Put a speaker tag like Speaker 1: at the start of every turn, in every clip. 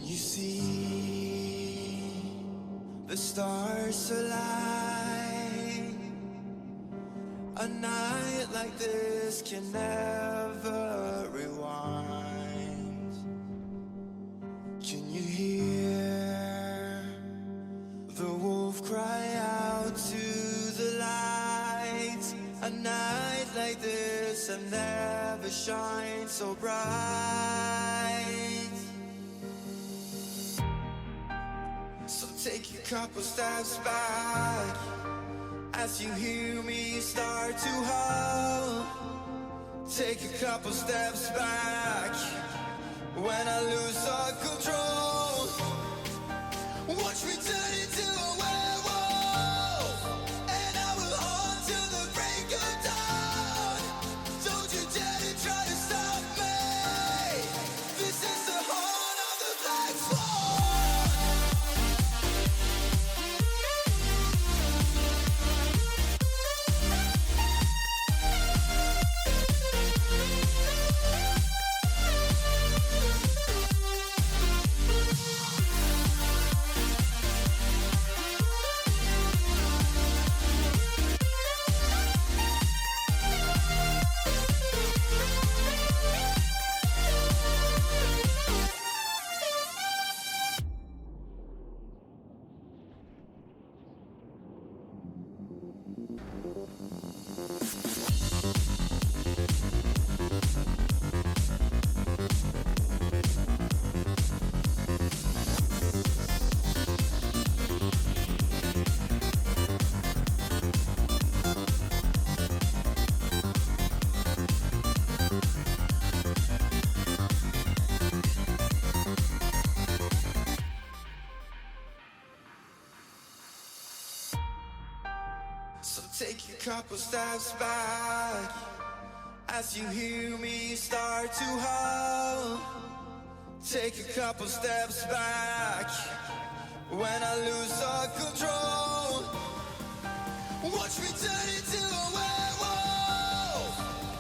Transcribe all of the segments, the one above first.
Speaker 1: you see the stars align? A night like this can never rewind. Can you hear the wolf cry out to the light? A night like this I've never shined so bright. So take a couple steps back as you hear me start to howl. Take a couple steps back when I lose all control. Watch me turn into a werewolf, and I will haunt till the break of dawn. Don't you dare to try to stop me. This is the horn of the black swan. So take a couple steps back as you hear me start to howl. Take a couple steps back when I lose all control. Watch me turn into a werewolf,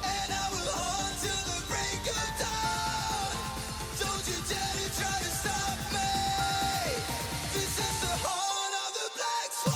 Speaker 1: and I will haunt till the break of dawn. Don't you dare to try to stop me. This is the horn of the black swan.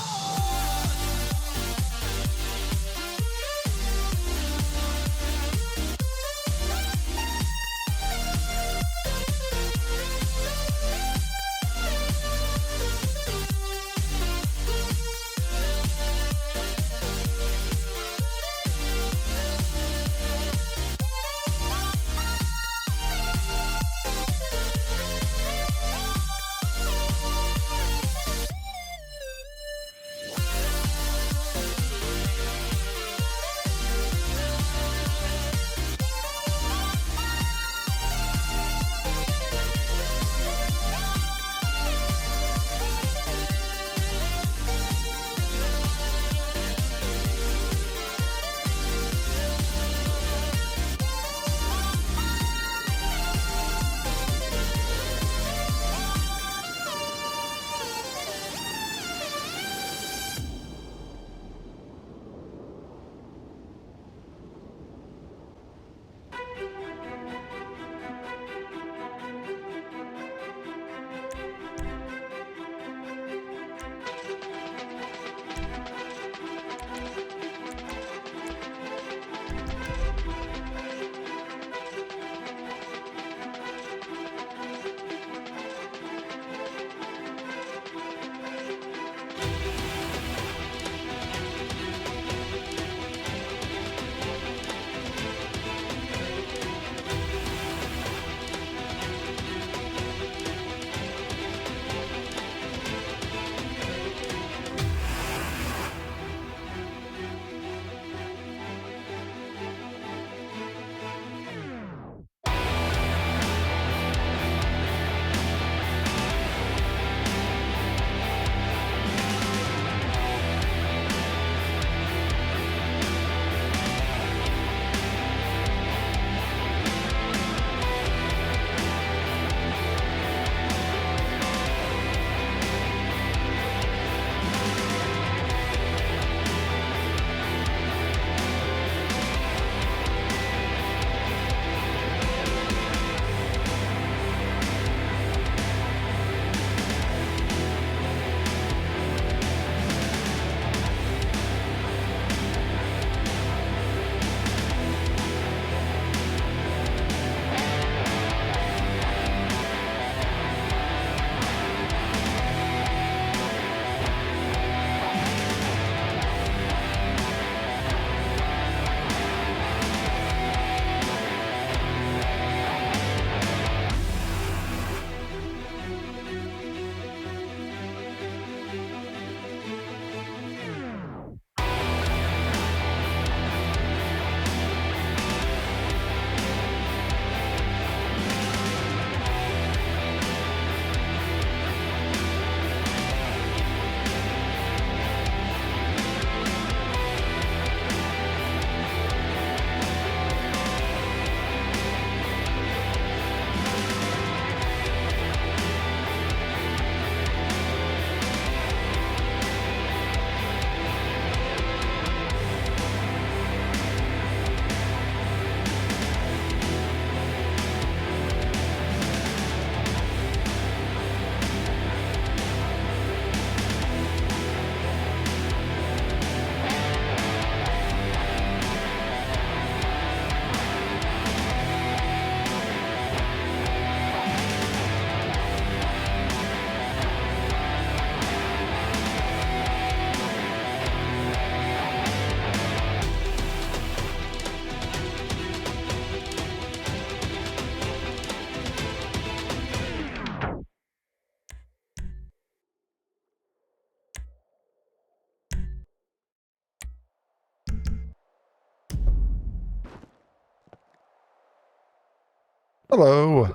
Speaker 2: Hello.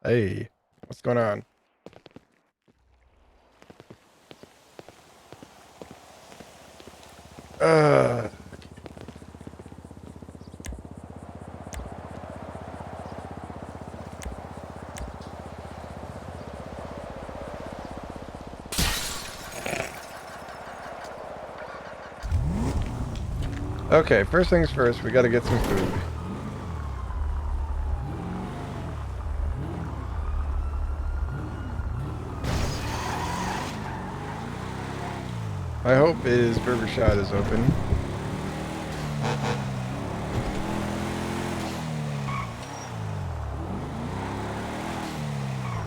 Speaker 2: Hey, what's going on? Uh, okay, first things first, we gotta get some food. I hope his burger shot is open.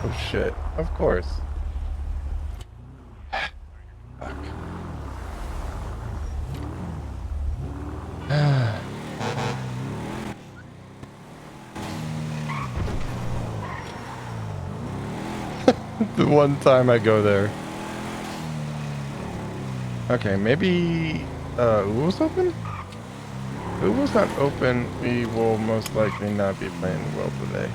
Speaker 2: Oh shit, of course. Fuck. The one time I go there. Okay, maybe Uwo's open? If Uwo's not open, we will most likely not be playing well today.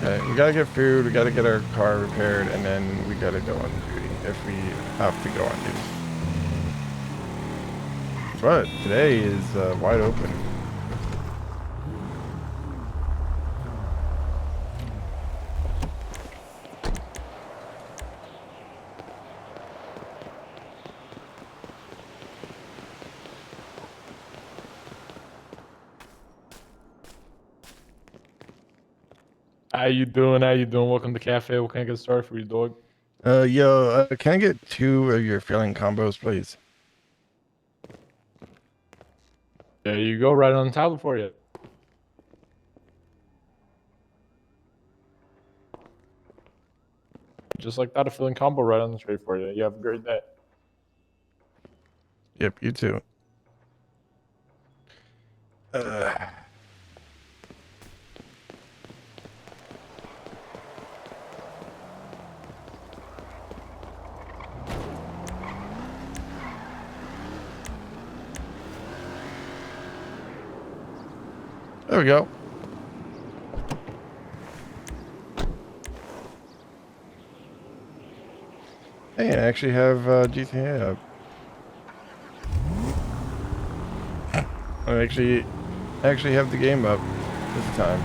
Speaker 2: Okay, we gotta get food, we gotta get our car repaired, and then we gotta go on duty if we have to go on duty. But today is wide open.
Speaker 3: How you doing? How you doing? Welcome to Cafe. What can I get started for you, dog?
Speaker 2: Yo, can I get 2 of your filling combos, please?
Speaker 3: There you go, right on the tablet for you. Just like that, a filling combo right on the tray for you. You have a great day.
Speaker 2: Yep, you too. There we go. Hey, I actually have GTA up. I actually have the game up this time.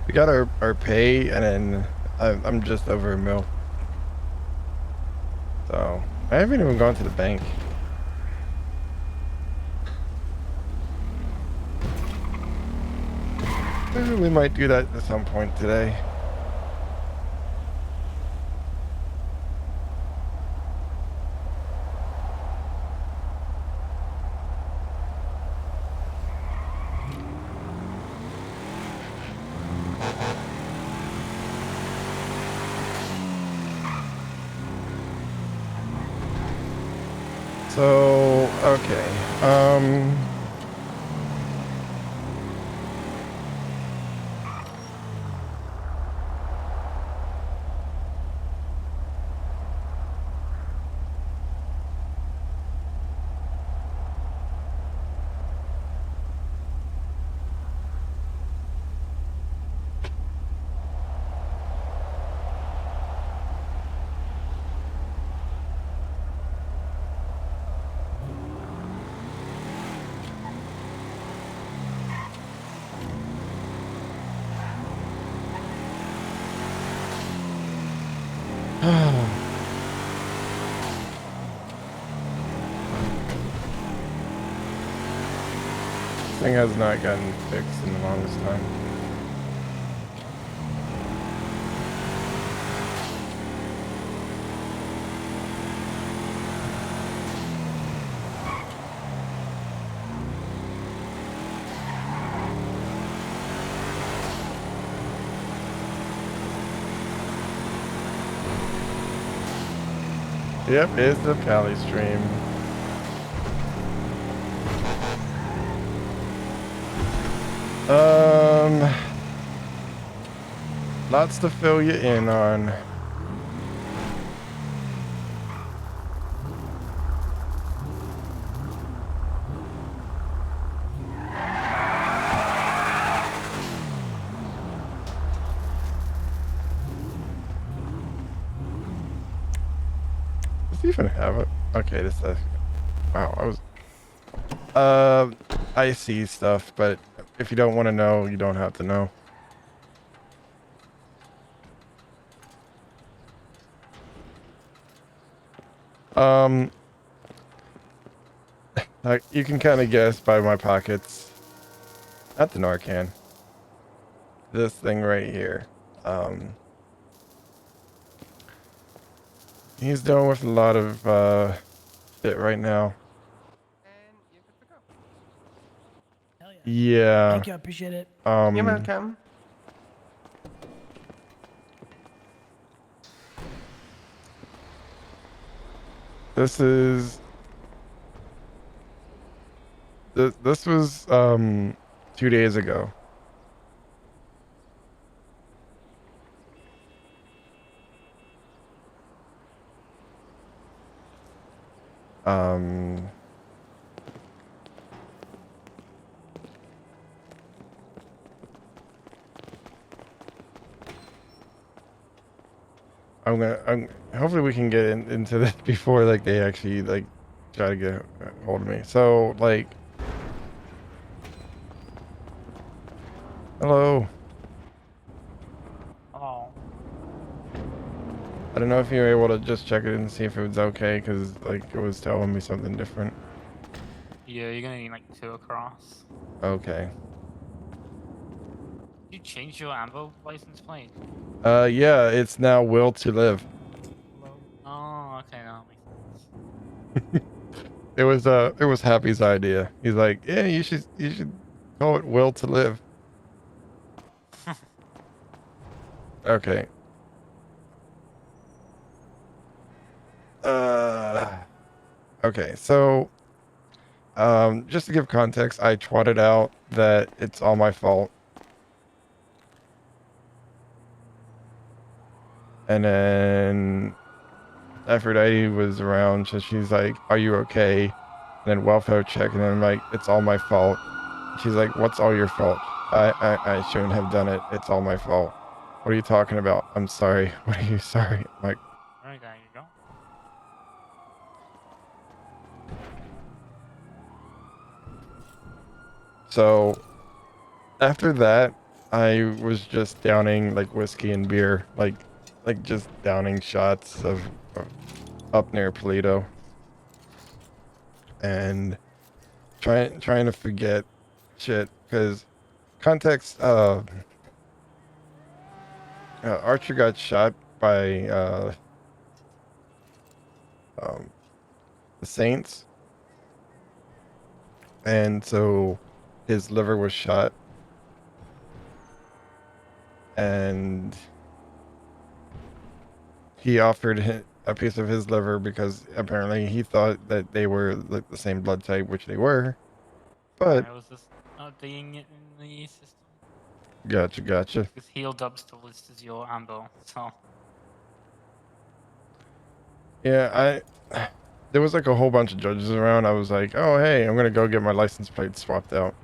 Speaker 2: We got our pay, and then I'm just over $1 million. So I haven't even gone to the bank. We might do that at some point today. So, okay. thing has not gotten fixed in the longest time. Yep, it's the Pally stream. Lots to fill you in on. Does it even have it? Okay, this is. Wow, I see stuff, but if you don't want to know, you don't have to know. Like you can kind of guess by my pockets. Not the Narcan. This thing right here. He's dealing with a lot of shit right now.
Speaker 4: Hell yeah.
Speaker 2: Yeah.
Speaker 4: Thank you, I appreciate it.
Speaker 5: You're welcome.
Speaker 2: This was 2 days ago. Hopefully we can get into this before like they actually like try to get hold of me. So like, hello.
Speaker 6: Oh,
Speaker 2: I don't know if you were able to just check it and see if it was okay, because like it was telling me something different.
Speaker 6: yeah, you're gonna need like 2 across.
Speaker 2: Okay.
Speaker 6: You changed your ambo license plate?
Speaker 2: Yeah, it's now will to live.
Speaker 6: Oh, okay, that makes sense.
Speaker 2: It was Happy's idea. He's like, yeah, you should call it will to live. Okay. Okay, so just to give context, I trotted out that it's all my fault. And then Aphrodite was around, so she's like, are you okay? And then welfare check, and then I'm like, it's all my fault. She's like, what's all your fault? I shouldn't have done it. It's all my fault. What are you talking about? I'm sorry. What are you sorry? I'm like,
Speaker 6: Alright, there you go.
Speaker 2: so after that, I was just downing like whiskey and beer, like just downing shots of up near Polito, and trying to forget shit, because context. Archer got shot by the Saints, and so his liver was shot, and he offered a piece of his liver because apparently he thought that they were like the same blood type, which they were. But
Speaker 6: I was just updating it in the system.
Speaker 2: gotcha.
Speaker 6: Because healed up still lists your ambo, so.
Speaker 2: Yeah, there was like a whole bunch of judges around. I was like, oh hey, I'm gonna go get my license plate swapped out.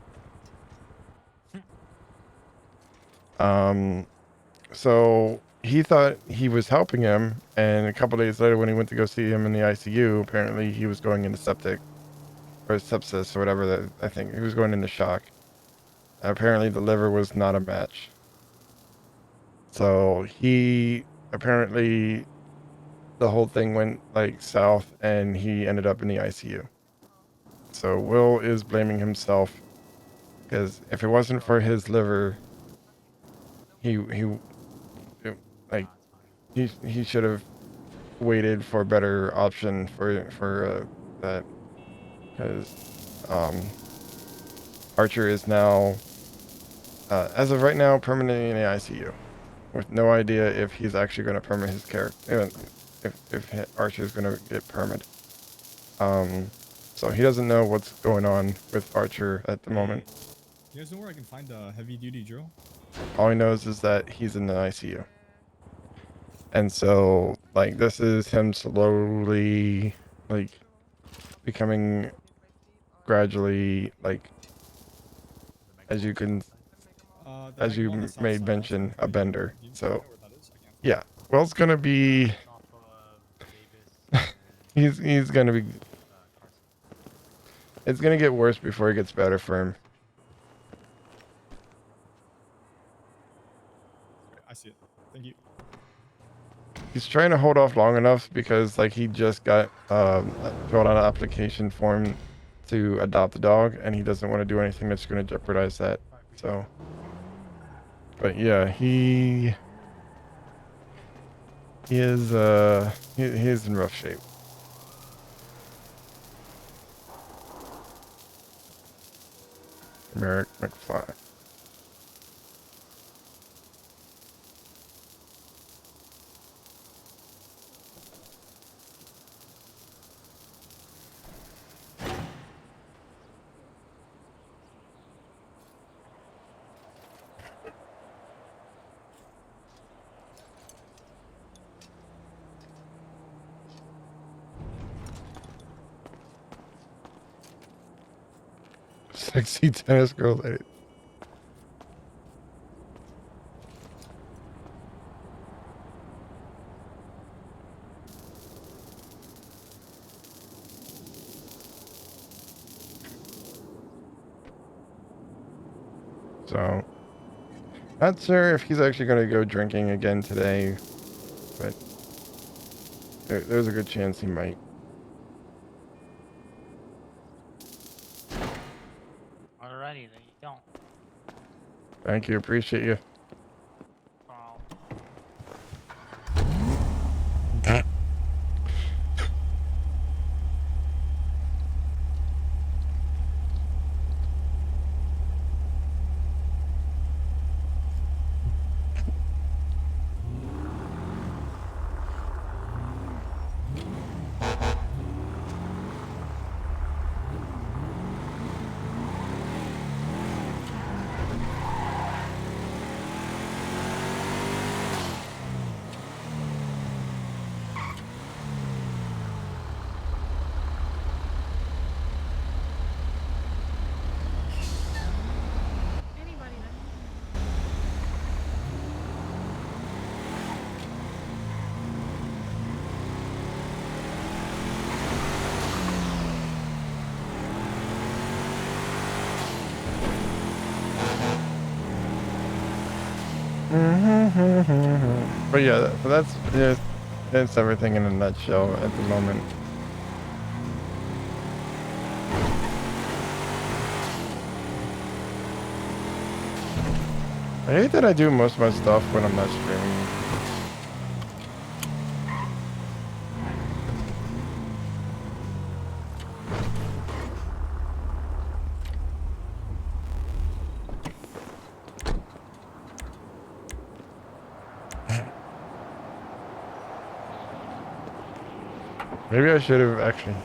Speaker 2: So he thought he was helping him, and a couple days later when he went to go see him in the ICU, apparently he was going into septic or sepsis or whatever. That I think he was going into shock. Apparently the liver was not a match. So he apparently the whole thing went like south, and he ended up in the ICU. So Will is blaming himself Because if it wasn't for his liver, he like he should have waited for a better option for that. Because Archer is now, as of right now, permanently in the ICU, with no idea if he's actually going to permit his character, if Archer is going to get permit. So he doesn't know what's going on with Archer at the moment.
Speaker 5: You guys know where I can find a heavy duty drill?
Speaker 2: All he knows is that he's in the ICU. And so, like, this is him slowly, like, becoming gradually, like, as you can, as you made mention, a bender. So, yeah. Well, it's gonna be, he's gonna be, it's gonna get worse before it gets better for him.
Speaker 5: I see it. Thank you.
Speaker 2: He's trying to hold off long enough because, like, he just got filled out an application form to adopt a dog, and he doesn't want to do anything that's going to jeopardize that. So, but yeah, he is he is in rough shape. Merrick McFly. Sexy tennis girl lady. So, not sure if he's actually going to go drinking again today, but there's a good chance he might.
Speaker 6: Alrighty, there you go.
Speaker 2: Thank you, appreciate you.
Speaker 6: Wow.
Speaker 2: But yeah, so that's everything in a nutshell at the moment. I hate that I do most of my stuff when I'm not streaming. Maybe I should have actually.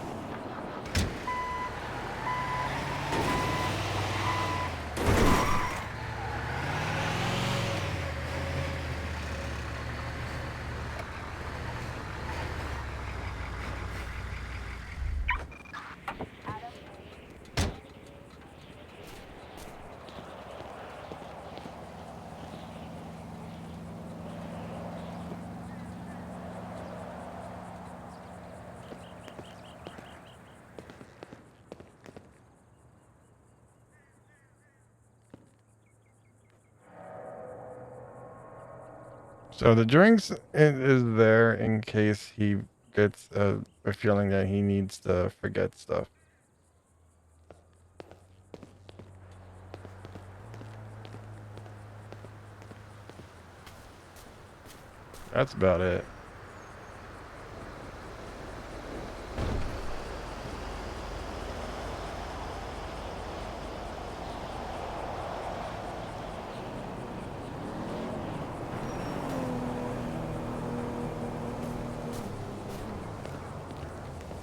Speaker 2: So the drinks is there in case he gets a feeling that he needs to forget stuff. That's about it.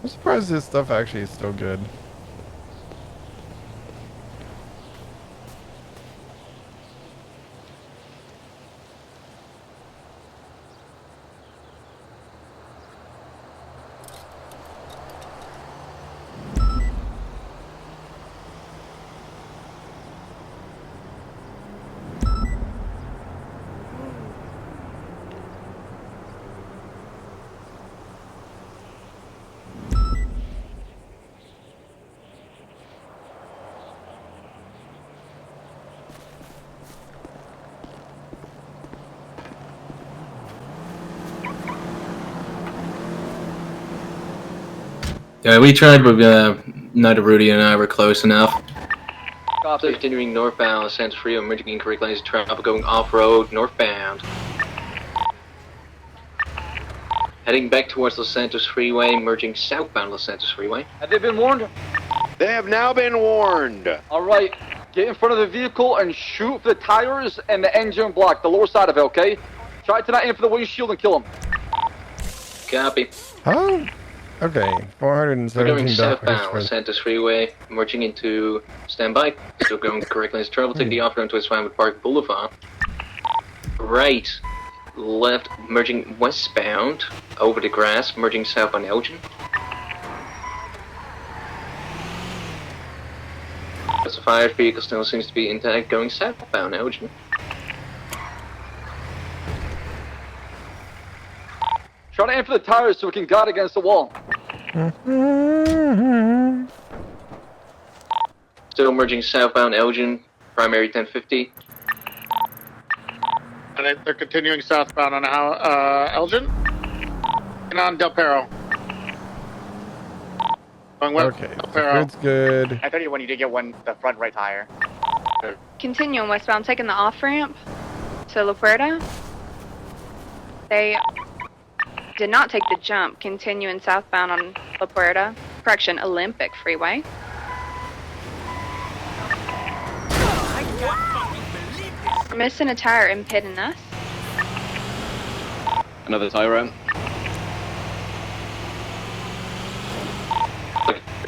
Speaker 2: I'm surprised this stuff actually is still good.
Speaker 7: Yeah, we tried, but neither Rudy and I were close enough.
Speaker 8: Copy.
Speaker 7: So continuing northbound, Los Santos Freeway, merging incorrect lanes of travel going off-road, northbound. Heading back towards Los Santos Freeway, merging southbound Los Santos Freeway.
Speaker 8: Have they been warned?
Speaker 9: They have now been warned.
Speaker 8: Alright, get in front of the vehicle and shoot for the tires and the engine block, the lower side of it, okay? Try to not aim for the windshield and kill him.
Speaker 7: Copy.
Speaker 2: Huh? Okay,
Speaker 7: We're going
Speaker 2: $417
Speaker 7: southbound
Speaker 2: for
Speaker 7: Los Santos Freeway, merging into standby. Still going correct lanes of travel, take the off-ramp towards Vinewood Park Boulevard. Right, left, merging westbound, over the grass, merging southbound Elgin. The fire vehicle still seems to be intact, going southbound Elgin.
Speaker 8: Try to aim for the tires so we can guard against the wall.
Speaker 7: Still merging southbound Elgin, primary 1050.
Speaker 9: And they're continuing southbound on Elgin and on Del Perro. Going west,
Speaker 2: Okay,
Speaker 9: Del
Speaker 2: the
Speaker 9: Perro.
Speaker 2: grid's good.
Speaker 10: I 31, you did get the front right tire.
Speaker 11: Continuing westbound, taking the off-ramp to La Puerta. They did not take the jump, continuing southbound on La Puerta. Correction, Olympic Freeway. Missing a tire impeding us.
Speaker 10: Another tire ramp.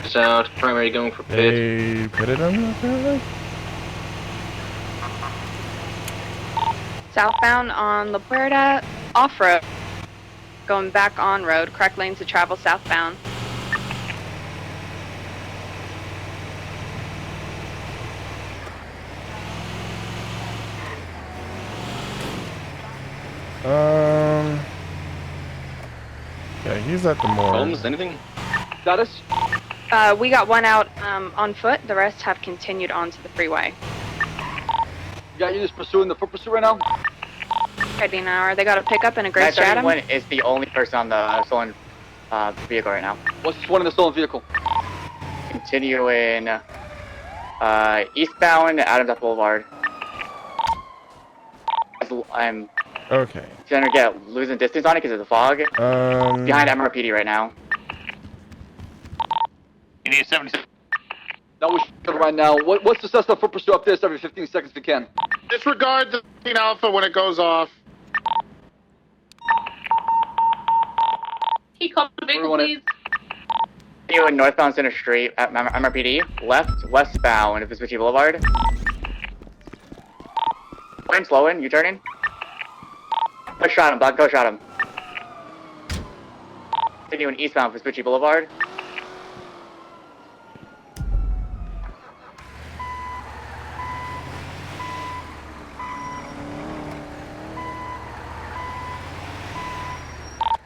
Speaker 7: South, primary going for pit.
Speaker 2: They put it on apparently?
Speaker 11: Southbound on La Puerta, off-road. Going back on road, correct lanes to travel southbound.
Speaker 2: Yeah, he's at the morgue.
Speaker 10: Problems? Anything?
Speaker 8: Status?
Speaker 11: We got one out on foot. The rest have continued onto the freeway.
Speaker 8: You got units pursuing the foot pursuit right now?
Speaker 11: Heading an hour. They got a pickup and a gray stratum.
Speaker 10: 931 is the only person on the stolen vehicle right now.
Speaker 8: What's this one in the stolen vehicle?
Speaker 10: Continuing eastbound Adams Boulevard. I'm
Speaker 2: Okay.
Speaker 10: gonna get losing distance on it because of the fog. Behind MRPD right now.
Speaker 9: You need 76.
Speaker 8: That was right now. What's the Cessna foot pursuit up this every 15 seconds if you can?
Speaker 9: Disregard the 15 Alpha when it goes off.
Speaker 12: He called the vehicle, please.
Speaker 10: Continuing northbound Center Street at MRPD. Left, westbound Vespucci Boulevard. Slow in, you turning. Go shot him, Buck, go shot him. Continuing eastbound Vespucci Boulevard.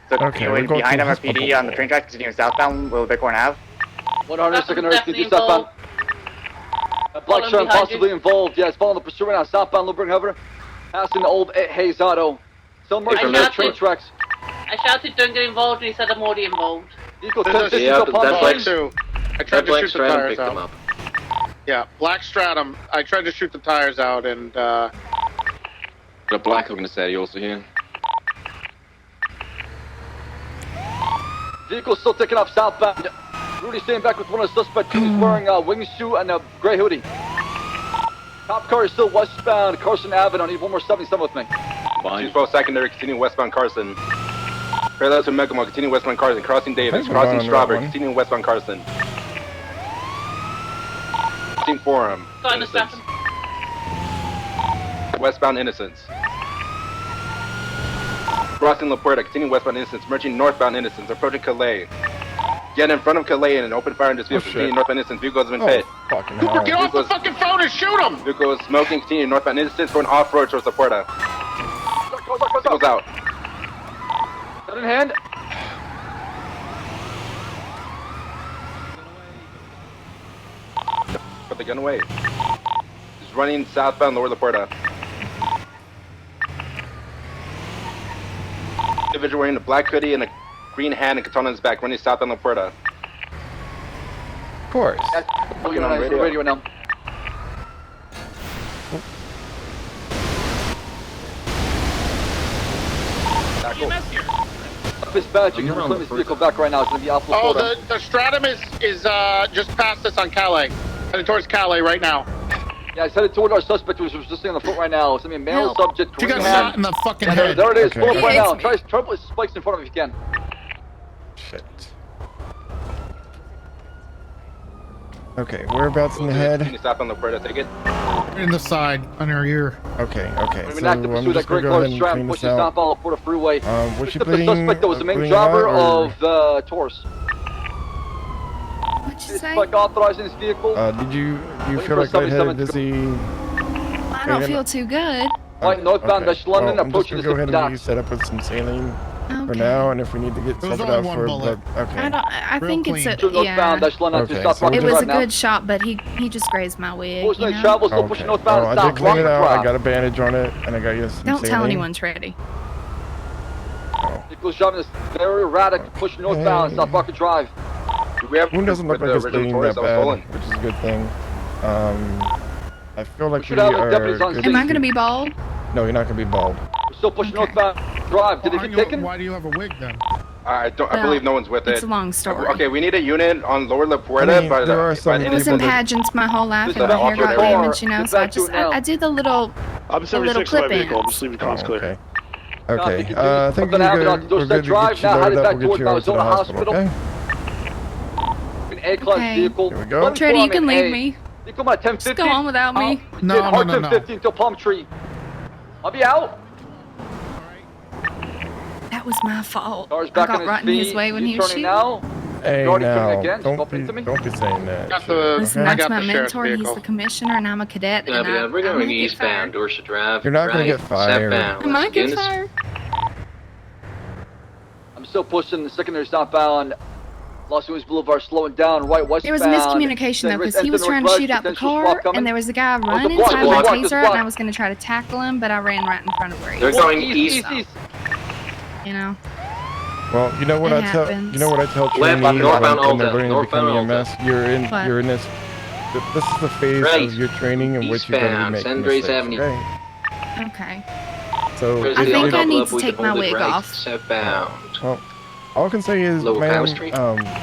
Speaker 10: So
Speaker 2: Okay,
Speaker 10: continuing
Speaker 2: we're going
Speaker 10: behind
Speaker 2: to
Speaker 10: MRPD on the train tracks, continuing southbound, Little Bighorn Ave.
Speaker 8: 100 second earth,
Speaker 12: Definitely
Speaker 8: continue southbound. Black
Speaker 12: Following
Speaker 8: Shark
Speaker 12: behind
Speaker 8: possibly
Speaker 12: you.
Speaker 8: involved. Yeah, it's following the pursuit right now. Southbound Little Hover. Passing the old Hayes Auto. Still merging the train tracks.
Speaker 12: I shouted, don't get involved, and he said, I'm already involved.
Speaker 8: Vehicle
Speaker 9: This is-
Speaker 8: 10
Speaker 7: Yeah,
Speaker 8: upon
Speaker 7: that's
Speaker 8: the
Speaker 7: like-
Speaker 8: train.
Speaker 9: I tried
Speaker 7: That
Speaker 9: to
Speaker 7: black
Speaker 9: shoot the
Speaker 7: stratum
Speaker 9: tires
Speaker 7: picked them
Speaker 9: out.
Speaker 7: up.
Speaker 9: Yeah, Black Stratum. I tried to shoot the tires out and
Speaker 10: The Black Organization also here.
Speaker 8: Vehicle still taking off southbound. Rudy staying back with one of the suspects who's wearing a wingsuit and a gray hoodie. Cop car is still westbound Carson Avenue. I need one more 77 with me.
Speaker 13: 212 secondary, continue westbound Carson. Parallel to Megamo, continue westbound Carson. Crossing Davis, crossing Strawberry, continue westbound Carson. Team Forum. Westbound Innocence. Crossing La Puerta, continue westbound Innocence, merging northbound Innocence, approaching Calais. Get in front of Calais and open fire in this vehicle. Continue northbound Innocence, vehicle has been hit.
Speaker 2: Fucking
Speaker 9: Cooper, get off the fucking phone and shoot him!
Speaker 13: Vehicle is smoking, continue northbound Innocence, going off-road towards La Puerta. Vehicle's out.
Speaker 8: Gun in hand.
Speaker 13: Put the gun away. He's running southbound Lower La Puerta. Individual wearing a black hoodie and a green hat and katana on his back, running southbound La Puerta.
Speaker 2: Of course.
Speaker 8: Radio now. This badge, you can reclaim this vehicle back right now. It's going to be off La Puerta.
Speaker 9: The Stratum is just past us on Calais. Headed towards Calais right now.
Speaker 8: Yeah, it's headed toward our suspect who's resisting on the foot right now. It's going to be a male subject.
Speaker 9: You got shot in the fucking head.
Speaker 8: There it is.
Speaker 2: Okay.
Speaker 8: Pull up right now. Try to put spikes in front of him if you can.
Speaker 2: Shit. Okay, whereabouts in the head?
Speaker 13: Can you stop on La Puerta, take it?
Speaker 9: In the side, on her ear.
Speaker 2: Okay, okay.
Speaker 8: We're
Speaker 2: So I'm
Speaker 8: active pursuit
Speaker 2: just
Speaker 8: that
Speaker 2: gonna
Speaker 8: great
Speaker 2: go
Speaker 8: car
Speaker 2: ahead and
Speaker 8: strap
Speaker 2: clean
Speaker 8: pushes
Speaker 2: this out.
Speaker 8: southbound La Puerta freeway.
Speaker 2: Was she
Speaker 8: The
Speaker 2: bleeding?
Speaker 8: suspect that was the main
Speaker 2: bleeding
Speaker 8: driver
Speaker 2: out, or-
Speaker 8: of the Taurus.
Speaker 11: What'd you
Speaker 8: It's
Speaker 11: say?
Speaker 8: like authorizing this vehicle.
Speaker 2: Did you
Speaker 8: Waiting
Speaker 2: feel
Speaker 8: for
Speaker 2: like lightheaded,
Speaker 8: 77 to
Speaker 2: dizzy?
Speaker 11: I don't feel too good.
Speaker 8: Right, northbound West London,
Speaker 2: well,
Speaker 8: approaching
Speaker 2: I'm
Speaker 8: the
Speaker 2: just gonna go ahead and
Speaker 8: dock.
Speaker 2: get you set up with some saline for
Speaker 11: Okay.
Speaker 2: now, and if we need to get
Speaker 9: There was
Speaker 2: something
Speaker 9: only
Speaker 2: out
Speaker 9: one
Speaker 2: for
Speaker 9: bullet.
Speaker 2: okay.
Speaker 11: I don't. I
Speaker 9: Real
Speaker 11: think it's
Speaker 9: clean.
Speaker 11: a
Speaker 8: Northbound
Speaker 11: yeah.
Speaker 8: West London
Speaker 2: Okay,
Speaker 8: to stop
Speaker 2: so
Speaker 8: right
Speaker 11: It was a
Speaker 8: now.
Speaker 11: good shot, but he just grazed my wig. You
Speaker 8: Fortunately,
Speaker 11: know?
Speaker 8: travel still pushing northbound
Speaker 2: Well, I
Speaker 8: south.
Speaker 2: did clean it
Speaker 8: Rocket
Speaker 2: out. I
Speaker 8: drive.
Speaker 2: got a bandage on it, and I got you some
Speaker 11: Don't tell
Speaker 2: saline.
Speaker 11: anyone, Treddy.
Speaker 8: Vehicle's driving this very erratic, pushing northbound,
Speaker 2: Hey.
Speaker 8: South Rocket Drive.
Speaker 13: Do we have
Speaker 2: Wound doesn't look
Speaker 13: with
Speaker 2: like
Speaker 13: the
Speaker 2: it's
Speaker 13: original
Speaker 2: bleeding
Speaker 13: Taurus
Speaker 2: that
Speaker 13: that was
Speaker 2: bad,
Speaker 13: stolen?
Speaker 2: which is a good thing. I feel like
Speaker 8: should
Speaker 2: we
Speaker 8: have the
Speaker 2: are
Speaker 8: deputies on
Speaker 2: good
Speaker 8: scene.
Speaker 11: Am I gonna be bald?
Speaker 2: No, you're not gonna be bald.
Speaker 8: We're still pushing
Speaker 11: Okay.
Speaker 8: northbound Drive. Did they get taken?
Speaker 9: Why do you have a wig then?
Speaker 13: I
Speaker 11: Well,
Speaker 13: believe no one's with
Speaker 11: It's
Speaker 13: it.
Speaker 11: a long story.
Speaker 13: Okay, we need a unit on Lower La Puerta,
Speaker 2: I mean,
Speaker 13: but
Speaker 2: there are some
Speaker 11: I was in
Speaker 2: people that-
Speaker 11: pageants my whole life,
Speaker 8: Just
Speaker 11: and my
Speaker 8: off
Speaker 11: hair
Speaker 8: your
Speaker 11: got
Speaker 8: car.
Speaker 11: damaged, you know.
Speaker 8: Get
Speaker 11: So
Speaker 8: back to it now.
Speaker 11: I do the little
Speaker 14: I'm
Speaker 11: little
Speaker 14: 76 in my
Speaker 11: clip
Speaker 14: vehicle. I'm
Speaker 11: ins.
Speaker 14: just leaving
Speaker 2: Oh,
Speaker 14: comms clear.
Speaker 2: okay.
Speaker 8: Copy,
Speaker 2: Okay.
Speaker 8: continue.
Speaker 2: I think
Speaker 8: Up and out,
Speaker 2: we're
Speaker 8: out
Speaker 2: good.
Speaker 8: to
Speaker 2: We're
Speaker 8: Dorset
Speaker 2: good to
Speaker 8: Drive,
Speaker 2: get you
Speaker 8: now
Speaker 2: loaded
Speaker 8: headed
Speaker 2: up.
Speaker 8: back
Speaker 2: We'll get
Speaker 8: toward
Speaker 2: you over to the
Speaker 8: Arizona
Speaker 2: hospital.
Speaker 8: Hospital.
Speaker 2: Okay.
Speaker 8: An A-class
Speaker 11: Okay.
Speaker 8: vehicle.
Speaker 2: Here we go.
Speaker 8: One
Speaker 11: Treddy, you
Speaker 8: form
Speaker 11: can
Speaker 8: in
Speaker 11: leave
Speaker 8: A.
Speaker 11: me.
Speaker 8: You come at 10:50.
Speaker 11: Just go on without me.
Speaker 9: No, no,
Speaker 8: Hard
Speaker 9: no.
Speaker 8: 10:50 until Palm Tree. I'll be out.
Speaker 11: That was my fault.
Speaker 8: Car's
Speaker 11: I
Speaker 8: back
Speaker 11: got
Speaker 8: on
Speaker 11: right in
Speaker 8: his
Speaker 11: his
Speaker 8: feet.
Speaker 11: way when he
Speaker 8: You
Speaker 11: was
Speaker 8: turning
Speaker 11: shooting.
Speaker 8: now.
Speaker 2: Hey,
Speaker 8: You already turning
Speaker 2: now,
Speaker 8: again?
Speaker 2: don't
Speaker 8: Bump
Speaker 2: be
Speaker 8: into me?
Speaker 2: saying that.
Speaker 9: Got
Speaker 2: shit,
Speaker 9: the-
Speaker 11: Listen,
Speaker 9: I
Speaker 11: that's
Speaker 9: got
Speaker 11: my
Speaker 9: the sheriff's
Speaker 11: mentor. He's
Speaker 9: vehicle.
Speaker 11: the commissioner, and I'm a cadet.
Speaker 7: Yeah,
Speaker 11: and
Speaker 7: but we're
Speaker 11: I
Speaker 7: going
Speaker 11: might get
Speaker 7: eastbound,
Speaker 11: fired.
Speaker 7: Dorset Drive.
Speaker 2: You're not gonna
Speaker 7: right,
Speaker 2: get fired.
Speaker 7: Southbound,
Speaker 11: I might get
Speaker 7: Guinness.
Speaker 11: fired.
Speaker 8: I'm still pushing the secondary southbound. Los Angeles Boulevard slowing down right westbound.
Speaker 11: There was a miscommunication though, because he was trying to shoot out the car, and there was a guy running,
Speaker 8: block,
Speaker 11: so I had my
Speaker 8: block,
Speaker 11: taser
Speaker 8: block.
Speaker 11: out, and I was going to try to tackle him, but I ran right in front of where he
Speaker 7: They're
Speaker 11: was.
Speaker 7: going
Speaker 8: East.
Speaker 11: You know,
Speaker 2: Well, you know what
Speaker 11: It
Speaker 2: I tell
Speaker 11: happens.
Speaker 2: you know what I tell
Speaker 7: Left,
Speaker 2: trainees
Speaker 7: northbound
Speaker 2: when they're
Speaker 7: Alta,
Speaker 2: learning to become
Speaker 7: northbound
Speaker 2: EMS.
Speaker 11: What?
Speaker 2: You're in this. This is the phase
Speaker 7: Right.
Speaker 2: of your training in which you're going to
Speaker 7: Eastbound,
Speaker 2: be making
Speaker 7: San Andreas
Speaker 2: mistakes.
Speaker 7: Avenue.
Speaker 2: Okay.
Speaker 11: okay.
Speaker 2: So
Speaker 7: Where's
Speaker 11: I
Speaker 7: the
Speaker 11: think
Speaker 7: other
Speaker 11: I need
Speaker 7: club?
Speaker 11: to
Speaker 7: We
Speaker 11: take
Speaker 7: can
Speaker 11: my
Speaker 7: hold it
Speaker 11: wig
Speaker 7: right,
Speaker 11: off.
Speaker 7: Southbound.
Speaker 2: well, all I can say is,
Speaker 7: Lower
Speaker 2: man,
Speaker 7: Power Street?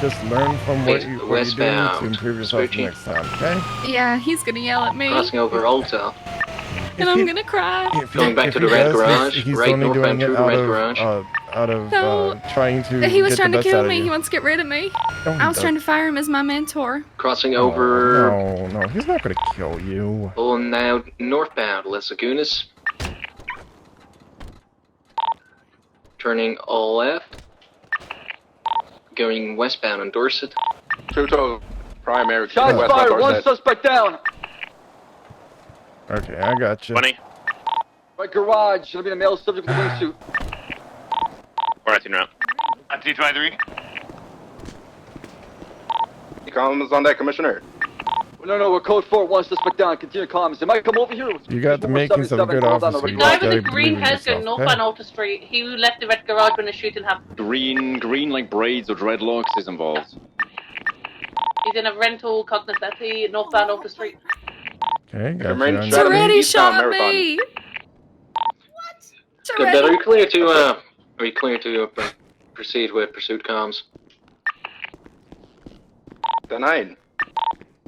Speaker 2: just learn from what
Speaker 7: Wait,
Speaker 2: you do to
Speaker 7: westbound,
Speaker 2: improve yourself
Speaker 7: Spooky.
Speaker 2: next time. Okay.
Speaker 11: Yeah, he's going to yell at me,
Speaker 7: Crossing over Alta.
Speaker 11: and I'm going to cry.
Speaker 7: Going back to the red garage,
Speaker 2: he's
Speaker 7: right
Speaker 2: only
Speaker 7: northbound
Speaker 2: doing
Speaker 7: through
Speaker 2: it
Speaker 7: the
Speaker 2: out
Speaker 7: red
Speaker 2: of,
Speaker 7: garage.
Speaker 2: out of
Speaker 11: No.
Speaker 2: trying to.
Speaker 11: He was
Speaker 2: get
Speaker 11: trying
Speaker 2: the
Speaker 11: to
Speaker 2: best
Speaker 11: kill
Speaker 2: out of
Speaker 11: me.
Speaker 2: you.
Speaker 11: He wants to get rid of me.
Speaker 2: No, he
Speaker 11: I was trying to
Speaker 2: doesn't.
Speaker 11: fire him as my mentor.
Speaker 7: Crossing over.
Speaker 2: No, he's not gonna kill you.
Speaker 7: Pulling out northbound, Las Lagunas. Turning all left. Going westbound on Dorset.
Speaker 13: Tuto, primary,
Speaker 8: Shots
Speaker 13: westbound
Speaker 8: fired. One
Speaker 13: Dorset.
Speaker 8: suspect down.
Speaker 2: Okay, I got you.
Speaker 14: 20.
Speaker 8: Right garage. Gonna be a male subject with a wingsuit.
Speaker 14: We're acting route. 223.
Speaker 13: Comms on that, Commissioner.
Speaker 8: No, we're code 4. One suspect down. Continue comms. They might come over here.
Speaker 2: You got the makings of a good officer.
Speaker 12: The
Speaker 2: You
Speaker 12: guy
Speaker 2: just
Speaker 12: with the
Speaker 2: gotta
Speaker 12: green
Speaker 2: believe in
Speaker 12: head's going
Speaker 2: yourself,
Speaker 12: northbound
Speaker 2: okay?
Speaker 12: Alta Street. He left the red garage when the shooting happened.
Speaker 15: Green like braids or dreadlocks is involved.
Speaker 12: He's in a rental Cognoscenti, northbound Alta Street.
Speaker 2: Okay, got
Speaker 13: Cameron,
Speaker 2: you. on
Speaker 13: shut
Speaker 2: that.
Speaker 13: up.
Speaker 11: Already
Speaker 13: Eastbound
Speaker 11: shot
Speaker 13: Marathon.
Speaker 11: me.
Speaker 7: Good, are you clear to proceed with pursuit comms?
Speaker 13: 10-9.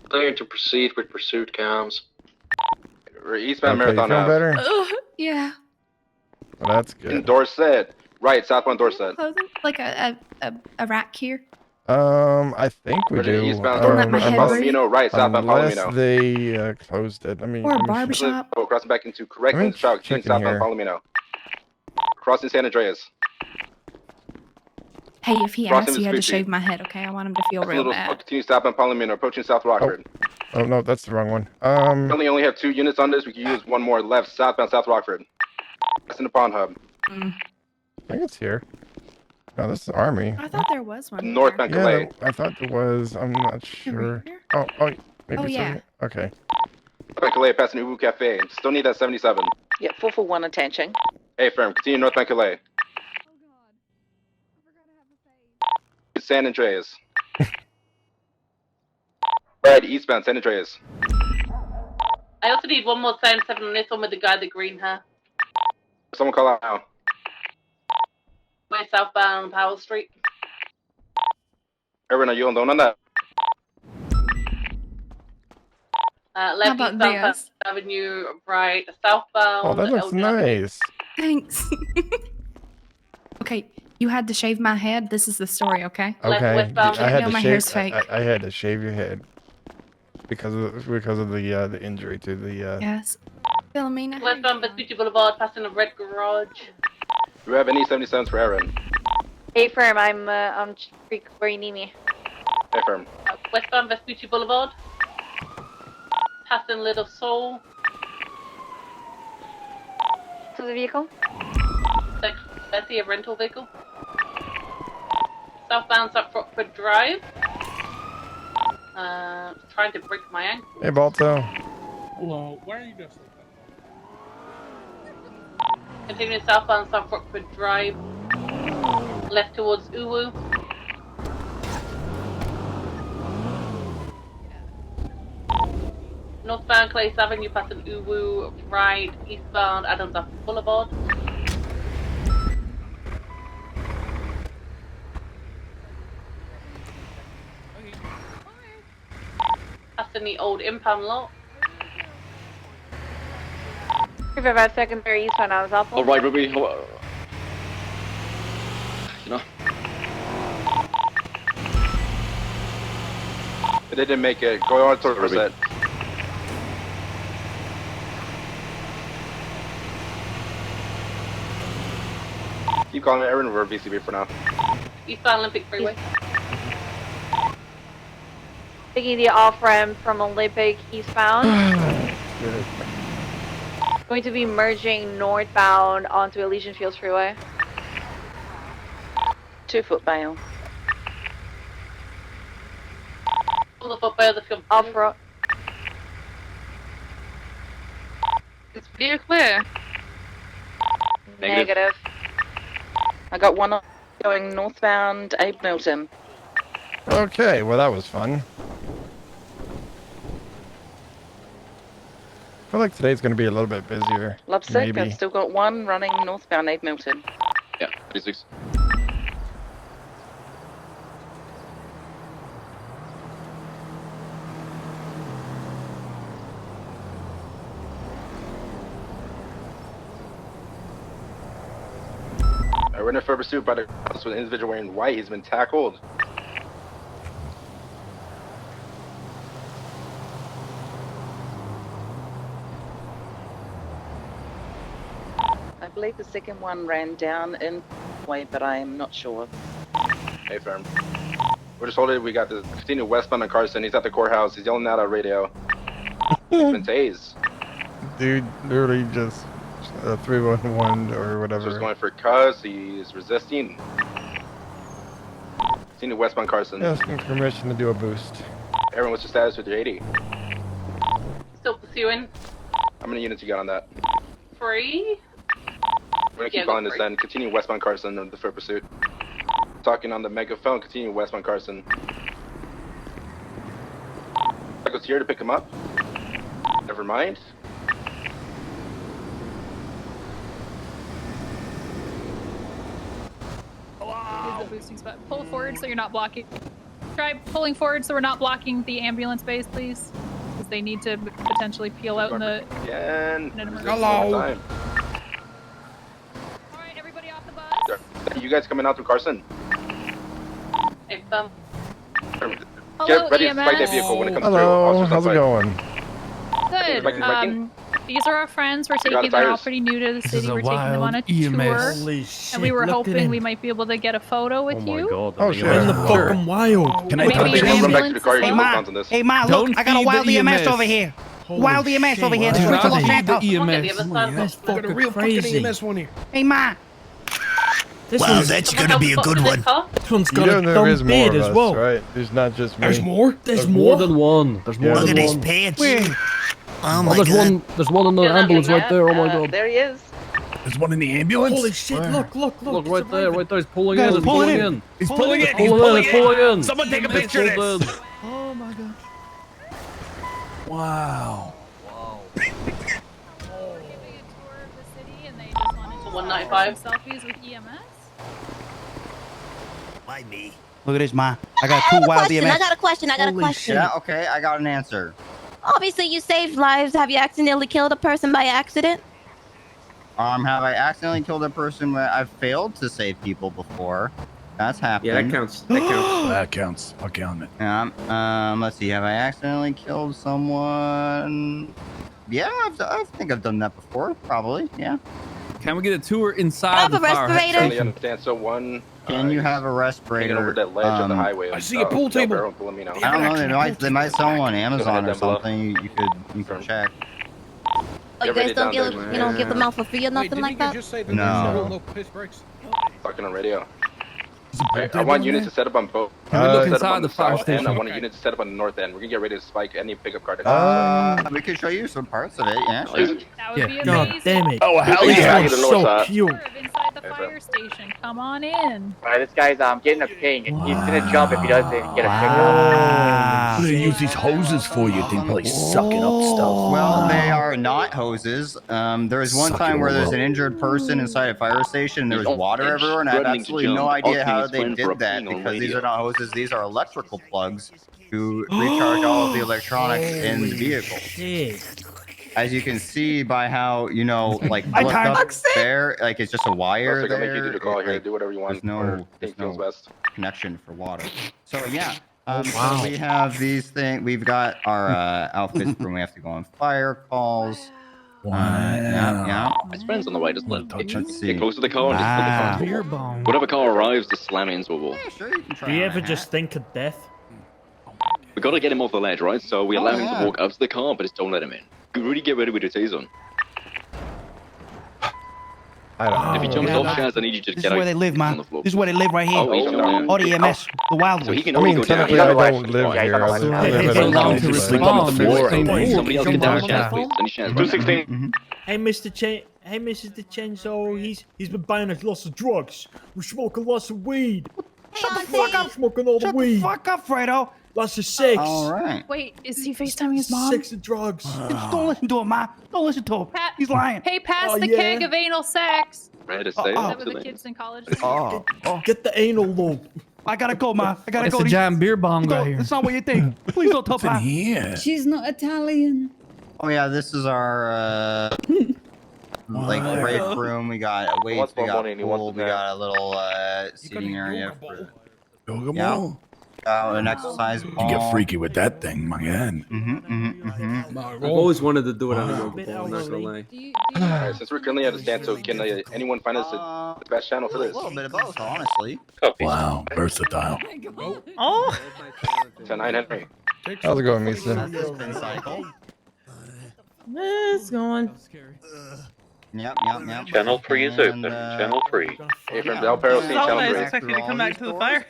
Speaker 7: Clear to proceed with pursuit comms.
Speaker 13: We're eastbound
Speaker 2: Okay, you
Speaker 13: Marathon
Speaker 2: feeling
Speaker 13: Ave.
Speaker 2: better?
Speaker 4: Yeah.
Speaker 2: Well, that's
Speaker 13: In
Speaker 2: good.
Speaker 13: Dorset. Right, southbound Dorset.
Speaker 4: Clothing? Like a rack here?
Speaker 2: I think we
Speaker 13: Virginia
Speaker 2: do.
Speaker 13: eastbound
Speaker 4: Don't let my head breathe.
Speaker 13: Palomino. Right, southbound
Speaker 2: Unless
Speaker 13: Palomino.
Speaker 2: they closed it. I mean,
Speaker 4: Or a
Speaker 2: let me
Speaker 4: barbershop.
Speaker 13: Oh, crossing back into Correctlands Travel, continuing
Speaker 2: check in
Speaker 13: southbound
Speaker 2: here.
Speaker 13: Palomino. Crossing San Andreas.
Speaker 4: Hey, if he
Speaker 13: Crossing
Speaker 4: asks, you had to
Speaker 13: Vespucci.
Speaker 4: shave my head, okay? I want him to feel real
Speaker 13: Little,
Speaker 4: bad.
Speaker 13: continue southbound Palomino, approaching South Rockford.
Speaker 2: Oh no, that's the wrong one.
Speaker 13: Currently only have 2 units on this. We can use one more left, southbound South Rockford. That's in the Pond Hub.
Speaker 4: Mm.
Speaker 2: I think it's here. No, this is Army.
Speaker 4: I thought there was one.
Speaker 13: Northbound
Speaker 2: Yeah,
Speaker 13: Calais.
Speaker 2: I thought there was. I'm not sure. Oh, maybe
Speaker 4: Oh,
Speaker 2: it's
Speaker 4: yeah.
Speaker 2: over here. Okay.
Speaker 13: Northbound Calais, passing Ubu Cafe. Still need that 77.
Speaker 16: Yeah, 441 attaching.
Speaker 13: Hey, firm. Continue northbound Calais. San Andreas. Right, eastbound San Andreas.
Speaker 12: I also need one more 7 on this one with the guy with the green hair.
Speaker 13: Someone call out now.
Speaker 12: We're southbound Powell Street.
Speaker 13: Erwin, are you alone on that?
Speaker 12: Left
Speaker 4: about
Speaker 12: eastbound
Speaker 4: this?
Speaker 12: Avenue, right, southbound.
Speaker 2: Oh, that looks
Speaker 12: Elgin.
Speaker 2: nice.
Speaker 4: Thanks. Okay, you had to shave my head. This is the story, okay?
Speaker 2: Okay.
Speaker 12: westbound.
Speaker 2: I had
Speaker 4: No,
Speaker 2: to
Speaker 4: my
Speaker 2: shave.
Speaker 4: hair's fake.
Speaker 2: I had to shave your head because of the injury to the.
Speaker 4: Yes. Philomena.
Speaker 12: Westbound Vespucci Boulevard, passing a red garage.
Speaker 13: Do you have any 77s for Aaron?
Speaker 11: Hey, firm. I'm on Creek where you need me.
Speaker 13: Hey, firm.
Speaker 12: Westbound Vespucci Boulevard, passing Little Soul.
Speaker 11: To the vehicle.
Speaker 12: I see a rental vehicle. Southbound South Rockford Drive. Trying to break my ankle.
Speaker 2: Hey, Balto.
Speaker 3: Hello, why are you just like
Speaker 12: Continuing southbound South Rockford Drive. Left towards Uwu. Northbound Clays Avenue, passing Uwu. Right, eastbound Adams Apple Boulevard. Passing the old impound lot.
Speaker 11: 355 secondary eastbound Adams Apple.
Speaker 15: Alright, Ruby. You know.
Speaker 13: They didn't make it. Go on to Dorset. Keep calling it Aaron. We're VCB for now.
Speaker 12: Eastbound Olympic Freeway.
Speaker 11: Taking the off-ramp from Olympic eastbound. Going to be merging northbound onto Elysian Fields Freeway.
Speaker 16: 2-foot bail.
Speaker 12: Pull the foot by the film.
Speaker 11: Off-road.
Speaker 12: It's pretty clear.
Speaker 11: Negative.
Speaker 16: I got one going northbound Abe Milton.
Speaker 2: Okay, well that was fun. I feel like today's going to be a little bit busier.
Speaker 16: Lovesick,
Speaker 2: Maybe.
Speaker 16: I've still got one running northbound Abe Milton.
Speaker 15: Yeah, 36.
Speaker 13: We're in a further pursuit by the house with an individual wearing white. He's been tackled.
Speaker 16: I believe the second one ran down in way, but I am not sure.
Speaker 13: Hey, firm. We're just holding. We got the continue westbound on Carson. He's at the courthouse. He's yelling out on radio. He's been tased.
Speaker 2: Dude, literally just 311 or whatever.
Speaker 13: Just going for cuz. He's resisting. Continue westbound Carson.
Speaker 2: Asking permission to do a boost.
Speaker 13: Aaron, what's your status with your 80?
Speaker 12: Still pursuing.
Speaker 13: How many units you got on that?
Speaker 12: 3.
Speaker 13: We're gonna keep
Speaker 12: Yeah,
Speaker 13: calling
Speaker 12: go
Speaker 13: this
Speaker 12: for it.
Speaker 13: then. Continue westbound Carson on the third pursuit. Talking on the megaphone. Continue westbound Carson. I was here to pick him up. Never mind.
Speaker 17: Use the boosting spot. Pull forward so you're not blocking. try pulling forward so we're not blocking the ambulance bays, please? Because they need to potentially peel out in the.
Speaker 13: Again.
Speaker 17: in an emergency.
Speaker 13: Hello.
Speaker 17: Alright, everybody off the bus.
Speaker 13: You guys coming out through Carson?
Speaker 12: If,
Speaker 13: Get ready to
Speaker 17: EMS.
Speaker 13: spike that vehicle when it comes through.
Speaker 2: Hello,
Speaker 13: Officers
Speaker 2: how's it
Speaker 13: outside.
Speaker 2: going?
Speaker 17: Good.
Speaker 13: Spiking.
Speaker 17: These are our friends. We're
Speaker 13: You got
Speaker 17: taking. They're all
Speaker 13: tires.
Speaker 17: pretty new to the
Speaker 18: This
Speaker 17: city.
Speaker 18: is a
Speaker 17: We're taking them on a
Speaker 18: wild EMS.
Speaker 17: tour,
Speaker 18: Holy shit,
Speaker 17: and we were
Speaker 18: look at
Speaker 17: hoping
Speaker 18: him.
Speaker 17: we might be able to get a photo with you.
Speaker 2: Oh, sure.
Speaker 18: In the fucking wild.
Speaker 17: Can I touch
Speaker 13: Maybe
Speaker 17: it?
Speaker 13: run back to the car.
Speaker 17: Hey,
Speaker 13: You
Speaker 17: Ma.
Speaker 13: can on this.
Speaker 19: Hey, Ma, look,
Speaker 18: Don't
Speaker 19: I got a
Speaker 18: feed
Speaker 19: wild
Speaker 18: the
Speaker 19: EMS
Speaker 18: EMS.
Speaker 19: over here. Wild EMS over here.
Speaker 18: Do
Speaker 19: Streets
Speaker 18: not
Speaker 19: of Los
Speaker 18: feed
Speaker 19: Santos.
Speaker 18: the
Speaker 12: Look at the
Speaker 18: EMS.
Speaker 12: other side of
Speaker 18: That's
Speaker 12: the-
Speaker 18: fucking
Speaker 5: real
Speaker 18: crazy.
Speaker 5: fucking EMS one here.
Speaker 19: Hey, Ma.
Speaker 18: This
Speaker 19: Well,
Speaker 18: one's-
Speaker 19: that's
Speaker 12: Someone
Speaker 19: gonna be a
Speaker 12: else
Speaker 19: good
Speaker 12: in this
Speaker 19: one.
Speaker 12: car?
Speaker 18: This one's
Speaker 2: You
Speaker 18: got
Speaker 2: know
Speaker 18: a
Speaker 2: there
Speaker 18: dumb
Speaker 2: is more
Speaker 18: beard
Speaker 2: of
Speaker 18: as
Speaker 2: us,
Speaker 18: well.
Speaker 2: right? There's not just me.
Speaker 5: There's more?
Speaker 18: There's more than
Speaker 3: one. There's more
Speaker 19: Look
Speaker 3: than
Speaker 19: at his
Speaker 3: one.
Speaker 19: pants.
Speaker 18: Where?
Speaker 19: Oh
Speaker 3: Oh,
Speaker 19: my
Speaker 3: there's
Speaker 19: god.
Speaker 3: one. There's one in the
Speaker 12: You're not
Speaker 3: ambulance
Speaker 12: getting
Speaker 3: right there. Oh my
Speaker 12: that.
Speaker 3: god.
Speaker 12: There he is.
Speaker 19: There's one in the ambulance?
Speaker 18: Holy shit, look.
Speaker 3: Look
Speaker 18: It's
Speaker 3: right there.
Speaker 18: arriving.
Speaker 3: Right there. He's pulling
Speaker 19: Guys,
Speaker 3: in. He's
Speaker 19: pull it
Speaker 3: pulling
Speaker 19: in.
Speaker 3: in.
Speaker 19: He's pulling in. He's
Speaker 3: Pulling in.
Speaker 19: pulling
Speaker 3: He's
Speaker 19: in.
Speaker 3: pulling in.
Speaker 19: Someone take a
Speaker 3: He's
Speaker 19: picture of
Speaker 3: pulled
Speaker 19: this.
Speaker 3: in.
Speaker 18: Oh my god.
Speaker 19: Wow.
Speaker 17: Giving a tour of the city, and they just wanted to
Speaker 12: 195.
Speaker 17: selfies with EMS.
Speaker 19: Why me? Look at this, Ma. I got two wild EMS.
Speaker 20: I got a question.
Speaker 19: Yeah, okay, I got an answer.
Speaker 20: Obviously, you saved lives. Have you accidentally killed a person by accident?
Speaker 19: Have I accidentally killed a person when I've failed to save people before? That's happened.
Speaker 3: Yeah, that counts. That counts.
Speaker 19: That counts. I'll count it. Let's see. Have I accidentally killed someone? Yeah, I think I've done that before. Probably. Yeah.
Speaker 3: Can we get a tour inside
Speaker 20: I have
Speaker 3: the
Speaker 20: a
Speaker 3: fire?
Speaker 20: respirator.
Speaker 13: Totally understand. So one.
Speaker 19: Can you have a
Speaker 13: Hanging
Speaker 19: respirator?
Speaker 13: over that ledge of the highway.
Speaker 5: I see a pool table.
Speaker 19: I don't know. They might sell them on Amazon or something. You could check.
Speaker 20: Oh, you
Speaker 13: Get ready
Speaker 20: guys don't
Speaker 13: down
Speaker 20: give,
Speaker 13: there.
Speaker 20: you don't give them out for free or nothing like that?
Speaker 5: Just say that
Speaker 19: No.
Speaker 5: no piss breaks.
Speaker 13: Talking on radio. I want units to set up on both.
Speaker 3: Can we look
Speaker 13: Set up
Speaker 3: inside
Speaker 13: on
Speaker 3: the fire
Speaker 13: south end. I
Speaker 3: station?
Speaker 13: want units to set up on the north end. We're gonna get ready to spike any pickup car that comes.
Speaker 19: We could show you some parts of it. Yeah.
Speaker 17: That would be
Speaker 18: God
Speaker 17: amazing.
Speaker 18: damn it.
Speaker 13: Oh, hell
Speaker 18: This
Speaker 13: yeah.
Speaker 18: one's
Speaker 13: The north
Speaker 18: so
Speaker 13: side.
Speaker 18: cute.
Speaker 17: Tour of inside the fire station. Come on in.
Speaker 10: Alright, this guy's getting a ping. He's gonna jump if he doesn't get a pickup.
Speaker 19: Wow.
Speaker 18: What do they use
Speaker 19: these hoses for? You think probably sucking up stuff? Well, they are not hoses. There was one time where there's an injured person inside a fire station and there was water everywhere, and I have absolutely no idea how they did that because these are not hoses. These are electrical plugs to recharge all of the electronics in the vehicle.
Speaker 18: Shit.
Speaker 19: As you can see by how, like, look up there, like, it's just a wire
Speaker 13: Also, gonna make you
Speaker 19: there.
Speaker 13: do the call here.
Speaker 19: Like,
Speaker 13: Do whatever you want.
Speaker 19: there's
Speaker 13: feels
Speaker 19: no
Speaker 13: best.
Speaker 19: connection for water. So, yeah.
Speaker 18: wow.
Speaker 19: So we have these things. We've got our outfits when we have to go on fire calls. Yeah.
Speaker 15: My friend's on the way. Just let
Speaker 19: Let's see.
Speaker 15: get close to the car and just put the front
Speaker 18: Beer
Speaker 15: door.
Speaker 18: bomb.
Speaker 15: Whatever car arrives, just slam it into a wall.
Speaker 19: Yeah, sure, you can try
Speaker 18: Do you
Speaker 19: on
Speaker 18: ever
Speaker 19: a
Speaker 18: just
Speaker 19: hat.
Speaker 18: think of death?
Speaker 15: We gotta get him off the ledge, right? So we allow him
Speaker 19: yeah.
Speaker 15: to walk up to the car, but just don't let him in. Really get ready with your taser on.
Speaker 2: I don't know.
Speaker 15: If he jumps
Speaker 19: yeah,
Speaker 15: off,
Speaker 19: no.
Speaker 15: Chaz, I need you to
Speaker 19: This
Speaker 15: get
Speaker 19: is
Speaker 15: out
Speaker 19: where they live,
Speaker 15: on
Speaker 19: man.
Speaker 15: the floor.
Speaker 19: This is where they live right here.
Speaker 15: Oh, he's down
Speaker 19: All
Speaker 15: there.
Speaker 19: the EMS, the wild
Speaker 15: So he
Speaker 19: ones.
Speaker 15: can
Speaker 2: I
Speaker 15: only
Speaker 2: mean,
Speaker 15: go down.
Speaker 2: technically, I don't live here. I live
Speaker 18: It's
Speaker 2: in a
Speaker 18: allowed to
Speaker 2: house,
Speaker 18: sleep
Speaker 2: but-
Speaker 18: on the floor.
Speaker 15: Somebody else get down,
Speaker 18: Jump
Speaker 15: Chaz,
Speaker 18: down.
Speaker 15: please. Any chance?
Speaker 14: 216.
Speaker 18: Hey, Hey, Mrs. DeCenzo, he's been buying us lots of drugs. We're smoking lots of weed.
Speaker 20: Shut the
Speaker 18: Fuck up, smoking all the weed.
Speaker 19: Fuck up, Fredo.
Speaker 18: Lots of sex.
Speaker 19: All right.
Speaker 17: Wait, is he FaceTiming his mom?
Speaker 18: Sex and drugs.
Speaker 19: Don't listen to him, Ma. Don't listen to him. He's lying.
Speaker 17: Hey, pass
Speaker 18: Oh,
Speaker 17: the
Speaker 18: yeah?
Speaker 17: keg of anal sex.
Speaker 15: Ready to say
Speaker 17: Is that
Speaker 15: it?
Speaker 17: what the kids in college?
Speaker 19: Oh,
Speaker 18: Get the anal lobe.
Speaker 19: I gotta go, Ma. I gotta
Speaker 3: It's
Speaker 19: go.
Speaker 3: a giant beer bomb
Speaker 19: Go.
Speaker 3: guy here.
Speaker 19: That's not what you think. Please don't tell Pa.
Speaker 20: She's not Italian.
Speaker 19: Oh yeah, this is our like break room. We got weights, we got pool, we got a little seating area for an exercise ball.
Speaker 21: You get freaky with that thing, my man.
Speaker 3: I've always wanted to do it on a yoga ball, not gonna lie.
Speaker 13: Alright, since we're currently at a stand, so can anyone find us the best channel for
Speaker 19: A
Speaker 13: this?
Speaker 19: little bit of both, honestly.
Speaker 21: Wow, versatile.
Speaker 20: Oh.
Speaker 13: 10-9 Henry.
Speaker 2: How's it going, Misa?
Speaker 20: It's going.
Speaker 19: Yep.
Speaker 14: Channel 3 is open. Channel 3.
Speaker 13: Hey, from Del Perro, seeing channel 3.
Speaker 20: expect me to come back to the fire.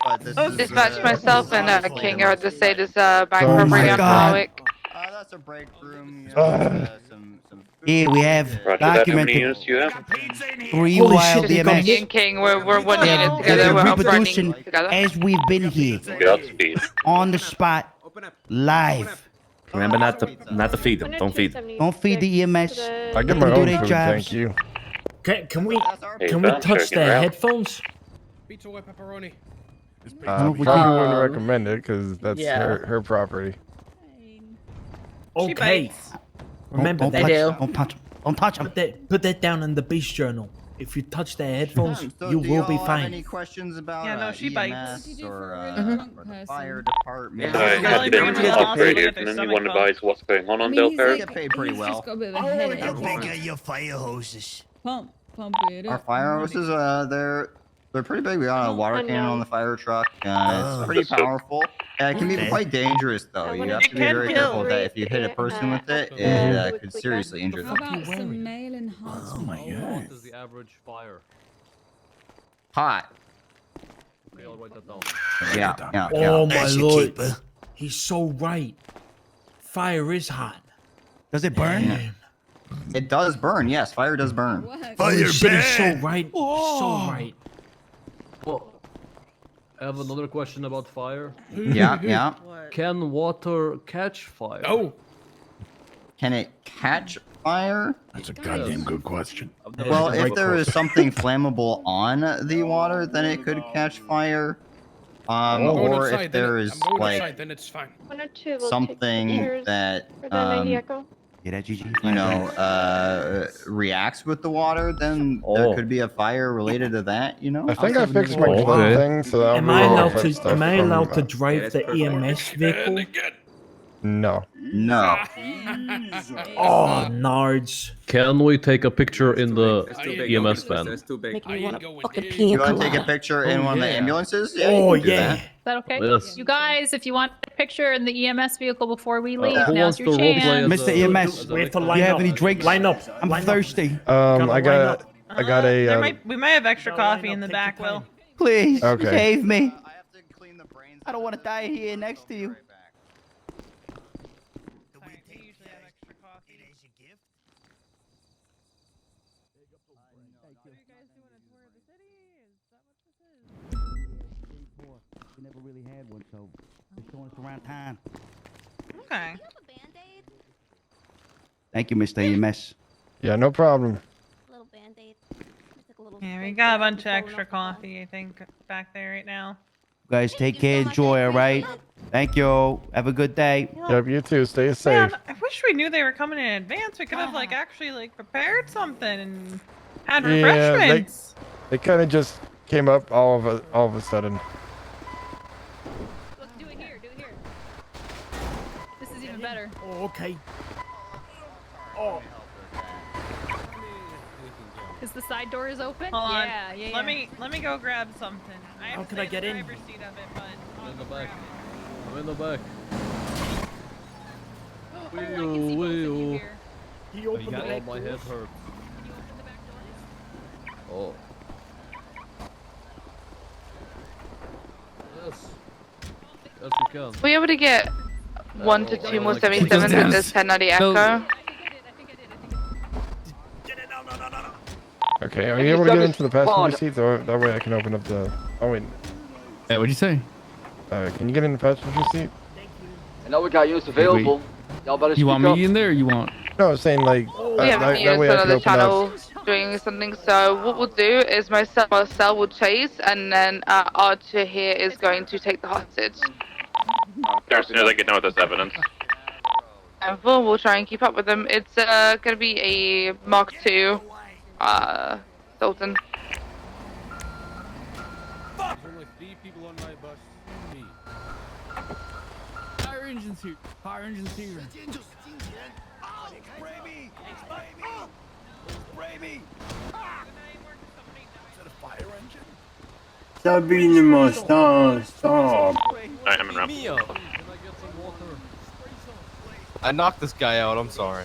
Speaker 11: Dispatch myself and King are the state is by
Speaker 19: Oh my
Speaker 11: property on
Speaker 19: God.
Speaker 11: Warwick.
Speaker 19: That's a break room. Some
Speaker 22: Here we have
Speaker 14: Roger that. How many
Speaker 22: documented
Speaker 14: units do you have?
Speaker 22: 3
Speaker 19: Holy
Speaker 22: wild
Speaker 19: shit,
Speaker 22: DMS.
Speaker 11: Me and King, we're one unit
Speaker 22: They're
Speaker 11: together. We're up
Speaker 22: reproducing
Speaker 11: running together.
Speaker 22: as we've been here,
Speaker 14: Get up to speed.
Speaker 22: on the spot, live.
Speaker 3: Remember not to feed them. Don't feed them.
Speaker 22: Don't feed the EMS.
Speaker 2: I get my
Speaker 22: They do
Speaker 2: own
Speaker 22: their
Speaker 2: food,
Speaker 22: jobs.
Speaker 2: thank you.
Speaker 18: Can we
Speaker 14: Hey,
Speaker 18: touch
Speaker 14: check it
Speaker 18: their
Speaker 14: out.
Speaker 18: headphones?
Speaker 5: Pizza with pepperoni.
Speaker 2: Probably wouldn't recommend it because that's
Speaker 1: yeah.
Speaker 2: her property.
Speaker 18: Okay. Remember
Speaker 22: Don't
Speaker 18: that.
Speaker 22: touch him. Don't touch him.
Speaker 18: Put that down in the base journal. If you touch their headphones,
Speaker 19: So
Speaker 18: you
Speaker 19: do
Speaker 18: will be
Speaker 19: y'all have
Speaker 18: fine.
Speaker 19: any questions about
Speaker 1: Yeah, no, she bites.
Speaker 19: EMS or the fire
Speaker 14: I
Speaker 19: department?
Speaker 14: have been upgraded, and anyone advise what's going on Del Perro?
Speaker 19: Get paid pretty well.
Speaker 22: How big are your fire hoses?
Speaker 6: Pump it
Speaker 19: Our
Speaker 6: up.
Speaker 19: fire hoses, they're pretty big. We got a water cannon on the fire truck. It's pretty powerful. It can be quite dangerous, though. You have to be very careful that if you hit a person with it, it could seriously injure
Speaker 6: How
Speaker 19: them.
Speaker 6: about some male enhancement?
Speaker 22: Oh my god.
Speaker 3: What is the average fire?
Speaker 19: Hot.
Speaker 3: Okay, I'll write that down.
Speaker 19: Yeah.
Speaker 18: Oh my
Speaker 22: That's your
Speaker 18: lord.
Speaker 22: keeper.
Speaker 18: He's so right. Fire is hot.
Speaker 22: Does it burn?
Speaker 18: Damn.
Speaker 19: It does burn. Yes, fire does burn.
Speaker 18: Holy shit, he's so right. He's so right.
Speaker 3: Well, I have another question about fire.
Speaker 19: Yeah.
Speaker 3: Can water catch fire?
Speaker 18: Oh.
Speaker 19: Can it catch fire?
Speaker 21: That's a goddamn good question.
Speaker 19: Well, if there is something flammable on the water, then it could catch fire. Or if there is like
Speaker 23: then it's fine.
Speaker 19: something that
Speaker 22: Yeah, that GG.
Speaker 19: reacts with the water, then there could be a fire related to that.
Speaker 2: I think I fixed my club thing, so that
Speaker 18: Am I allowed to drive the EMS vehicle?
Speaker 2: No.
Speaker 18: Oh, nards.
Speaker 3: Can we take a picture in the EMS van?
Speaker 19: You want to take a picture in one of the ambulances? Yeah, you can do that.
Speaker 17: Is that okay?
Speaker 3: Yes.
Speaker 17: You guys, if you want a picture in the EMS vehicle before we leave,
Speaker 3: who
Speaker 17: now's
Speaker 3: wants
Speaker 17: your
Speaker 3: to roleplay
Speaker 17: chance.
Speaker 3: as
Speaker 22: Mr. EMS,
Speaker 18: We have to
Speaker 22: do
Speaker 18: line
Speaker 22: you have
Speaker 18: up.
Speaker 22: any drinks?
Speaker 18: Line up.
Speaker 22: I'm thirsty.
Speaker 2: I got a.
Speaker 1: We might have extra coffee in the back, Will.
Speaker 22: Please,
Speaker 2: Okay.
Speaker 22: save me. I don't want to die here next to you. We never really had one, so they're showing us around town.
Speaker 1: Okay.
Speaker 22: Thank you, Mr. EMS.
Speaker 2: Yeah, no problem.
Speaker 1: Yeah, we got a bunch of extra coffee, I think, back there right now.
Speaker 22: You guys take care, enjoy, all right? Thank you. Have a good day.
Speaker 2: Yep, you too. Stay safe.
Speaker 1: Man, I wish we knew they were coming in advance. We could have actually prepared something and had refreshments.
Speaker 2: They kind of just came up all of a sudden.
Speaker 17: Look, do it here. This is even better.
Speaker 18: Oh, okay. Oh.
Speaker 17: Because the side door is open?
Speaker 1: Hold on.
Speaker 17: Yeah.
Speaker 1: Let me go grab something. I have
Speaker 18: How
Speaker 1: to
Speaker 18: can
Speaker 1: stay
Speaker 18: I get
Speaker 1: in
Speaker 18: in?
Speaker 1: the driver's seat of it, but
Speaker 3: I'm in the back. I'm in the back.
Speaker 17: Oh, I can see both of you here.
Speaker 18: He opened the
Speaker 3: Oh,
Speaker 18: back
Speaker 3: my head
Speaker 18: doors.
Speaker 3: hurts.
Speaker 17: Can you open the back doors?
Speaker 3: Oh. Yes. Yes, we can.
Speaker 11: Were you able to get 1 to 2 more 77s with this 1090 Echo?
Speaker 2: Okay, are you able to get into the passenger seat? So that way I can open up the. Oh wait.
Speaker 21: Hey, what'd you say?
Speaker 2: Can you get in the passenger seat?
Speaker 8: I know we got units available. Y'all better
Speaker 21: You want
Speaker 8: speak up.
Speaker 21: me in there or you want?
Speaker 2: No, I'm saying like.
Speaker 11: We have
Speaker 2: that
Speaker 11: units
Speaker 2: way
Speaker 11: on
Speaker 2: I can
Speaker 11: another
Speaker 2: open
Speaker 11: channel
Speaker 2: up.
Speaker 11: doing something. So what we'll do is myself, Marcel will chase, and then Archer here is going to take the hostage.
Speaker 14: As soon as I get done with this evidence.
Speaker 11: And we'll try and keep up with them. It's gonna be a Mark II, Sultan.
Speaker 23: There's only 3 people on my bus. Me. Fire engines here. Fire engines here. Spray me! Spray me! Is that a fire engine?
Speaker 24: Sabine, stop.
Speaker 14: Alright, I'm in route.
Speaker 23: I knocked this guy out. I'm sorry.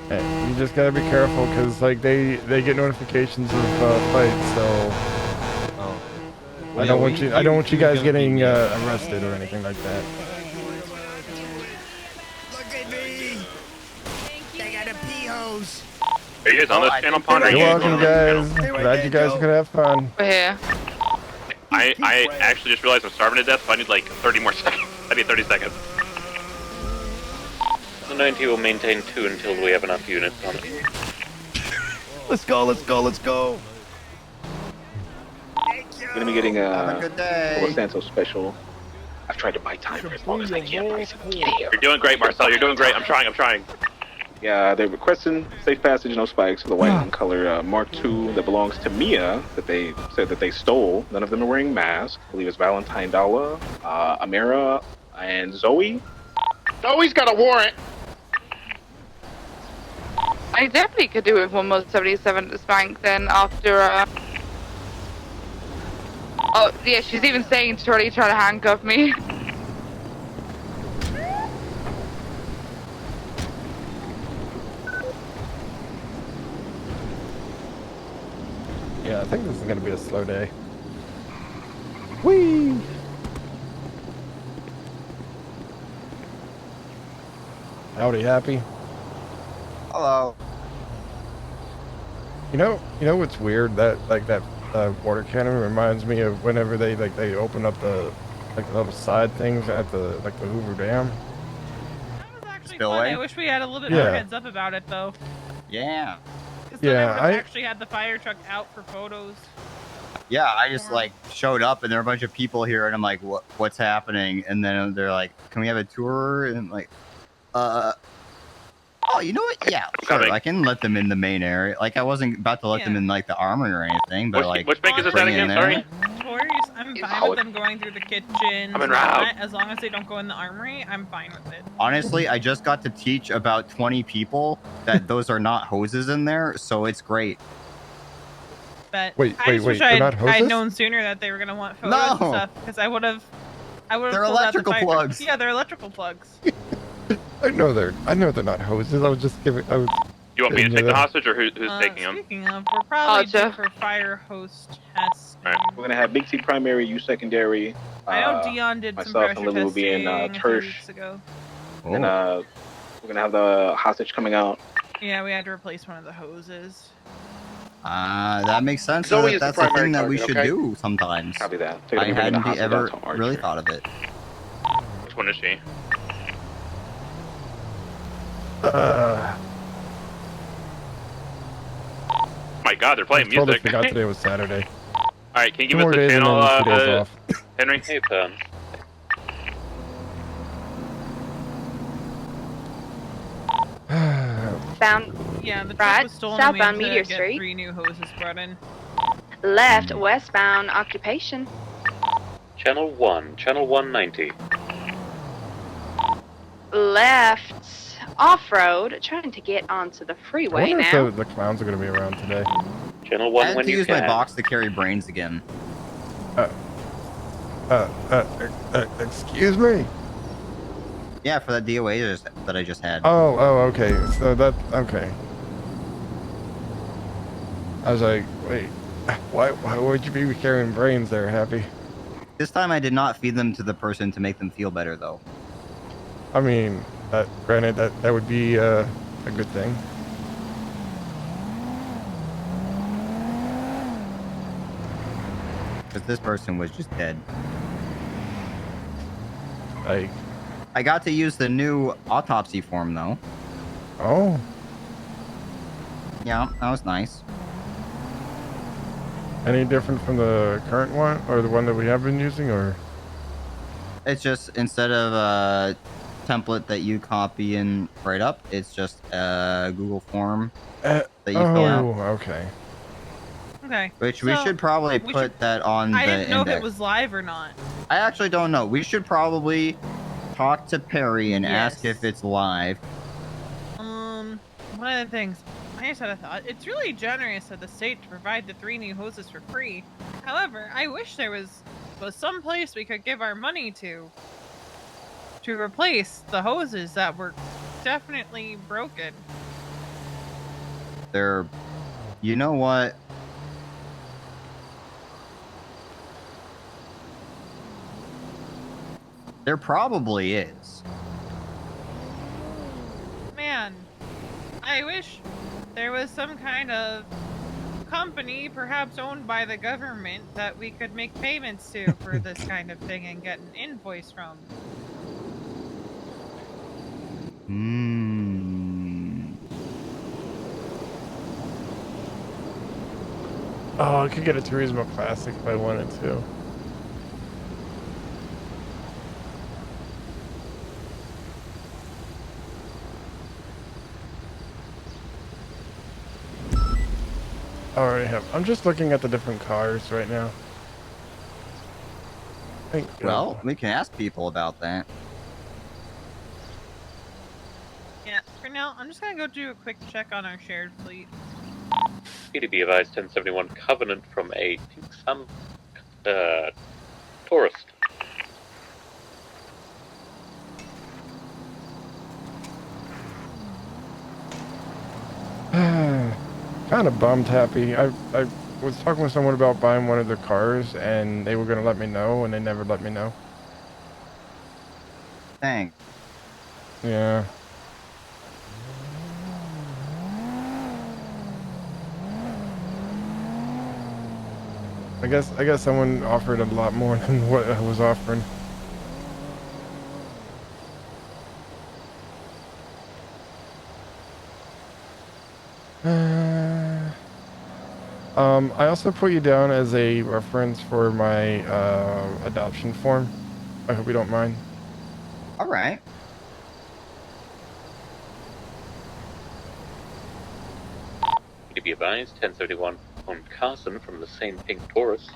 Speaker 2: Hey, you just gotta be careful because like they get notifications of fights, so. I don't want you guys getting arrested or anything like that.
Speaker 22: Look at me. They got a pee hose.
Speaker 14: Are you guys on this channel, Pond?
Speaker 2: You're welcome, guys. Glad you guys could have fun.
Speaker 11: We're here.
Speaker 14: I actually just realized I'm starving to death, so I need like 30 more seconds. I need 30 seconds.
Speaker 10: The 90 will maintain 2 until we have enough units on it.
Speaker 22: Let's go.
Speaker 19: Thank you.
Speaker 13: We're gonna be getting
Speaker 19: Have a good day.
Speaker 13: Los Santos special. I've tried to buy time for as long as I can. Get here.
Speaker 14: You're doing great, Marcel. You're doing great. I'm trying.
Speaker 13: Yeah, they're requesting safe passage, no spikes for the white and color Mark II that belongs to Mia that they said that they stole. None of them are wearing masks. I believe it's Valentine Dalla, Amira, and Zoe.
Speaker 10: Zoe's got a warrant. I definitely could do it with 177 spank then after. Oh yeah, she's even saying to already try to handcuff me.
Speaker 2: Yeah, I think this is gonna be a slow day. Whee! Howdy, Happy.
Speaker 19: Hello.
Speaker 2: You know what's weird? That water cannon reminds me of whenever they open up the little side things at the Hoover Dam.
Speaker 19: Spillway.
Speaker 1: I wish we had a little bit more heads up about it though.
Speaker 19: Yeah.
Speaker 1: Because then I would have actually had the fire truck out for photos.
Speaker 19: Yeah, I just like showed up and there are a bunch of people here and I'm like, what's happening? And then they're like, can we have a tour? And I'm like, oh, you know what? Yeah, sure. I can let them in the main area. Like I wasn't about to let them in like the armory or anything, but
Speaker 14: Which bank is this at again? Sorry.
Speaker 1: Tours, I'm fine with them going through the kitchen. As long as they don't go in the armory, I'm fine with it.
Speaker 19: Honestly, I just got to teach about 20 people that those are not hoses in there, so it's great.
Speaker 1: But
Speaker 2: wait,
Speaker 1: I just wish
Speaker 2: they're not
Speaker 1: I'd
Speaker 2: hoses?
Speaker 1: known sooner that they were gonna want photos and stuff, because I would have.
Speaker 19: They're electrical plugs.
Speaker 1: Yeah, they're electrical plugs.
Speaker 2: I know they're not hoses. I was just giving.
Speaker 14: You want me to take the hostage, or who's taking him?
Speaker 1: Speaking of, we're probably due for fire hose test.
Speaker 13: We're gonna have Big T primary, you secondary.
Speaker 1: I know Dion did some
Speaker 13: myself
Speaker 1: pressure
Speaker 13: and Lily will be in
Speaker 1: testing a few
Speaker 13: Tersh.
Speaker 1: weeks ago.
Speaker 13: And we're gonna have the hostage coming out.
Speaker 1: Yeah, we had to replace one of the hoses.
Speaker 19: That makes sense.
Speaker 13: Zoe is the
Speaker 19: That's a
Speaker 13: primary
Speaker 19: thing that we
Speaker 13: target,
Speaker 19: should
Speaker 13: okay?
Speaker 19: do sometimes.
Speaker 13: Copy that.
Speaker 19: I hadn't ever really thought of it.
Speaker 14: Which one is she? My God, they're playing
Speaker 2: I totally
Speaker 14: music.
Speaker 2: forgot today was Saturday.
Speaker 14: All right, can you give
Speaker 2: 2 more
Speaker 14: us the
Speaker 2: days and
Speaker 14: channel,
Speaker 2: then 2 days off.
Speaker 14: Henry? Hey, Pen.
Speaker 11: Bound.
Speaker 1: Yeah, the truck
Speaker 11: Right,
Speaker 1: was stolen. and we had
Speaker 11: southbound
Speaker 1: to
Speaker 11: Meteor
Speaker 1: get
Speaker 11: Street.
Speaker 1: 3 new hoses brought in.
Speaker 11: Left, westbound occupation.
Speaker 4: Channel 1, channel 190.
Speaker 11: Left, off-road, trying to get onto the
Speaker 2: I
Speaker 11: freeway
Speaker 2: wonder
Speaker 11: now.
Speaker 2: if the clowns are gonna be around today.
Speaker 4: Channel
Speaker 19: I
Speaker 4: 1
Speaker 19: had
Speaker 4: when
Speaker 19: to
Speaker 4: you
Speaker 19: use
Speaker 4: can.
Speaker 19: my box to carry brains again.
Speaker 2: Excuse me.
Speaker 19: Yeah, for that DOA that I just had.
Speaker 2: Oh, okay. So okay. I was like, wait, why would you be carrying brains there, Happy?
Speaker 19: This time I did not feed them to the person to make them feel better, though.
Speaker 2: I mean, granted, that would be a good thing.
Speaker 19: Because this person was just dead.
Speaker 2: Like,
Speaker 19: I got to use the new autopsy form, though.
Speaker 2: Oh.
Speaker 19: Yeah, that was nice.
Speaker 2: Any different from the current one or the one that we have been using, or?
Speaker 19: It's just instead of a template that you copy and write up, it's just a Google form that you fill out.
Speaker 2: Oh, okay.
Speaker 1: Okay.
Speaker 19: Which we
Speaker 1: so
Speaker 19: should probably put that on
Speaker 1: I
Speaker 19: the
Speaker 1: didn't know
Speaker 19: index.
Speaker 1: if it was live or not.
Speaker 19: I actually don't know. We should probably talk to Perry and ask if it's live.
Speaker 1: One of the things, I just had a thought. It's really generous of the state to provide the 3 new hoses for free. However, I wish there was some place we could give our money to replace the hoses that were definitely broken.
Speaker 19: They're, you know what? There probably is.
Speaker 1: Man, I wish there was some kind of company, perhaps owned by the government, that we could make payments to for this kind of thing and get an invoice from.
Speaker 2: Oh, I could get a Turismo Classic if I wanted to. I already have. I'm just looking at the different cars right now.
Speaker 19: Well, we can ask people about that.
Speaker 1: Yeah, for now, I'm just gonna go do a quick check on our shared fleet.
Speaker 4: PDB advised 1071 Covenant from a Pink Sun tourist.
Speaker 2: Kind of bummed happy. I was talking with someone about buying one of their cars, and they were going to let me know, and they never let me know.
Speaker 19: Dang.
Speaker 2: Yeah. I guess someone offered a lot more than what I was offering. I also put you down as a reference for my adoption form. I hope you don't mind.
Speaker 19: All right.
Speaker 4: To be advised, 1071 owned Carson from the same Pink Taurus.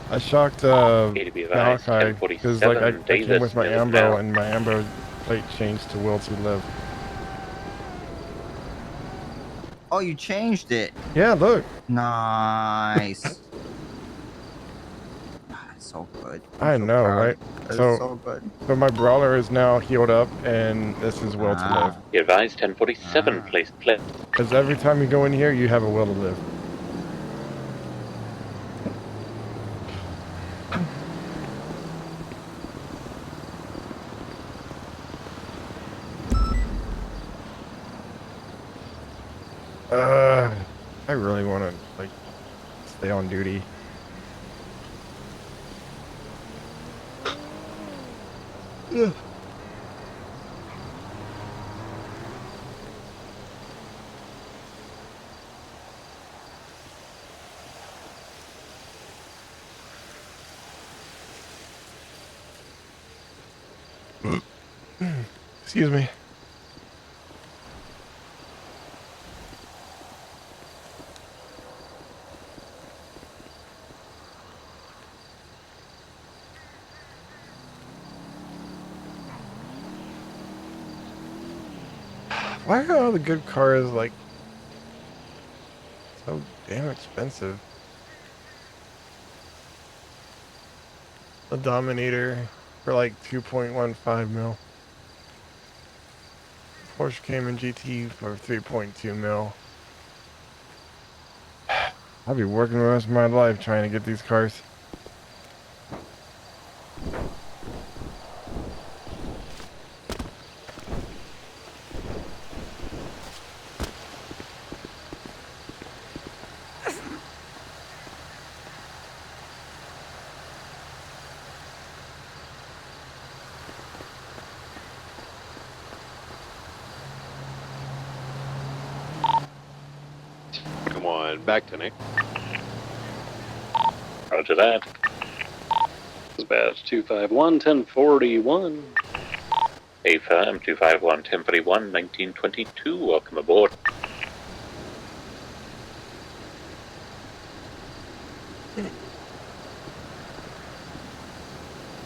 Speaker 2: I shocked Malachi because like I came with my Ambo and my Ambo plate changed to Will to Live.
Speaker 19: Oh, you changed it.
Speaker 2: Yeah, look.
Speaker 19: Nice. So good.
Speaker 2: I know, right?
Speaker 19: So good.
Speaker 2: So my brawler is now healed up, and this is Will to Live.
Speaker 4: Be advised, 1047 placed play.
Speaker 2: Because every time you go in here, you have a Will to Live. I really want to like stay on duty. Yeah. Excuse me. Why are all the good cars like so damn expensive? The Dominator for like 2.15 mil. Porsche Cayman GT for 3.2 mil. I'll be working the rest of my life trying to get these cars.
Speaker 7: Come on, back to Nick.
Speaker 4: Roger that.
Speaker 7: Dispatch 251, 1041.
Speaker 4: A-firm 251, 1041, 1922. Welcome aboard.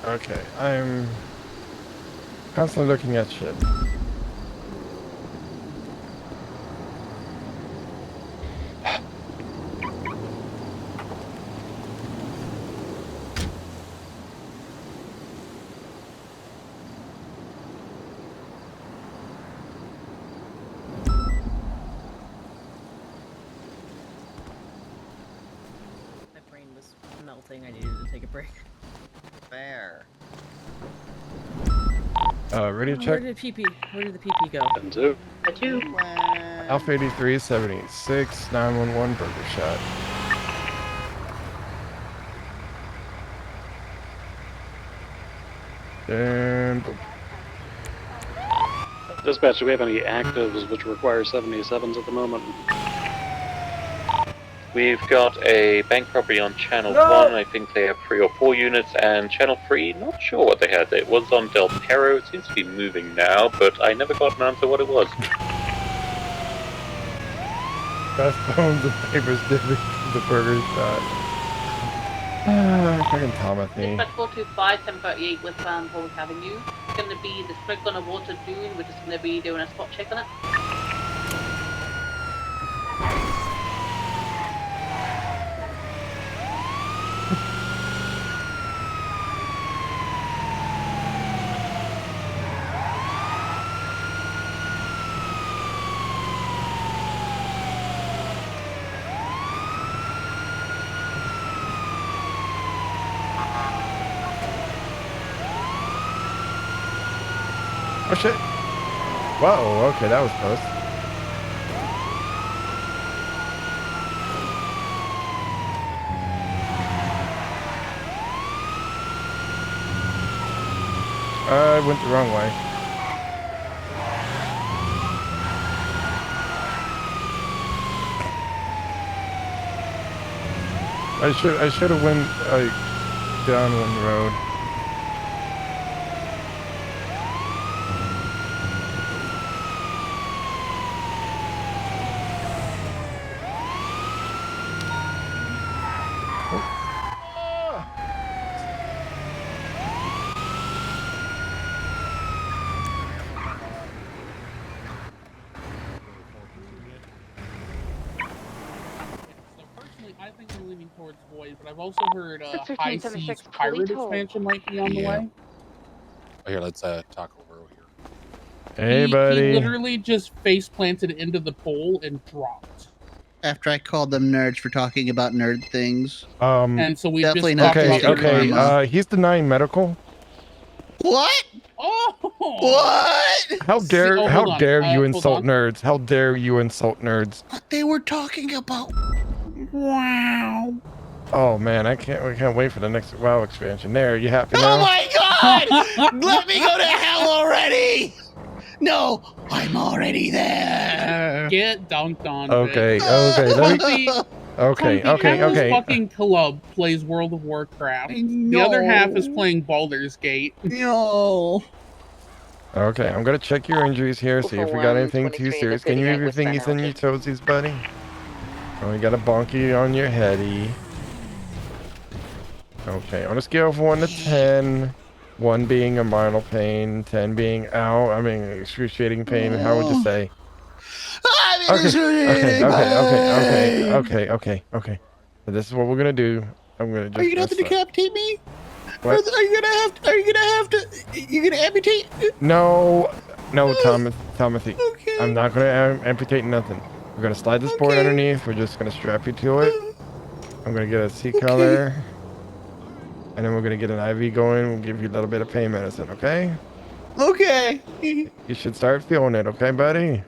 Speaker 2: Okay, I'm constantly looking at shit.
Speaker 9: My brain was melting. I needed to take a break.
Speaker 19: Fair.
Speaker 2: Ready to
Speaker 9: Where
Speaker 2: check?
Speaker 9: did PP? Where did the PP go?
Speaker 10: A 2.
Speaker 2: Alpha 83 76 911 burger shot. And boom.
Speaker 7: Dispatch, do we have any actives which require 77s at the moment?
Speaker 4: We've got a bank robbery on Channel 1. I think they have 3 or 4 units, and Channel 3, not sure what they had. It was on Del Perro. It seems to be moving now, but I never got an answer what it was.
Speaker 2: Best bones and papers did the burger shot. Fucking Tomothy.
Speaker 12: Dispatch 425, 1038 westbound Warwick Avenue. It's going to be the Smoke on a Water Dune. We're just going to be doing a spot check on it.
Speaker 2: Oh shit. Whoa, okay, that was close. I went the wrong way. I should have went like down one road.
Speaker 15: I think we're leaning towards Void, but I've also heard High
Speaker 11: 1376
Speaker 15: Seas Pirate
Speaker 11: Polito.
Speaker 15: expansion might be on the way.
Speaker 23: Oh, here, let's talk over here.
Speaker 2: Hey,
Speaker 15: He
Speaker 2: buddy.
Speaker 15: literally just face planted into the pole and dropped.
Speaker 16: After I called them nerds for talking about nerd things.
Speaker 15: And so we
Speaker 16: definitely
Speaker 15: just
Speaker 16: not
Speaker 2: Okay,
Speaker 16: posting
Speaker 2: okay.
Speaker 16: karma.
Speaker 2: He's denying medical.
Speaker 16: What?
Speaker 15: Oh!
Speaker 16: What?
Speaker 2: How dare
Speaker 15: hold
Speaker 2: how
Speaker 15: on,
Speaker 2: dare you
Speaker 15: hold
Speaker 2: insult
Speaker 15: on.
Speaker 2: nerds? How dare you insult nerds?
Speaker 16: They were talking about. Wow.
Speaker 2: Oh man, we can't wait for the next WoW expansion. There, you happy now?
Speaker 16: Oh my god! Let me go to hell already! No, I'm already there.
Speaker 15: Get dunked on.
Speaker 2: Okay,
Speaker 15: bitch.
Speaker 2: okay, let me-
Speaker 15: Tommy-
Speaker 2: Okay,
Speaker 15: Tommy,
Speaker 2: okay,
Speaker 15: half
Speaker 2: okay.
Speaker 15: This fucking club plays World of Warcraft. The other half is playing Baldur's Gate.
Speaker 16: No.
Speaker 2: Okay, I'm gonna check your injuries here, see if we got anything too serious. Can you move your fingies and your toesies, buddy? Oh, you got a bonky on your heady. Okay, on a scale of 1 to 10, 1 being a mild pain, 10 being excruciating pain, how would you say? Okay. So this is what we're gonna do. I'm gonna just.
Speaker 16: Are you gonna have to decapitate me?
Speaker 2: What?
Speaker 16: Are you gonna have to? You gonna amputate?
Speaker 2: No, Timothy. Okay. I'm not gonna amputate nothing. We're gonna slide this board underneath. We're just gonna strap you to it. I'm gonna get a seat collar, and then we're gonna get an IV going. We'll give you a little bit of pain medicine, okay?
Speaker 16: Okay.
Speaker 2: You should start feeling it, okay, buddy?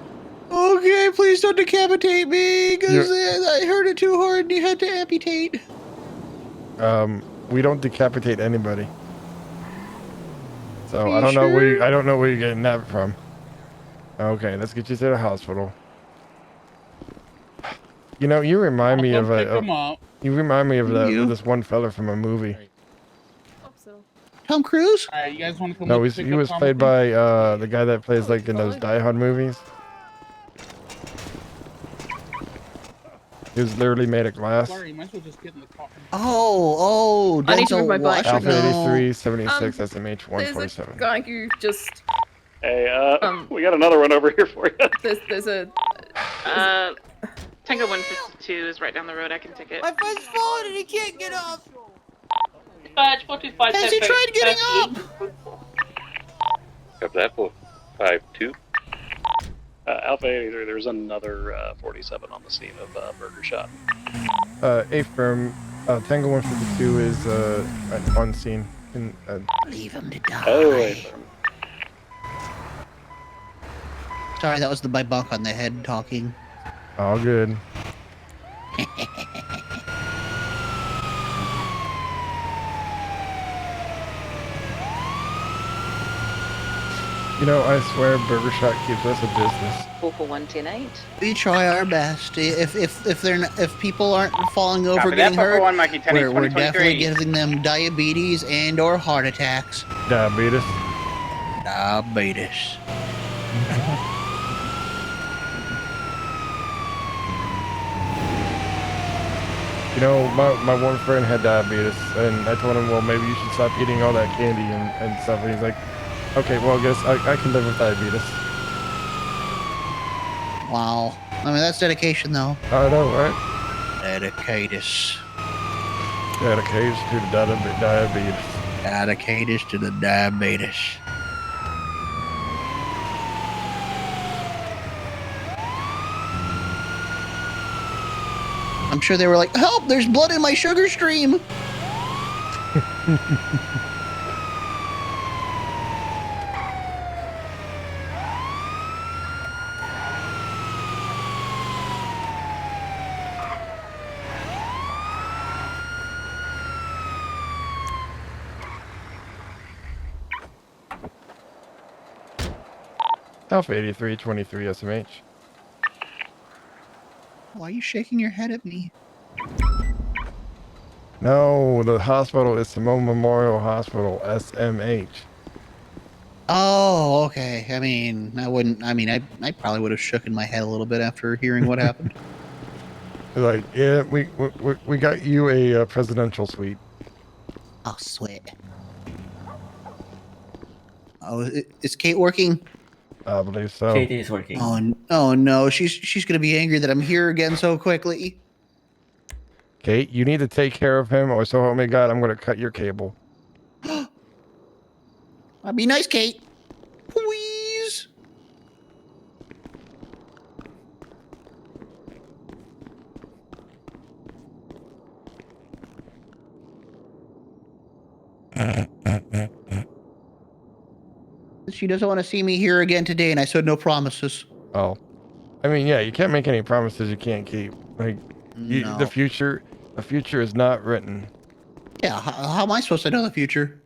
Speaker 16: Okay, please don't decapitate me, because I hurt it too hard and you had to amputate.
Speaker 2: We don't decapitate anybody. So
Speaker 16: Are
Speaker 2: I don't
Speaker 16: you
Speaker 2: know
Speaker 16: sure?
Speaker 2: I don't know where you're getting that from. Okay, let's get you to the hospital. You know, you remind me of
Speaker 15: pick 'em up.
Speaker 2: you remind me of this one fella from a movie.
Speaker 16: Tom Cruise?
Speaker 15: Alright, you guys want to come
Speaker 2: No,
Speaker 15: look,
Speaker 2: he
Speaker 15: pick
Speaker 2: was
Speaker 15: up
Speaker 2: played
Speaker 15: Tommy?
Speaker 2: by the guy that plays like in those Die Hard movies. He was literally made of glass.
Speaker 15: Sorry, you might as well just get in the car.
Speaker 16: Oh,
Speaker 9: I need to
Speaker 16: Denzel
Speaker 9: move my bike.
Speaker 2: Alpha
Speaker 16: Washington.
Speaker 2: 83 76 SMH
Speaker 9: There's
Speaker 2: 147.
Speaker 9: a guy who just.
Speaker 7: Hey, we got another one over here for you.
Speaker 9: There's a.
Speaker 12: Tango 152 is right down the road. I can take it.
Speaker 9: My friend's falling and he can't get up.
Speaker 12: Dispatch 425.
Speaker 16: Has he tried getting up?
Speaker 4: Grab that for 5-2.
Speaker 7: Alpha 83, there's another 47 on the scene of burger shot.
Speaker 2: A-firm, Tango 152 is on scene.
Speaker 16: Leave him to die.
Speaker 7: Oh, A-firm.
Speaker 16: Sorry, that was my bunk on the head talking.
Speaker 2: All good. You know, I swear Burger Shot keeps us a business.
Speaker 5: 44110-8.
Speaker 16: We try our best. If people aren't falling over,
Speaker 10: Copy that,
Speaker 16: getting hurt,
Speaker 10: 441 Mikey, 10
Speaker 16: we're
Speaker 10: 2023.
Speaker 16: definitely giving them diabetes and or heart attacks.
Speaker 2: Diabetes.
Speaker 16: Diabetes.
Speaker 2: You know, my one friend had diabetes, and I told him, well, maybe you should stop eating all that candy and stuff. And he's like, okay, well, I guess I can live with diabetes.
Speaker 16: Wow. I mean, that's dedication, though.
Speaker 2: I know, right?
Speaker 16: Dedicatus.
Speaker 2: Dedicated to the diabetes.
Speaker 16: Dedicated to the diabetes. I'm sure they were like, help, there's blood in my sugar stream.
Speaker 2: Alpha 8323 SMH.
Speaker 16: Why are you shaking your head at me?
Speaker 2: No, the hospital is Simone Memorial Hospital, SMH.
Speaker 16: Oh, okay. I mean, I probably would have shook in my head a little bit after hearing what happened.
Speaker 2: Like, yeah, we got you a presidential suite.
Speaker 16: Oh, sweet. Oh, is Kate working?
Speaker 2: I believe so.
Speaker 6: Kate is working.
Speaker 16: Oh no, she's gonna be angry that I'm here again so quickly.
Speaker 2: Kate, you need to take care of him, or so help me God, I'm gonna cut your cable.
Speaker 16: I'll be nice, Kate. Please. She doesn't want to see me here again today, and I said no promises.
Speaker 2: Oh, I mean, yeah, you can't make any promises you can't keep. Like,
Speaker 16: No.
Speaker 2: the future is not written.
Speaker 16: Yeah, how am I supposed to know the future?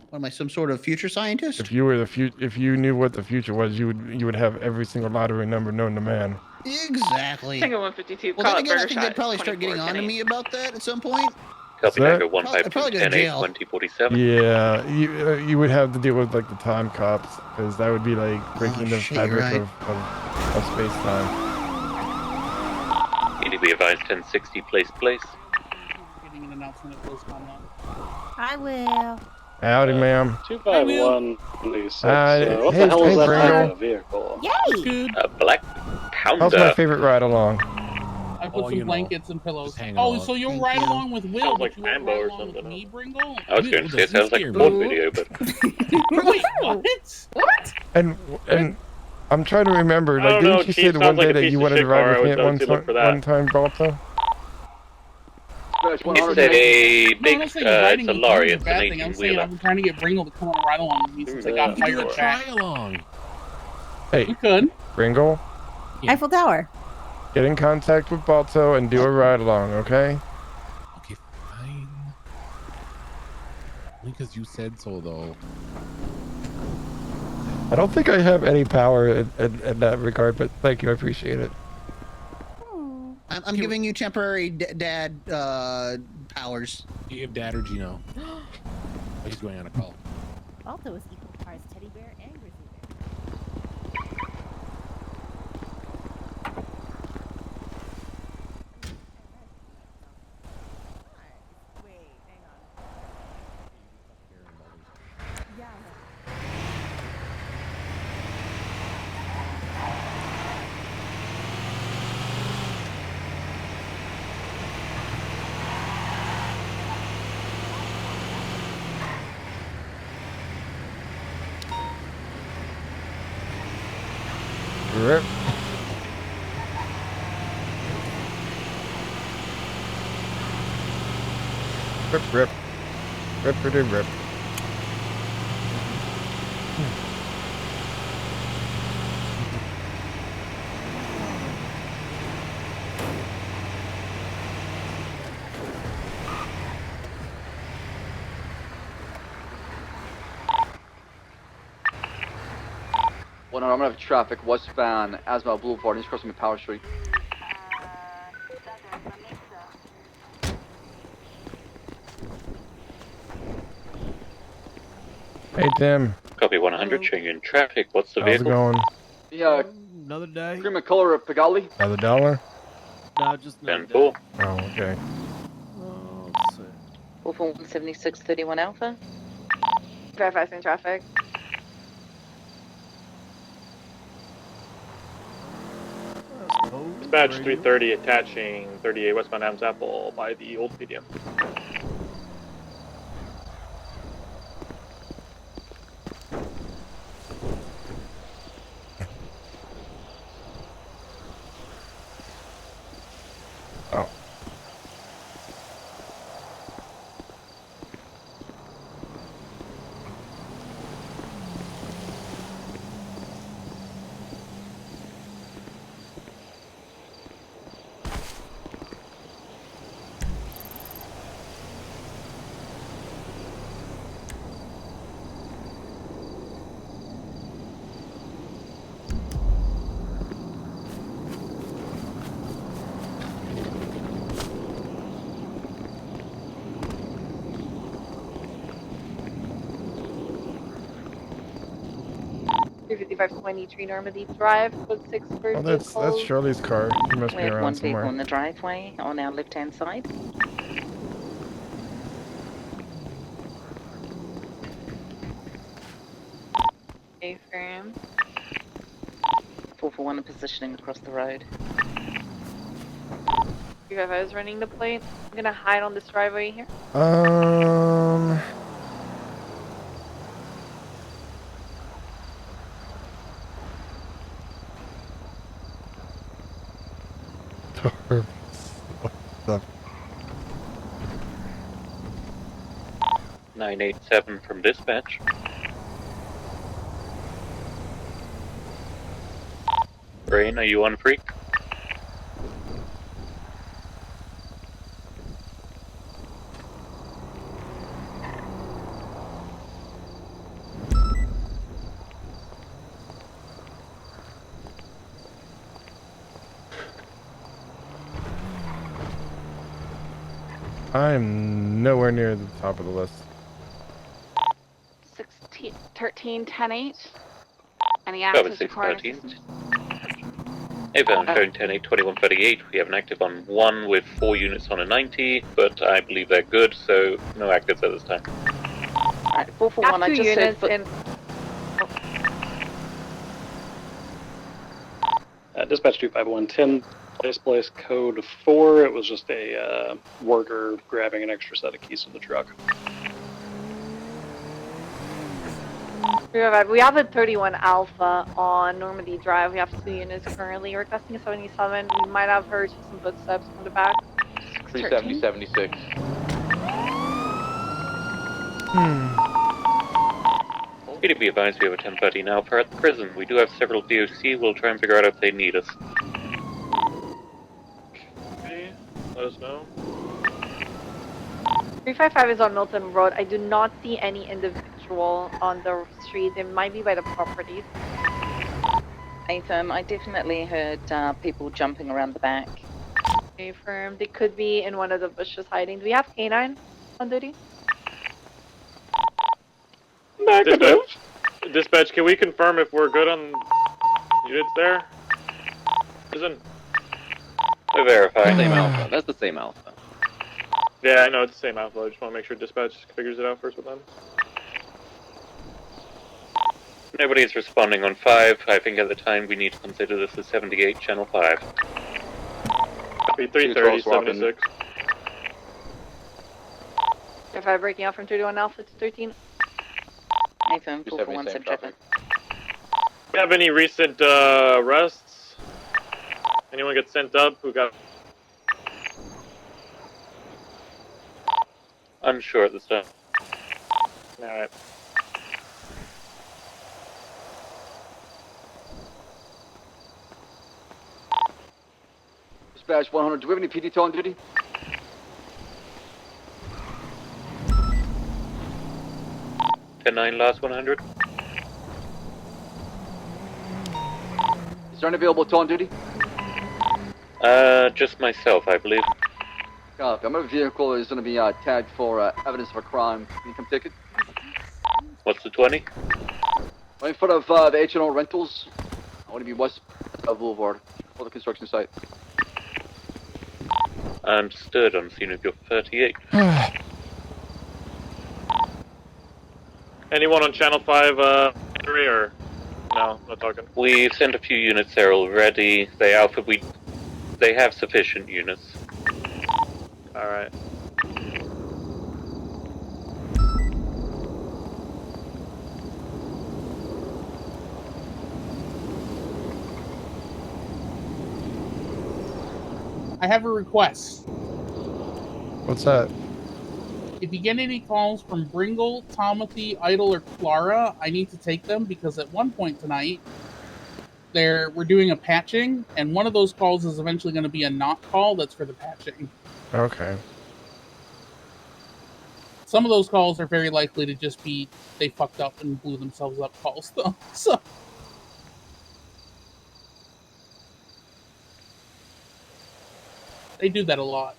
Speaker 16: What am I, some sort of future scientist?
Speaker 2: If you were if you knew what the future was, you would have every single lottery number known to man.
Speaker 16: Exactly.
Speaker 12: Tango 152.
Speaker 16: Well,
Speaker 12: call
Speaker 16: then
Speaker 12: it
Speaker 16: again, I
Speaker 12: Burger
Speaker 16: think
Speaker 12: Shot,
Speaker 16: they'd probably start getting on to
Speaker 12: 24-10-8.
Speaker 16: me about that at some point.
Speaker 4: Copy
Speaker 2: that?
Speaker 4: Tango 152 2047.
Speaker 2: Yeah, you would have to deal with like the time cops, because that would be like breaking the
Speaker 16: shit,
Speaker 2: fabric
Speaker 16: right.
Speaker 2: of space time.
Speaker 4: EDB advised 1060 place.
Speaker 15: Getting an announcement of those coming up.
Speaker 5: I will.
Speaker 2: Howdy, ma'am.
Speaker 7: 251. What
Speaker 2: hey,
Speaker 7: the hell is that
Speaker 2: Pringle.
Speaker 7: type of vehicle?
Speaker 5: Yay!
Speaker 4: A Black Pounder.
Speaker 2: How's my favorite ride along?
Speaker 15: I put some blankets and pillows.
Speaker 21: hanging
Speaker 15: Oh,
Speaker 21: on.
Speaker 15: so you'll ride along with Will,
Speaker 7: Sounds
Speaker 15: but
Speaker 7: like
Speaker 15: you won't
Speaker 7: Rambo
Speaker 15: ride
Speaker 7: or
Speaker 15: along with
Speaker 7: something.
Speaker 15: me, Bringle?
Speaker 4: I was going to say it sounds like a
Speaker 21: Ooh.
Speaker 4: porn video, but
Speaker 15: Wait, what? What?
Speaker 2: And I'm trying to remember.
Speaker 7: I
Speaker 2: Like,
Speaker 7: don't
Speaker 2: didn't
Speaker 7: know,
Speaker 2: you
Speaker 7: Chief
Speaker 2: say the
Speaker 7: sounds
Speaker 2: one
Speaker 7: like
Speaker 2: day
Speaker 7: a
Speaker 2: that
Speaker 7: piece
Speaker 2: you
Speaker 7: of
Speaker 2: wanted to
Speaker 7: shit car. I
Speaker 2: ride with me
Speaker 7: would
Speaker 2: at
Speaker 7: go to look for that.
Speaker 2: one time, Balto?
Speaker 4: it's a big,
Speaker 15: No, I'm not saying riding
Speaker 4: it's a
Speaker 15: with
Speaker 4: lorry,
Speaker 15: you is
Speaker 4: it's
Speaker 15: a bad
Speaker 4: an
Speaker 15: thing. I'm
Speaker 4: 18
Speaker 15: saying
Speaker 4: wheeler.
Speaker 15: I'm trying to get Bringle to come and ride along with me since I got
Speaker 21: You
Speaker 15: fired
Speaker 21: do a
Speaker 15: back.
Speaker 21: try along.
Speaker 2: Hey,
Speaker 15: We could.
Speaker 2: Ringo,
Speaker 5: Eiffel Tower.
Speaker 2: get in contact with Balto and do a ride along, okay?
Speaker 21: Okay, fine. Only because you said so, though.
Speaker 2: I don't think I have any power in that regard, but thank you, I appreciate it.
Speaker 16: I'm giving you temporary dad powers.
Speaker 21: Do you have Dad or Gino? Oh, he's going on a call.
Speaker 5: Balto is equal parts teddy bear and grizzly bear. Wait, hang on. Yeah.
Speaker 2: Rip. Rip. Rip.
Speaker 8: 100, I'm gonna have traffic westbound, Asmal Boulevard, he's crossing the Power Street.
Speaker 2: Hey, Tim.
Speaker 4: Copy 100, showing you in traffic. What's the
Speaker 2: How's
Speaker 4: vehicle?
Speaker 2: it going?
Speaker 8: The,
Speaker 24: Another day.
Speaker 8: cream and color of Pagali.
Speaker 2: Another dollar?
Speaker 24: No, just another
Speaker 4: 10-4.
Speaker 24: day.
Speaker 2: Oh, okay.
Speaker 24: Oh, sick.
Speaker 9: 4417631 Alpha.
Speaker 11: Verifying traffic.
Speaker 3: Dispatch 330 attaching 38 westbound Adams Apple by the old PDM.
Speaker 2: Oh.
Speaker 11: Normandy Drive, code 6 for
Speaker 2: Oh, that's Shirley's car. She must
Speaker 9: We
Speaker 2: be
Speaker 9: have
Speaker 2: around
Speaker 9: one vehicle
Speaker 2: somewhere.
Speaker 9: in the driveway on our left-hand side.
Speaker 11: A-frame.
Speaker 9: 441 and positioning across the road.
Speaker 11: 355 is running the plate. I'm gonna hide on this driveway here.
Speaker 2: The
Speaker 4: 987 from dispatch. Rain, are you on freak?
Speaker 2: I'm nowhere near the top of the list.
Speaker 11: 13, 10, 8. Any
Speaker 4: Cover
Speaker 11: access required?
Speaker 4: 613. Evan, showing 10-8, 2138. We have an active on 1 with 4 units on a 90, but I believe they're good, so no actives at this time.
Speaker 9: Alright, 441, I just
Speaker 11: units
Speaker 9: heard...
Speaker 11: in.
Speaker 7: Dispatch 25110, place code 4. It was just a worker grabbing an extra set of keys to the truck.
Speaker 11: We have a 31 Alpha on Normandy Drive. We have 2 units currently requesting a 77. We might have heard some footsteps from the back.
Speaker 8: 370, 76.
Speaker 4: It'd be advised we have a 1030 now for at the prison. We do have several DOC. We'll try and figure out if they need us.
Speaker 3: Okay, let us know.
Speaker 11: 355 is on Milton Road. I do not see any individual on the street. It might be by the properties.
Speaker 9: Affirm, I definitely heard people jumping around the back.
Speaker 11: Affirm, they could be in one of the bushes hiding. Do we have K9 on duty?
Speaker 3: Dispatch, can we confirm if we're good on units there? Isn't...
Speaker 4: I verify.
Speaker 6: Same alpha. That's the same alpha.
Speaker 3: Yeah, I know it's the same alpha. I just want to make sure dispatch figures it out first with them.
Speaker 4: Nobody's responding on 5. I think at the time we need to consider this as 78, channel 5.
Speaker 3: Copy 330, 76.
Speaker 11: If I'm breaking out from 31 Alpha to 13.
Speaker 9: Affirm, 441 subject.
Speaker 3: Do you have any recent arrests? Anyone get sent up who got...
Speaker 4: Unsure at this time.
Speaker 3: Alright.
Speaker 8: Dispatch 100, do we have any PD on duty?
Speaker 4: Ten 9, last 100.
Speaker 8: there any available on duty?
Speaker 4: Just myself, I believe.
Speaker 8: Copy. My vehicle is going to be tagged for evidence of a crime. Can you come take it?
Speaker 4: What's the 20?
Speaker 8: Right in front of the H&O Rentals. I want to be west of Boulevard for the construction site.
Speaker 4: Understood. On scene of your 38.
Speaker 3: Anyone on Channel 5, 3 or no? Not talking.
Speaker 4: We've sent a few units there already. They have sufficient units.
Speaker 3: All right.
Speaker 15: I have a request.
Speaker 2: What's that?
Speaker 15: If you get any calls from Bringle, Tomothy, Idle, or Clara, I need to take them because at one point tonight, we're doing a patching, and one of those calls is eventually going to be a not call that's for the patching.
Speaker 2: Okay.
Speaker 15: Some of those calls are very likely to just be they fucked up and blew themselves up calls, though. So they do that a lot.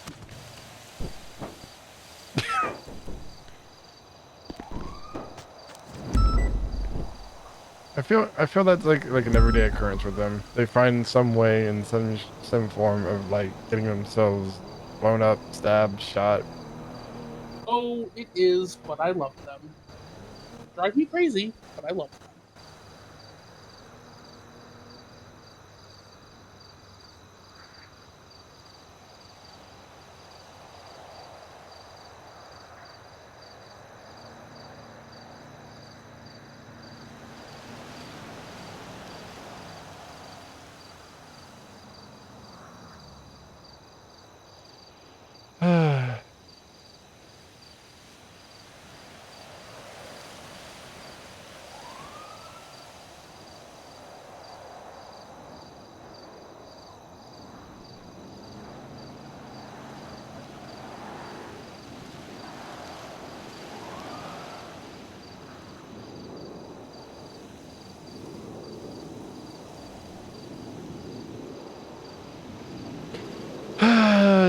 Speaker 2: I feel that's like an everyday occurrence with them. They find some way in some form of like getting themselves blown up, stabbed, shot.
Speaker 15: Oh, it is, but I love them. Drive me crazy, but I love them.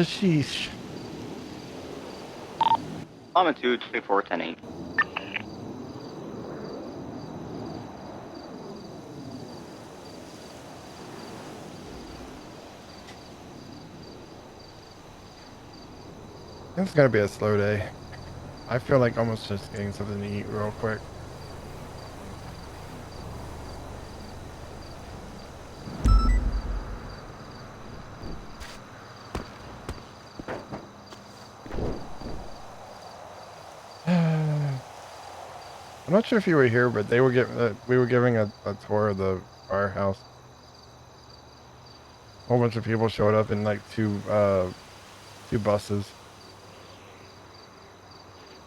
Speaker 2: Sheesh.
Speaker 19: I'm a 224-10-8.
Speaker 2: It's gonna be a slow day. I feel like almost just getting something to eat real quick. I'm not sure if you were here, but we were giving a tour of the firehouse. A whole bunch of people showed up in like two buses.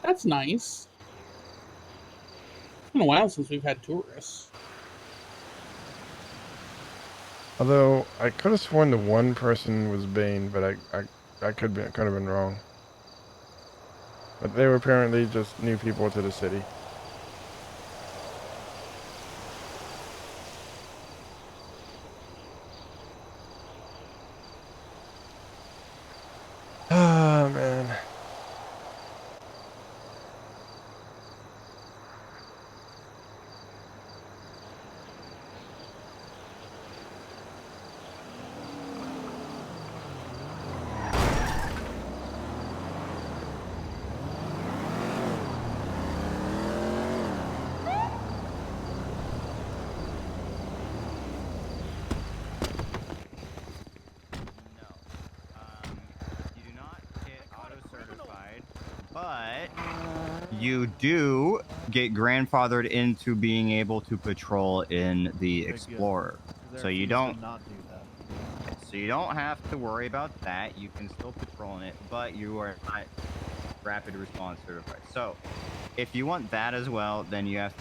Speaker 15: That's nice. It's been a while since we've had tourists.
Speaker 2: Although I could have sworn the one person was Bane, but I could have been wrong. But they were apparently just new people to the city. Oh man.
Speaker 19: But you do get grandfathered into being able to patrol in the Explorer. So you don't have to worry about that. You can still patrol in it, but you are not rapid response certified. So if you want that as well, then you have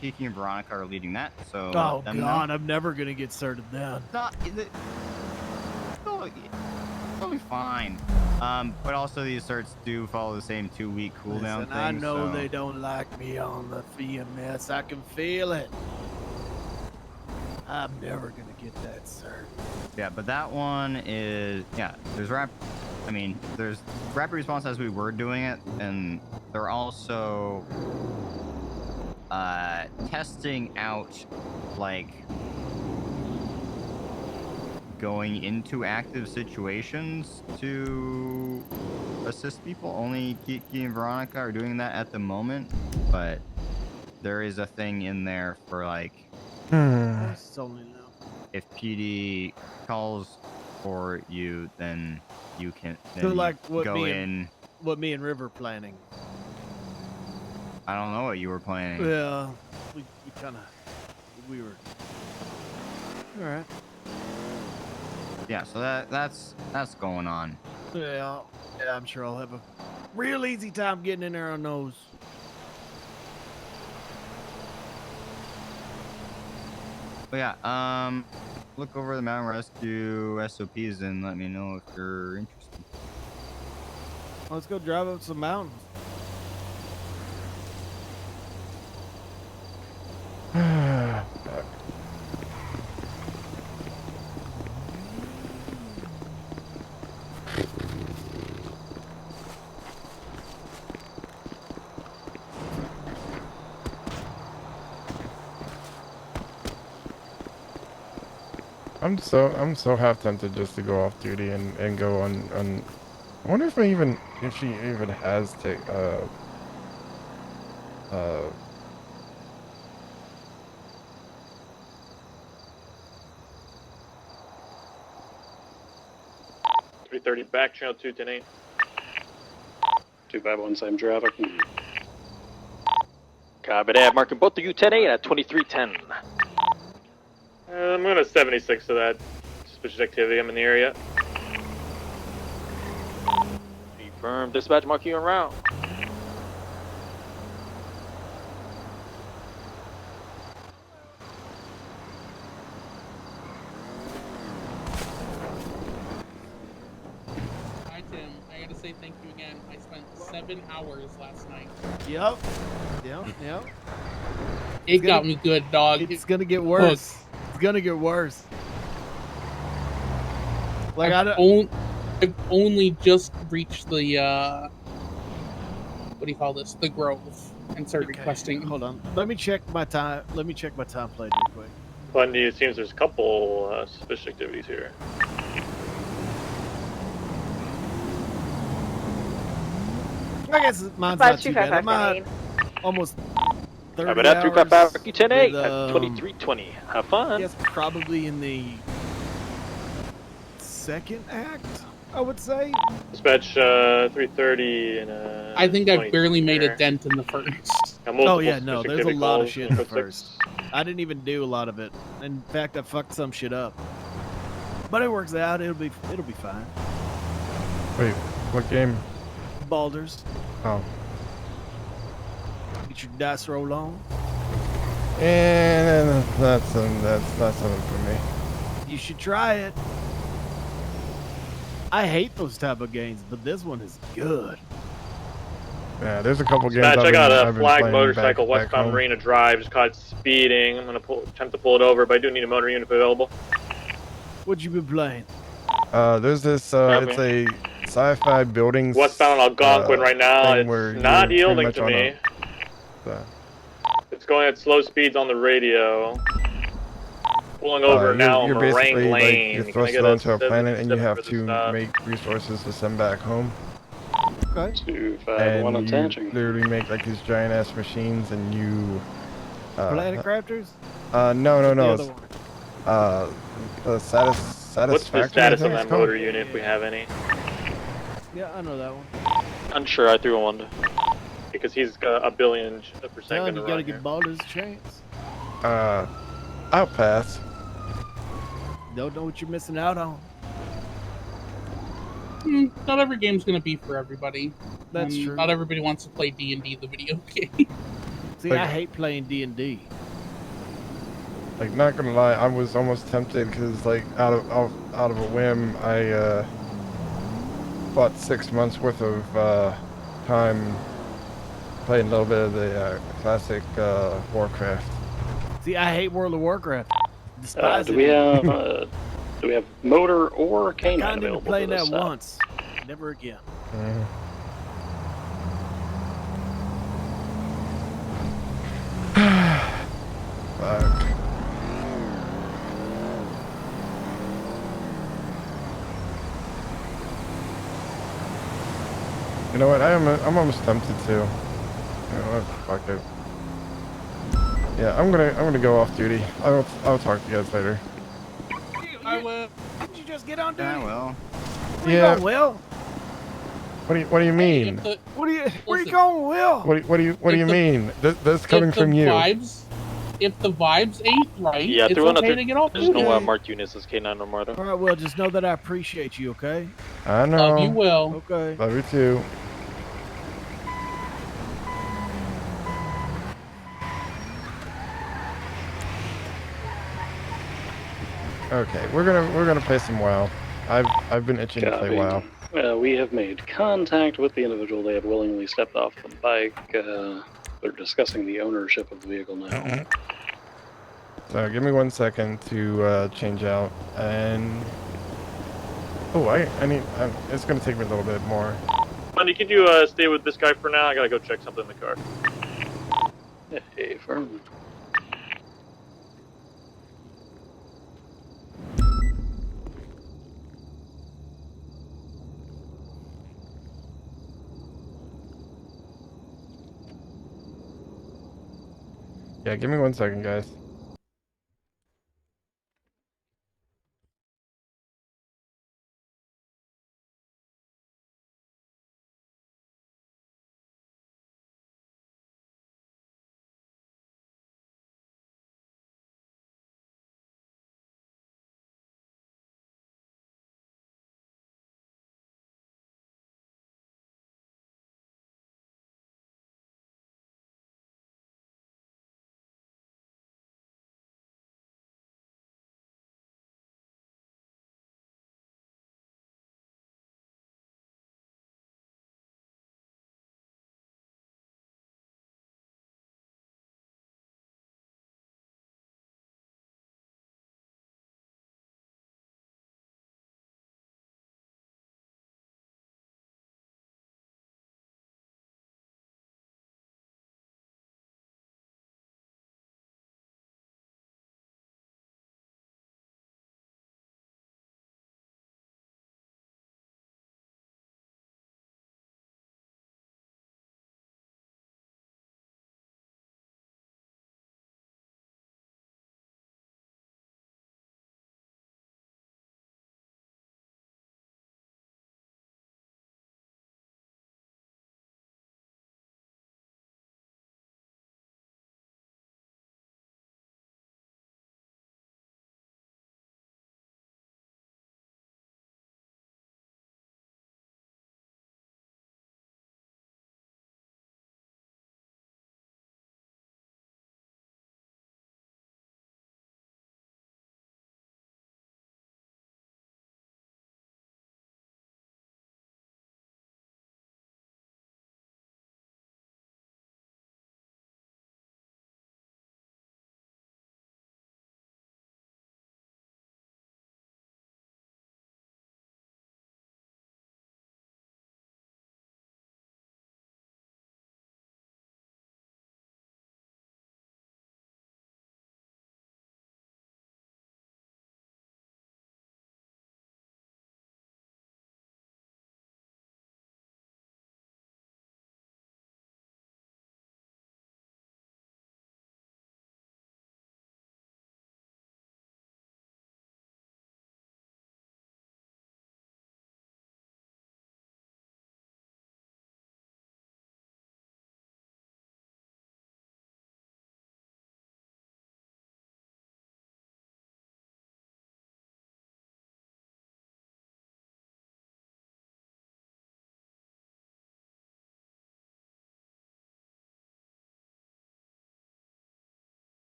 Speaker 19: Kiki and Veronica are leading that. So
Speaker 24: oh god, I'm never gonna get certed then.
Speaker 19: It'll be fine. But also these certs do follow the same 2-week cooldown thing.
Speaker 24: I know they don't like me on the VMS. I can feel it. I'm never gonna get that, sir.
Speaker 19: Yeah, but that one is there's there's rapid response as we were doing it, and they're also testing out like going into active situations to assist people. Only Kiki and Veronica are doing that at the moment, but there is a thing in there for like if PD calls for you, then you can
Speaker 24: So like what
Speaker 19: go
Speaker 24: me
Speaker 19: in.
Speaker 24: and what me and River planning.
Speaker 19: I don't know what you were planning.
Speaker 24: Yeah, we were. All right.
Speaker 19: Yeah, so that's going on.
Speaker 24: Yeah, I'm sure I'll have a real easy time getting in there on those.
Speaker 19: But yeah, look over the mountain rescue SOPs and let me know if you're interested.
Speaker 24: Let's go drive up some mountains.
Speaker 2: I'm so half tempted just to go off duty and go on. I wonder if she even has to
Speaker 3: .330 back channel 210-8.
Speaker 7: 251, same traffic.
Speaker 6: Copy that. Marking both of you 10-8 at 2310.
Speaker 3: I'm going to 76 to that suspicious activity. I'm in the area.
Speaker 6: Confirm. Dispatch, mark you en route.
Speaker 15: Hi, Tim. I gotta say thank you again. I spent 7 hours last night.
Speaker 24: Yep.
Speaker 15: It got me good, dog.
Speaker 24: It's gonna get worse. It's gonna get worse. Like I've
Speaker 15: only just reached the what do you call this? The Grove, and started requesting.
Speaker 24: Hold on. Let me check my time. Let me check my time plate real quick.
Speaker 3: Bundy, it seems there's a couple suspicious activities here.
Speaker 24: I guess mine's not too bad. I'm at almost 30
Speaker 6: Copy that.
Speaker 24: hours
Speaker 6: 355, mark you 10-8
Speaker 24: with,
Speaker 6: at 2320. Have fun.
Speaker 24: Yes, probably in the second act, I would say.
Speaker 3: Dispatch 330 and
Speaker 15: I think I barely made a dent in the first.
Speaker 24: Oh yeah, no, there's a lot of shit in the first. I didn't even do a lot of it. In fact, I fucked some shit up. But it works out. It'll be fine.
Speaker 2: Wait, what game?
Speaker 24: Baldur's.
Speaker 2: Oh.
Speaker 24: Get your dice roll on.
Speaker 2: And that's not something for me.
Speaker 24: You should try it. I hate those type of games, but this one is good.
Speaker 2: Yeah, there's a couple games.
Speaker 3: Dispatch, I got a
Speaker 2: I've been
Speaker 3: flag
Speaker 2: playing
Speaker 3: motorcycle
Speaker 2: back
Speaker 3: westbound
Speaker 2: home.
Speaker 3: Marina Drive, just caught speeding. I'm gonna attempt to pull it over, but I do need a motor unit available.
Speaker 24: What you been playing?
Speaker 2: There's this. It's a sci-fi buildings.
Speaker 3: Westbound Algonquin right now.
Speaker 2: thing where
Speaker 3: It's not
Speaker 2: you're
Speaker 3: yielding
Speaker 2: pretty
Speaker 3: to
Speaker 2: much
Speaker 3: me. It's going at slow speeds on the radio. Pulling over now on
Speaker 2: you're
Speaker 3: Meringue
Speaker 2: basically
Speaker 3: Lane.
Speaker 2: you're
Speaker 3: Can I
Speaker 2: supposed
Speaker 3: get
Speaker 2: to go into a
Speaker 3: 7
Speaker 2: planet and you have
Speaker 3: for the
Speaker 2: to
Speaker 3: stop?
Speaker 2: make resources to send back home.
Speaker 24: Okay.
Speaker 7: 251
Speaker 2: And you
Speaker 7: attaching.
Speaker 2: literally make like these giant ass machines and you.
Speaker 24: Planet Crafters?
Speaker 2: No.
Speaker 24: The other
Speaker 2: It's,
Speaker 24: one.
Speaker 2: the Satisfactory.
Speaker 3: What's the status on that motor unit if we have any?
Speaker 24: Yeah, I know that one.
Speaker 6: Unsure, I threw a one.
Speaker 3: Because he's got a billion %
Speaker 24: Tell him
Speaker 3: gonna
Speaker 24: you gotta
Speaker 3: run
Speaker 24: give
Speaker 3: here.
Speaker 24: Baldur's a chance.
Speaker 2: I'll pass.
Speaker 24: Don't know what you're missing out on.
Speaker 15: Not every game's gonna be for everybody.
Speaker 24: That's
Speaker 15: And
Speaker 24: true.
Speaker 15: Not everybody wants to play D&D, the video game.
Speaker 24: See, I hate playing D&D.
Speaker 2: Like, not gonna lie, I was almost tempted because, like, out of a whim, I bought 6 months worth of time playing a little bit of the classic Warcraft.
Speaker 24: See, I hate World of Warcraft. Despise
Speaker 7: Do
Speaker 24: it.
Speaker 7: we have motor or canine
Speaker 24: Kind into
Speaker 7: available for
Speaker 24: playing
Speaker 7: this
Speaker 24: that
Speaker 7: stop?
Speaker 24: once, never again.
Speaker 2: Fuck. You know what? I'm almost tempted to. You know what? Fuck it. Yeah, I'm gonna go off duty. I'll talk to you guys later.
Speaker 15: I will.
Speaker 24: Did you just get on duty?
Speaker 19: Yeah, well.
Speaker 24: Where you going, Will?
Speaker 2: What do you mean?
Speaker 24: Where you going, Will?
Speaker 2: What do you mean? This coming from you.
Speaker 15: If the vibes ain't right,
Speaker 6: Yeah,
Speaker 15: it's
Speaker 6: through
Speaker 15: okay
Speaker 6: another.
Speaker 15: to get off
Speaker 6: There's no
Speaker 15: duty.
Speaker 6: marked units as K9 or Marta.
Speaker 24: All right, Will. Just know that I appreciate you. Okay.
Speaker 2: I know.
Speaker 15: Love you, Will.
Speaker 24: Okay.
Speaker 2: Love you too. Okay, we're gonna play some WoW. I've been itching to play WoW.
Speaker 7: We have made contact with the individual. They have willingly stepped off the bike. They're discussing the ownership of the vehicle now.
Speaker 2: So give me 1 second to change out and. Oh, I need. It's gonna take me a little bit more.
Speaker 3: Bundy, could you stay with this guy for now? I gotta go check something in the car.
Speaker 7: Hey, firm.
Speaker 2: Yeah, give me 1 second, guys.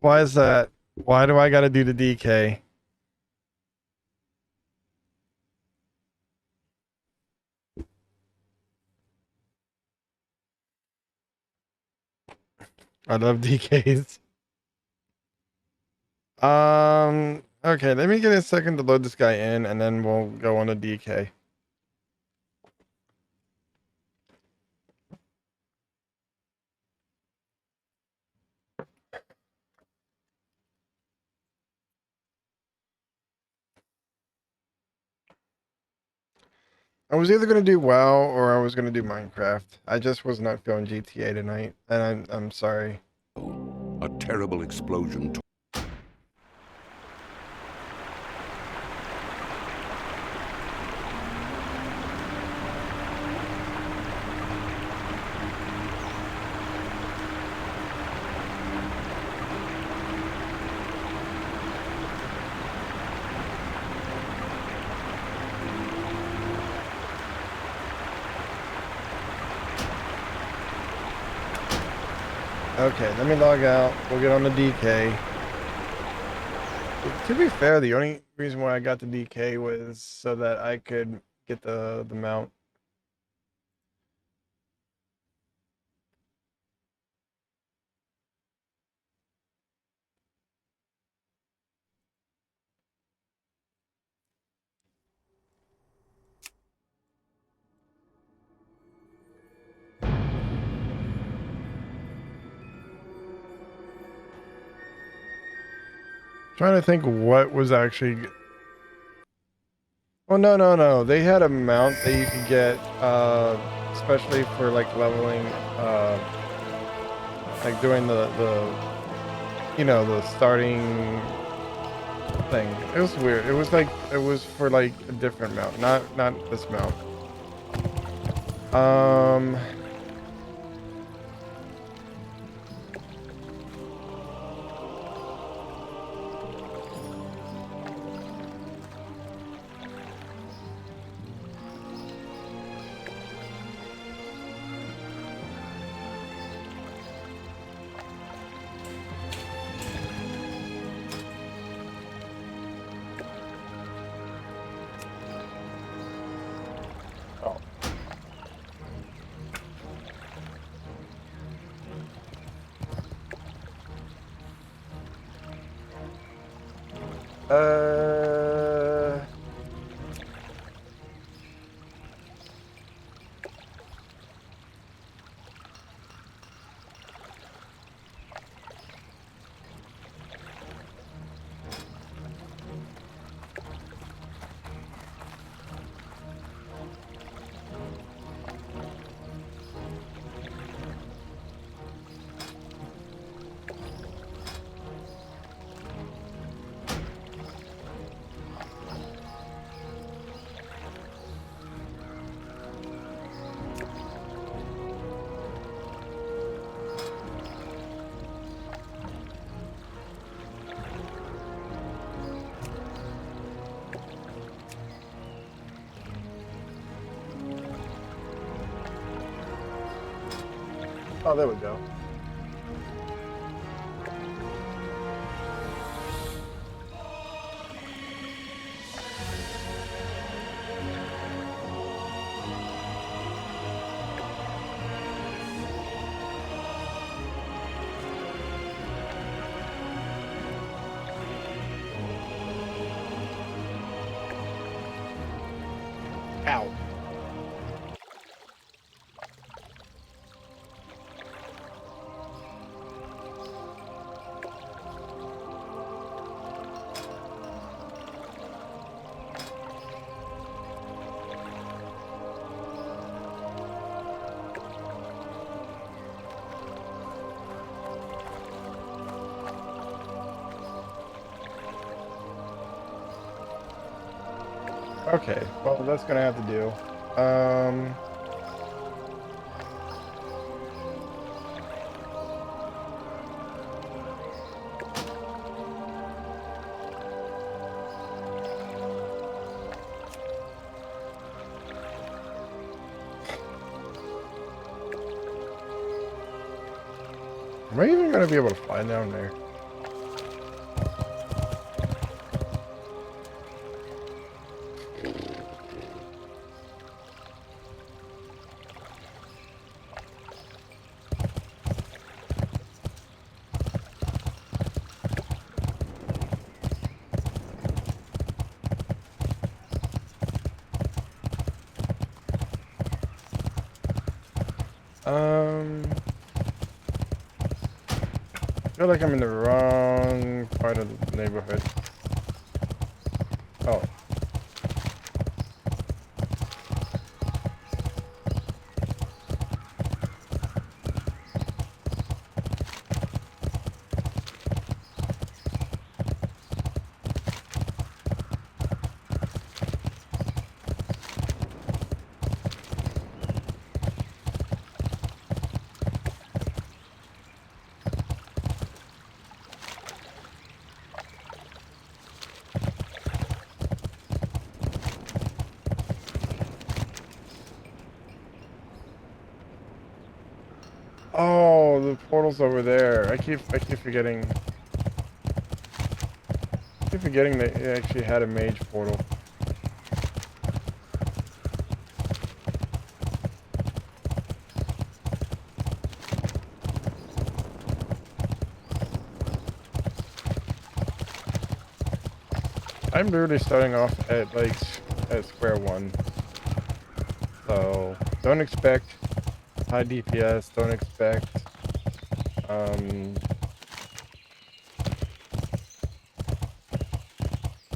Speaker 2: Why is that? Why do I gotta do the DK? I love DKs. Okay, let me get a second to load this guy in, and then we'll go on a DK. I was either gonna do WoW or I was gonna do Minecraft. I just was not feeling GTA tonight, and I'm sorry.
Speaker 17: A terrible explosion.
Speaker 2: Okay, let me log out. We'll get on the DK. To be fair, the only reason why I got the DK was so that I could get the mount. Trying to think what was actually. Oh no! They had a mount that you could get, especially for like leveling, like doing the you know, the starting thing. It was weird. It was like it was for like a different mount, not this mount. Oh, there we go. Ow. Okay, well, that's gonna have to do. Am I even gonna be able to fly down there? I feel like I'm in the wrong part of the neighborhood. Oh. Oh, the portal's over there. I keep forgetting. I keep forgetting that it actually had a mage portal. I'm literally starting off at like at square one. So don't expect high DPS, don't expect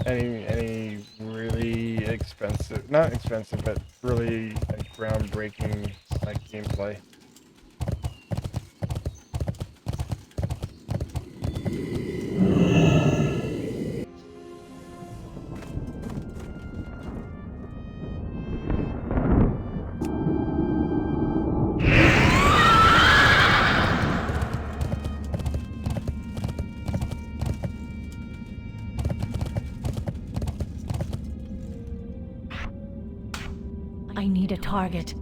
Speaker 2: any really expensive, not expensive, but really like groundbreaking like gameplay.
Speaker 5: I need a target.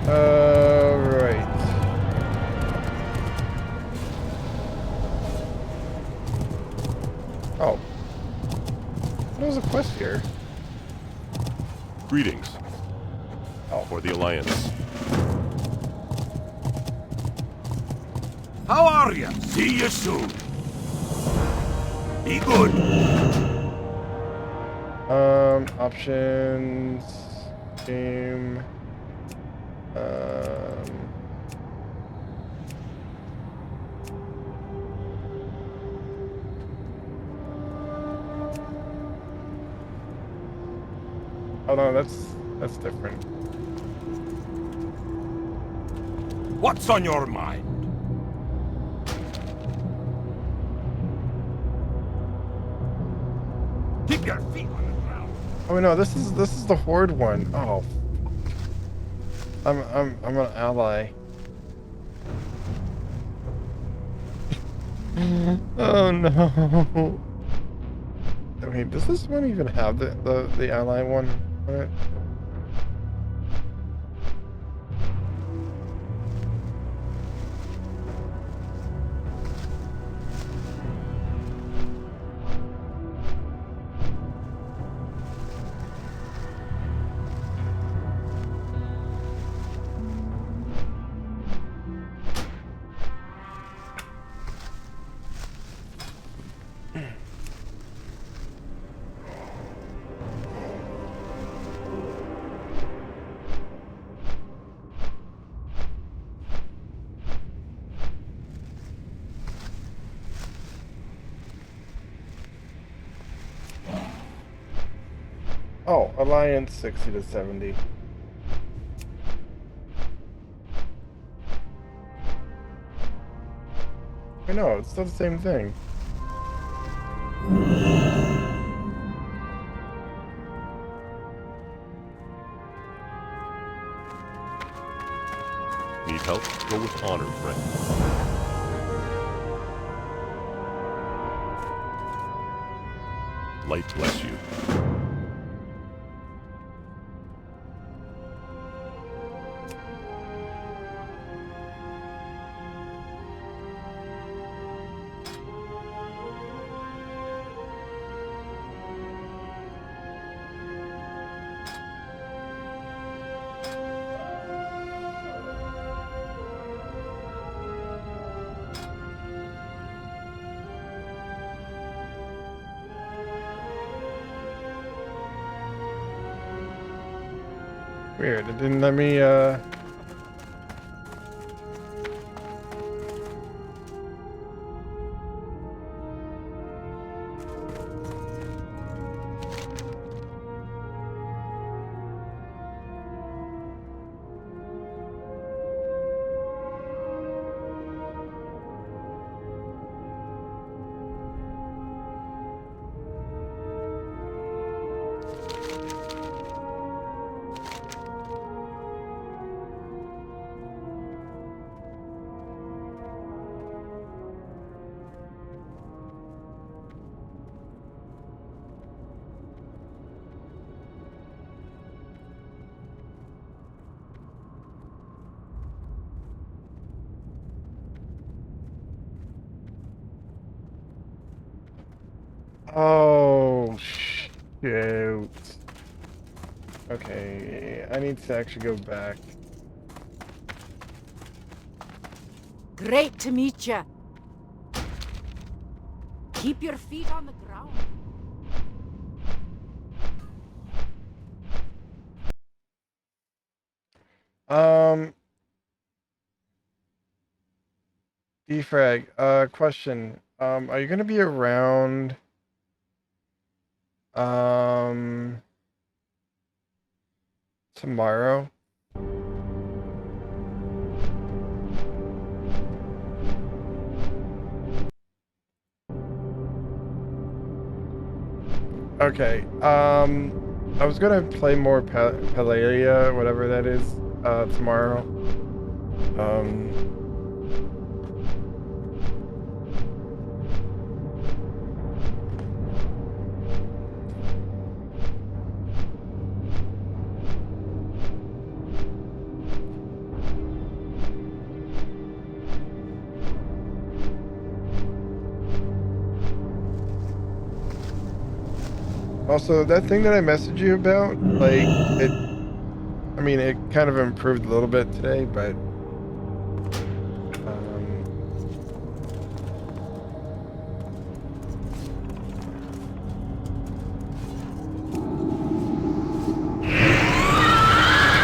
Speaker 2: Right. Oh. There's a quest here.
Speaker 13: Greetings.
Speaker 2: Oh.
Speaker 13: For the Alliance.
Speaker 17: How are ya? See you soon. Be good.
Speaker 2: Options, game, oh no, that's different.
Speaker 17: What's on your mind? Keep your feet on the ground.
Speaker 2: Oh no, this is the Horde one. Oh, I'm an ally. Oh no. Wait, does this one even have the ally one on it? Oh, Alliance 60 to 70. I know, it's still the same thing.
Speaker 13: Need help? Go with honor, friend. Light bless you.
Speaker 2: Weird. It didn't let me, oh, shoot. Okay, I need to actually go back.
Speaker 5: Great to meet you. Keep your feet on the ground.
Speaker 2: Defrag, question. Are you gonna be around, tomorrow? Okay, I was gonna play more Palaria, whatever that is, tomorrow. Also, that thing that I messaged you about, like, I mean, it kind of improved a little bit today, but,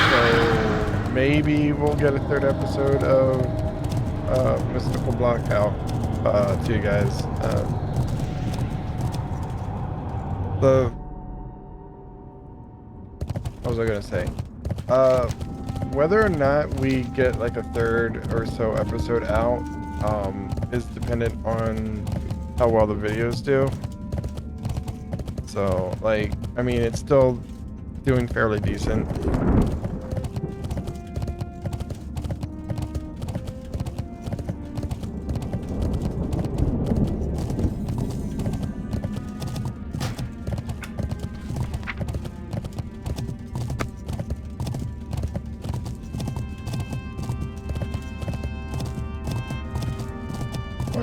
Speaker 2: so maybe we'll get a third episode of, Mystical Block out, to you guys. What was I gonna say? Whether or not we get like a third or so episode out, is dependent on how well the videos do. So, like, I mean, it's still doing fairly decent.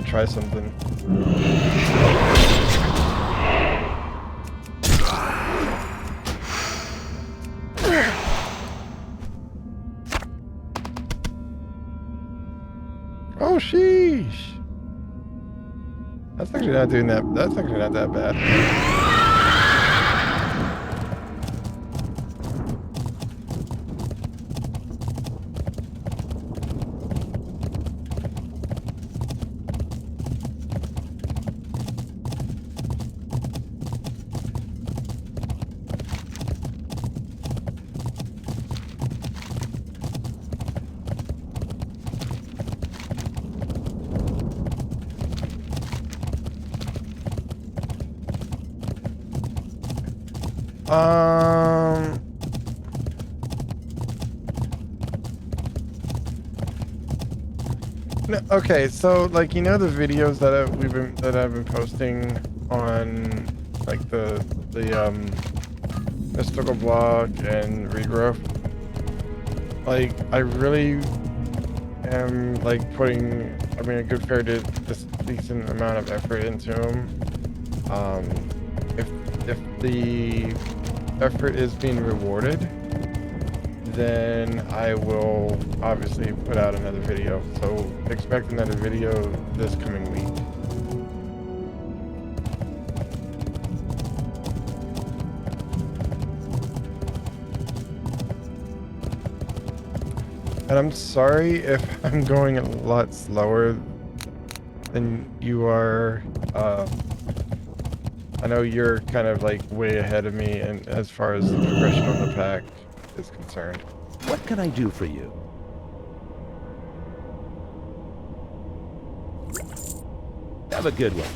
Speaker 2: Try something. Oh, sheesh. That's actually not doing that. That's actually not that bad. No, okay, so like, you know, the videos that I've been posting on like the Mystical Block and Regrowth, like, I really am like putting, I mean, a good fair decent amount of effort into them. If the effort is being rewarded, then I will obviously put out another video. So expect another video this coming week. And I'm sorry if I'm going a lot slower than you are. I know you're kind of like way ahead of me, and as far as the progression on the pack is concerned.
Speaker 14: What can I do for you? Have a good one.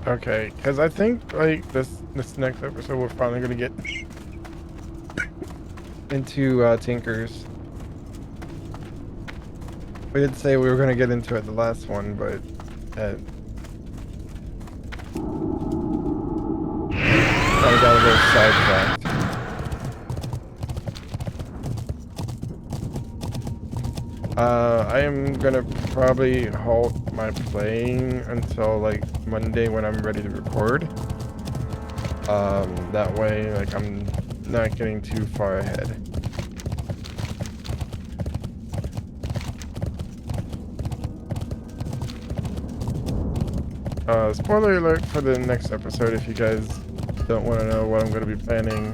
Speaker 2: Okay, because I think like this next episode we're finally gonna get into Tinkers. We did say we were gonna get into it the last one, but kind of got a little sidetracked. I am gonna probably halt my playing until like Monday when I'm ready to record. That way, like, I'm not getting too far ahead. Spoiler alert for the next episode if you guys don't want to know what I'm going to be planning.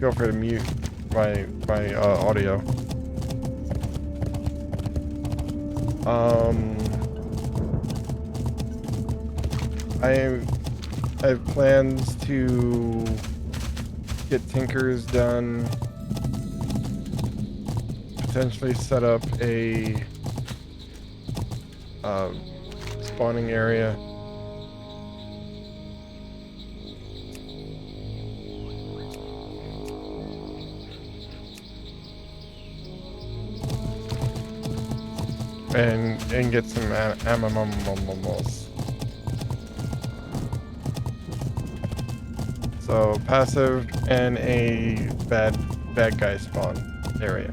Speaker 2: Feel free to mute my audio. I have plans to get Tinkers done, potentially set up a spawning area. And get some animals. So passive and a bad guy spawn area.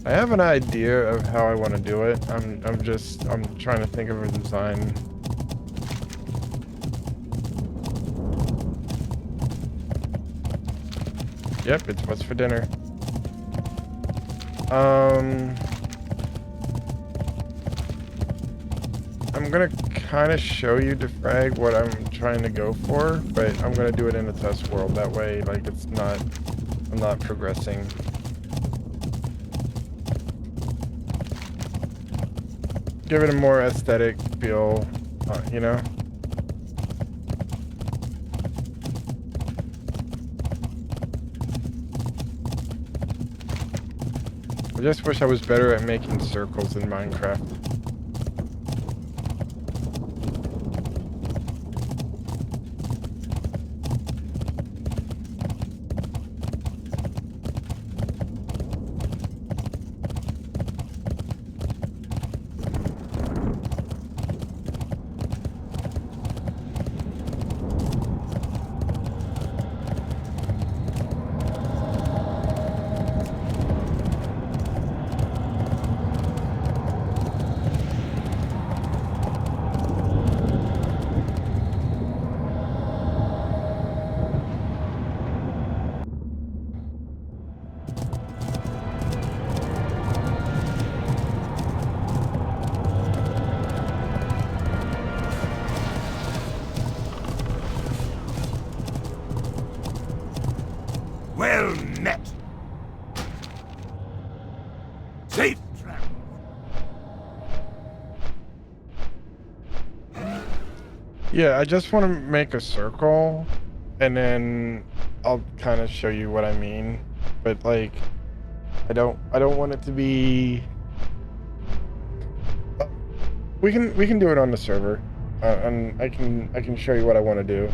Speaker 2: I have an idea of how I want to do it. I'm trying to think of a design. Yep, it's what's for dinner. I'm gonna kind of show you, Defrag, what I'm trying to go for, but I'm gonna do it in a test world. That way, like, I'm not progressing. Give it a more aesthetic feel, you know? I just wish I was better at making circles in Minecraft.
Speaker 17: Well met. Safe travel.
Speaker 2: Yeah, I just want to make a circle, and then I'll kind of show you what I mean. But like, I don't want it to be. We can do it on the server, and I can show you what I want to do.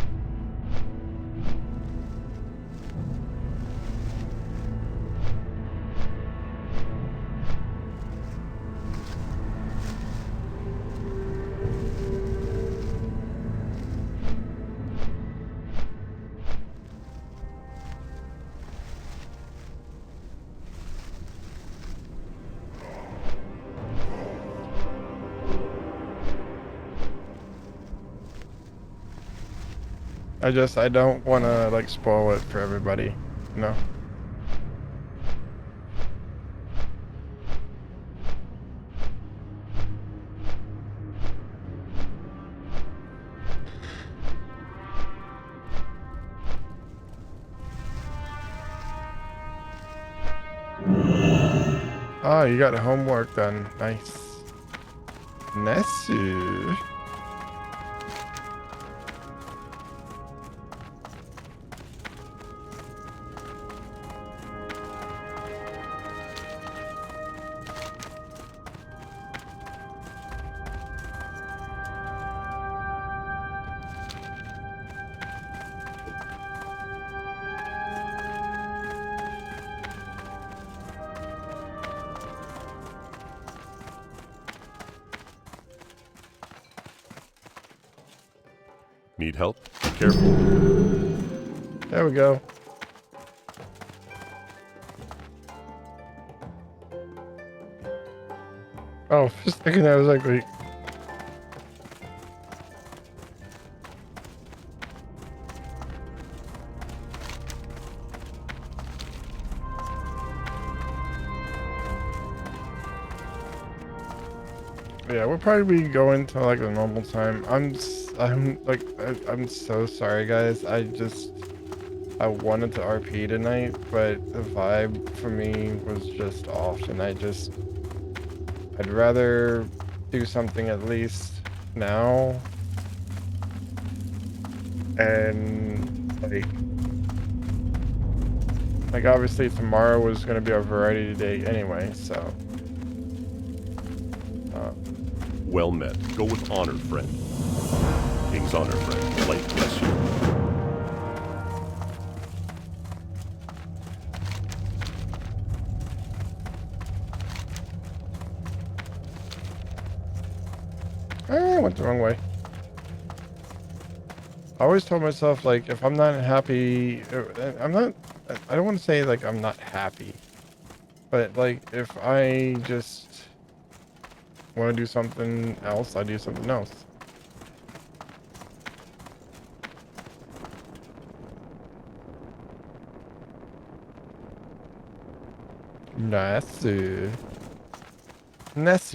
Speaker 2: I don't want to like spoil it for everybody, you know. Oh, you got homework done. Nice. Nice.
Speaker 13: Need help? Be careful.
Speaker 2: There we go. Oh, just thinking I was like, wait. Yeah, we'll probably be going to like the normal time. I'm so sorry, guys. I wanted to RP tonight, but the vibe for me was just off, and I'd rather do something at least now, and like obviously tomorrow was gonna be our variety day anyway, so.
Speaker 13: Well met. Go with honor, friend. King's honor, friend. Light bless you.
Speaker 2: I went the wrong way. I always told myself, like, if I'm not happy, I don't want to say, like, I'm not happy. But, like, if I just want to do something else, I do something else. Nice. Nice.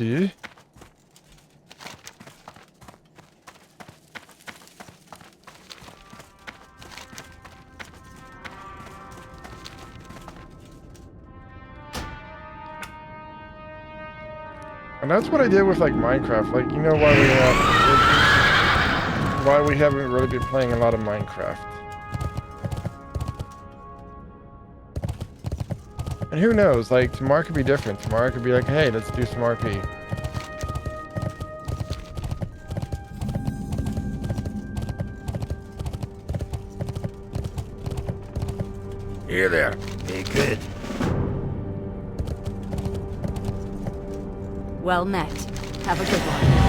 Speaker 2: And that's what I did with like Minecraft. Like, you know why we haven't really been playing a lot of Minecraft. And who knows, like tomorrow could be different. Tomorrow could be like, hey, let's do some RP.
Speaker 17: Here there. Hey, good.
Speaker 5: Well met. Have a good one.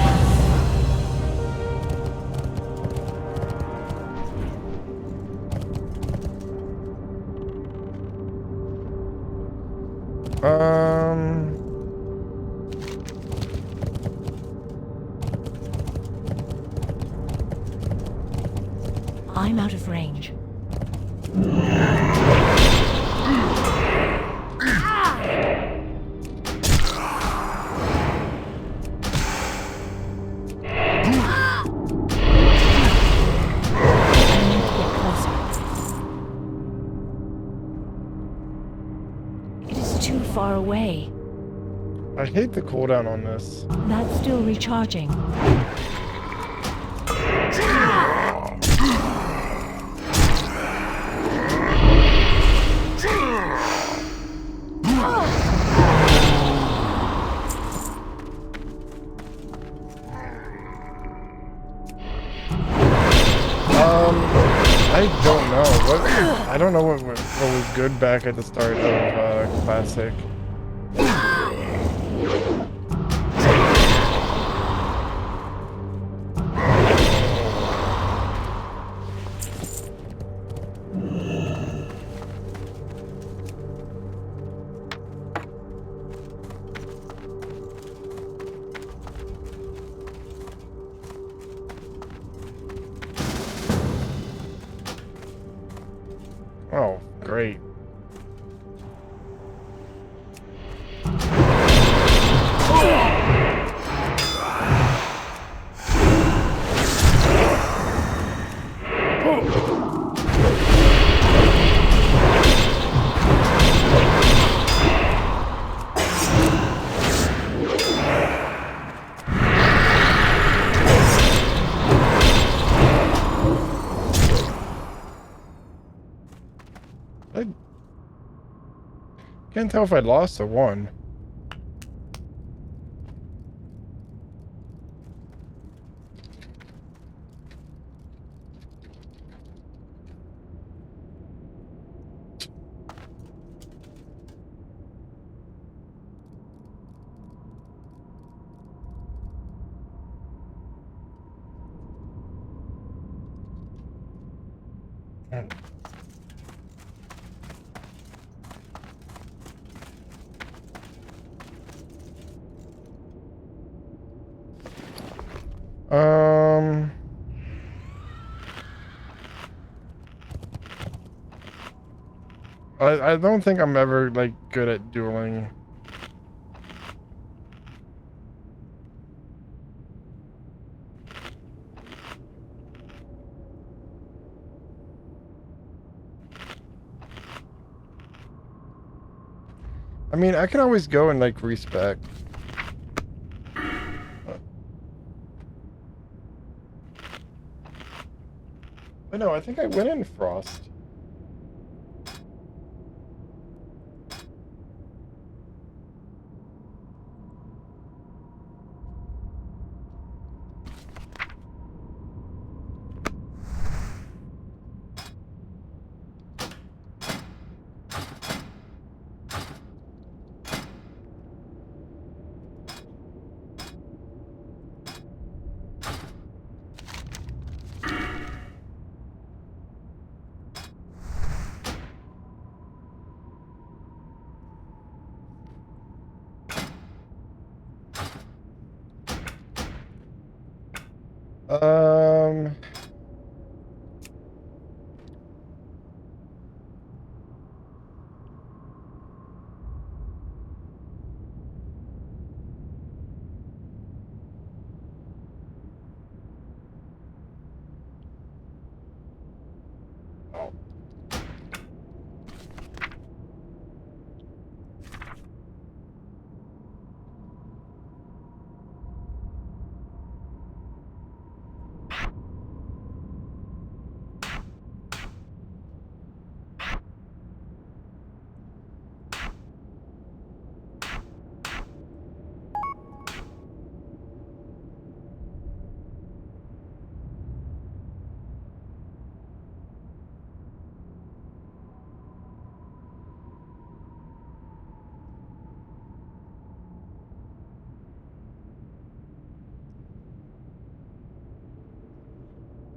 Speaker 5: I'm out of range. Far away.
Speaker 2: I hate the cooldown on this.
Speaker 5: That's still recharging.
Speaker 2: I don't know what was good back at the start of Classic. Can't tell if I lost or won. I don't think I'm ever like good at dueling. I mean, I can always go and like respec. But no, I think I went in Frost.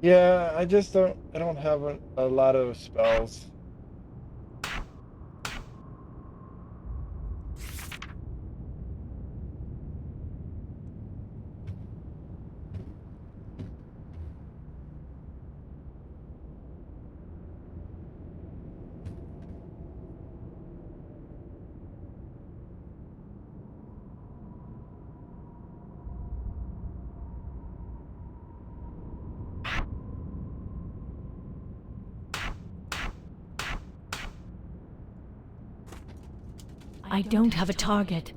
Speaker 2: Yeah, I don't have a lot of spells.
Speaker 5: I don't have a target.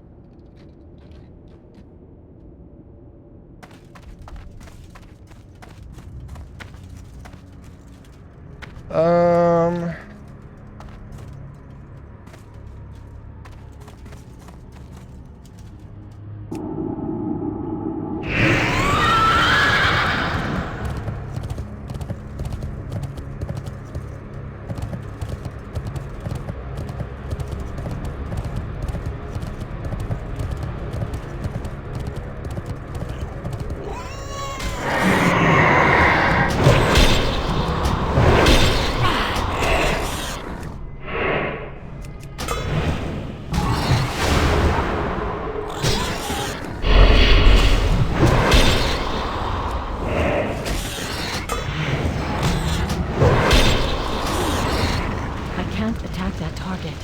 Speaker 5: Attack that target.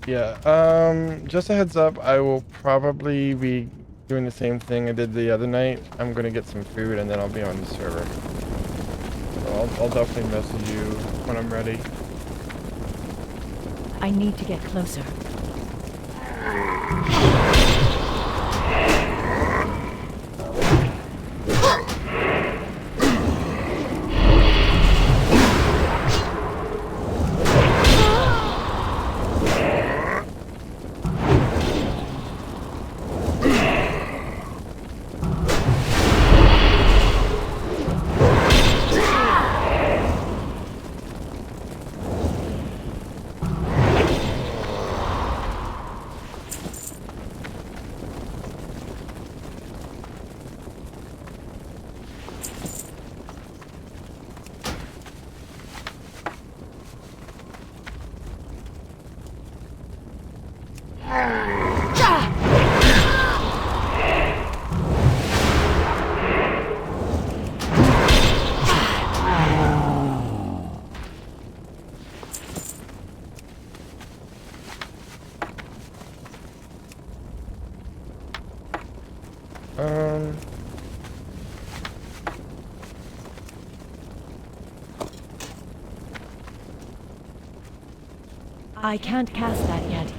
Speaker 2: Yeah, just a heads up, I will probably be doing the same thing I did the other night. I'm gonna get some food and then I'll be on the server. So I'll definitely message you when I'm ready.
Speaker 5: I need to get closer. I can't cast that yet.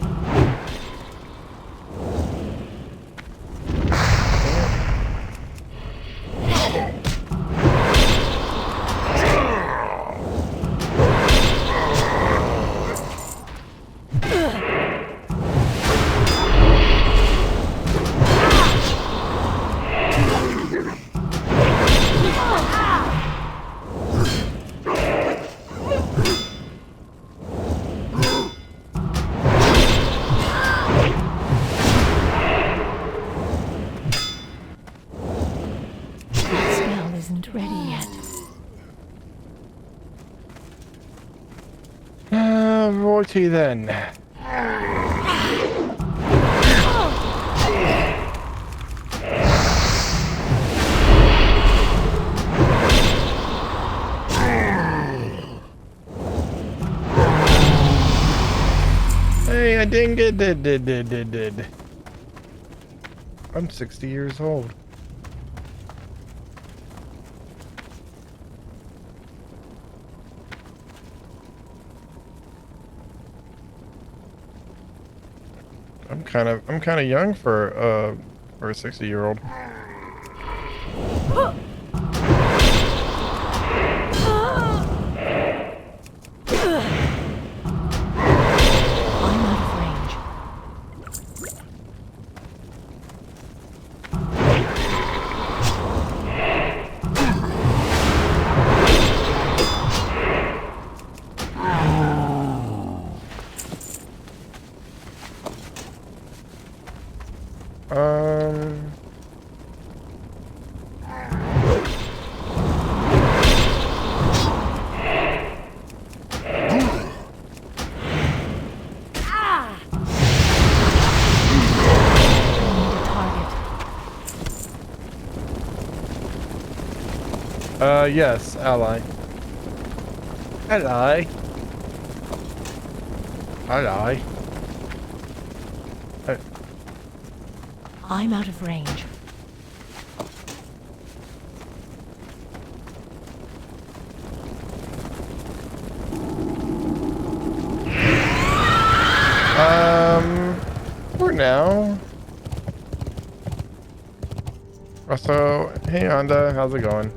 Speaker 2: Righty then. Hey, I didn't get did. I'm 60 years old. I'm kind of young for a 60-year-old. Yes, ally. Ally. Ally.
Speaker 5: I'm out of range.
Speaker 2: For now. Also, hey Honda, how's it going?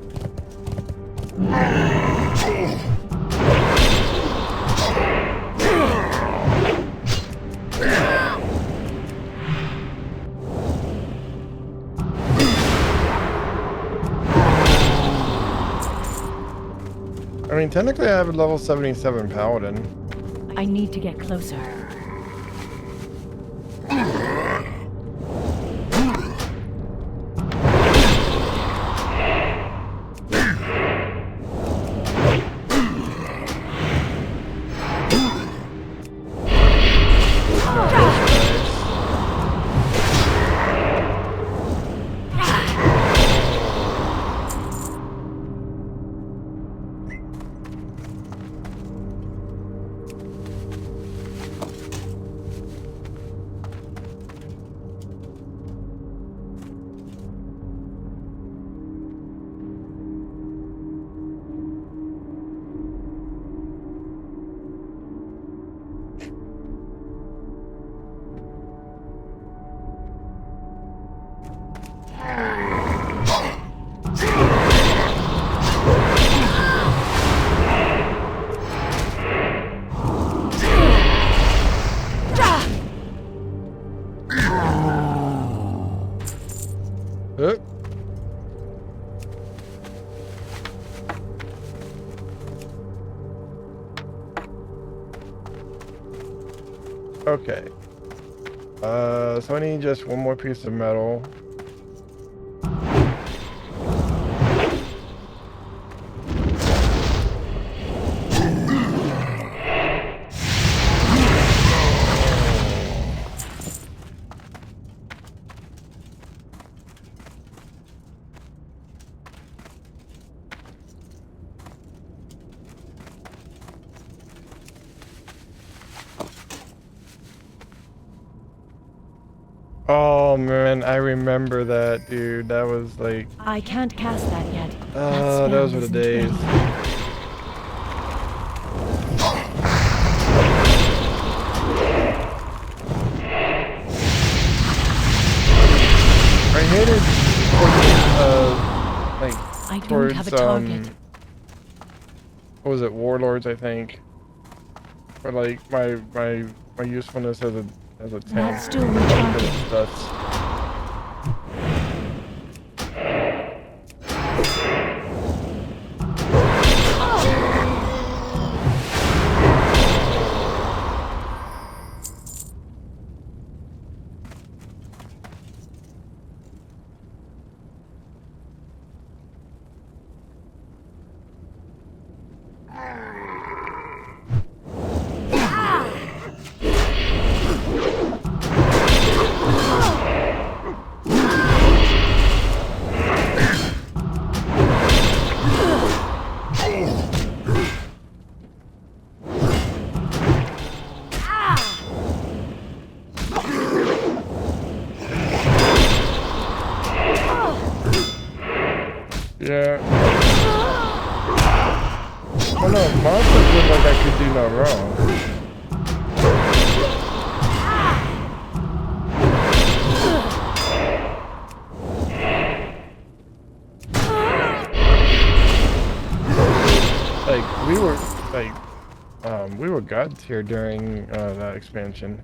Speaker 2: I mean, technically I have a level 77 paladin.
Speaker 5: I need to get closer.
Speaker 2: Okay. So I need just one more piece of metal. Oh man, I remember that, dude. That was like...
Speaker 5: I can't cast that yet.
Speaker 2: those were the days. I hated
Speaker 5: I don't have a target.
Speaker 2: What was it, Warlords, I think. But like my usefulness as a tank.
Speaker 5: Not still recharging.
Speaker 2: That's yeah. Oh no, monsters look like I could do no wrong. Like we were god tier during that expansion.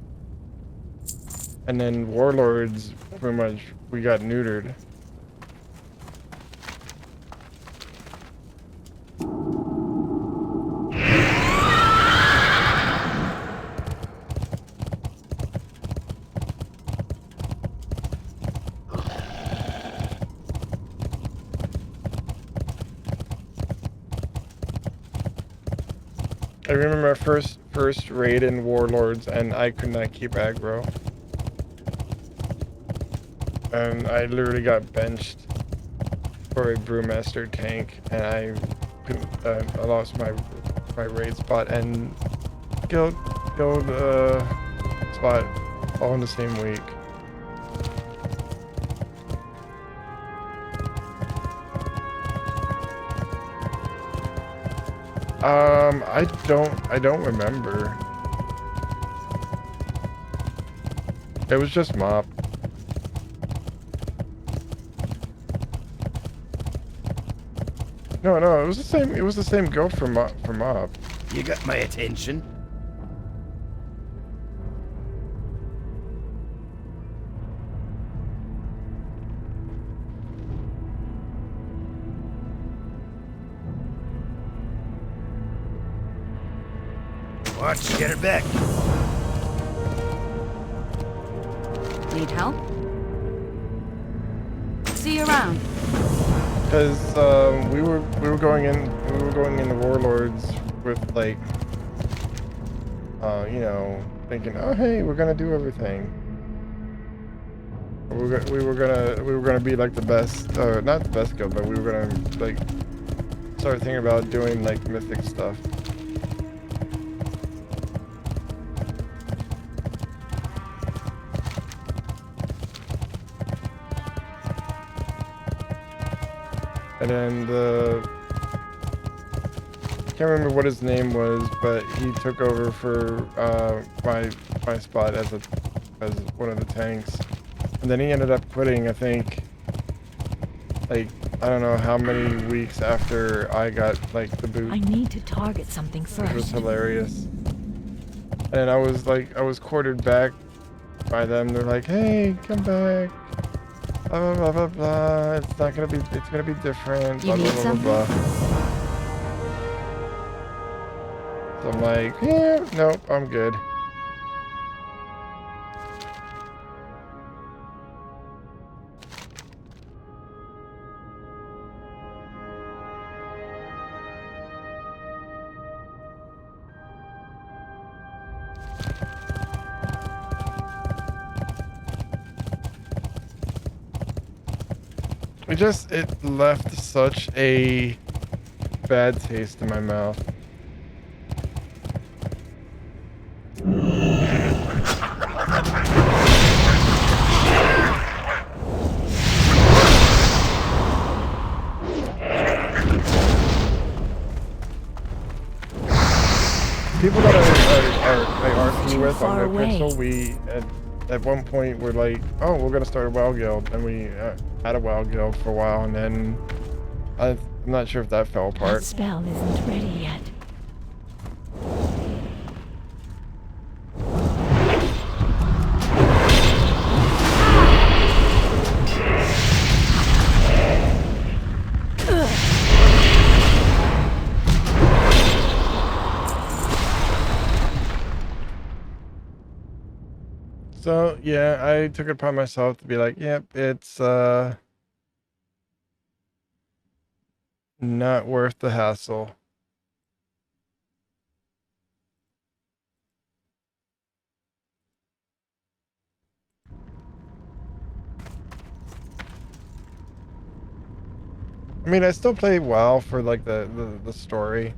Speaker 2: And then Warlords pretty much we got neutered. I remember my first raid in Warlords, and I could not keep aggro. And I literally got benched for a Brewmaster tank, and I couldn't. I lost my raid spot and guild spot all in the same week. I don't remember. It was just mop. No, it was the same. It was the same guild for mop.
Speaker 17: You got my attention. Watch, get her back.
Speaker 5: Need help? See you around.
Speaker 2: Because we were going in the Warlords with like you know, thinking, oh hey, we're gonna do everything. We were gonna be like the best, not the best guild, but we were gonna like start thinking about doing like mythic stuff. And then I can't remember what his name was, but he took over for my spot as one of the tanks. And then he ended up quitting, I think, like, I don't know how many weeks after I got, like, the boot.
Speaker 5: I need to target something first.
Speaker 2: It was hilarious. And I was quartered back by them. They're like, hey, come back. Blah, blah, blah, blah, blah. It's gonna be different. Blah, blah, blah, blah, blah. So I'm like, yeah, nope, I'm good. it left such a bad taste in my mouth. People that I RP with on No Pixel, we at one point were like, oh, we're gonna start a WoW guild, and we had a WoW guild for a while, and then I'm not sure if that fell apart.
Speaker 1: That spell isn't ready yet.
Speaker 2: So yeah, I took it upon myself to be like, yep, it's not worth the hassle. I mean, I still play WoW for like the story.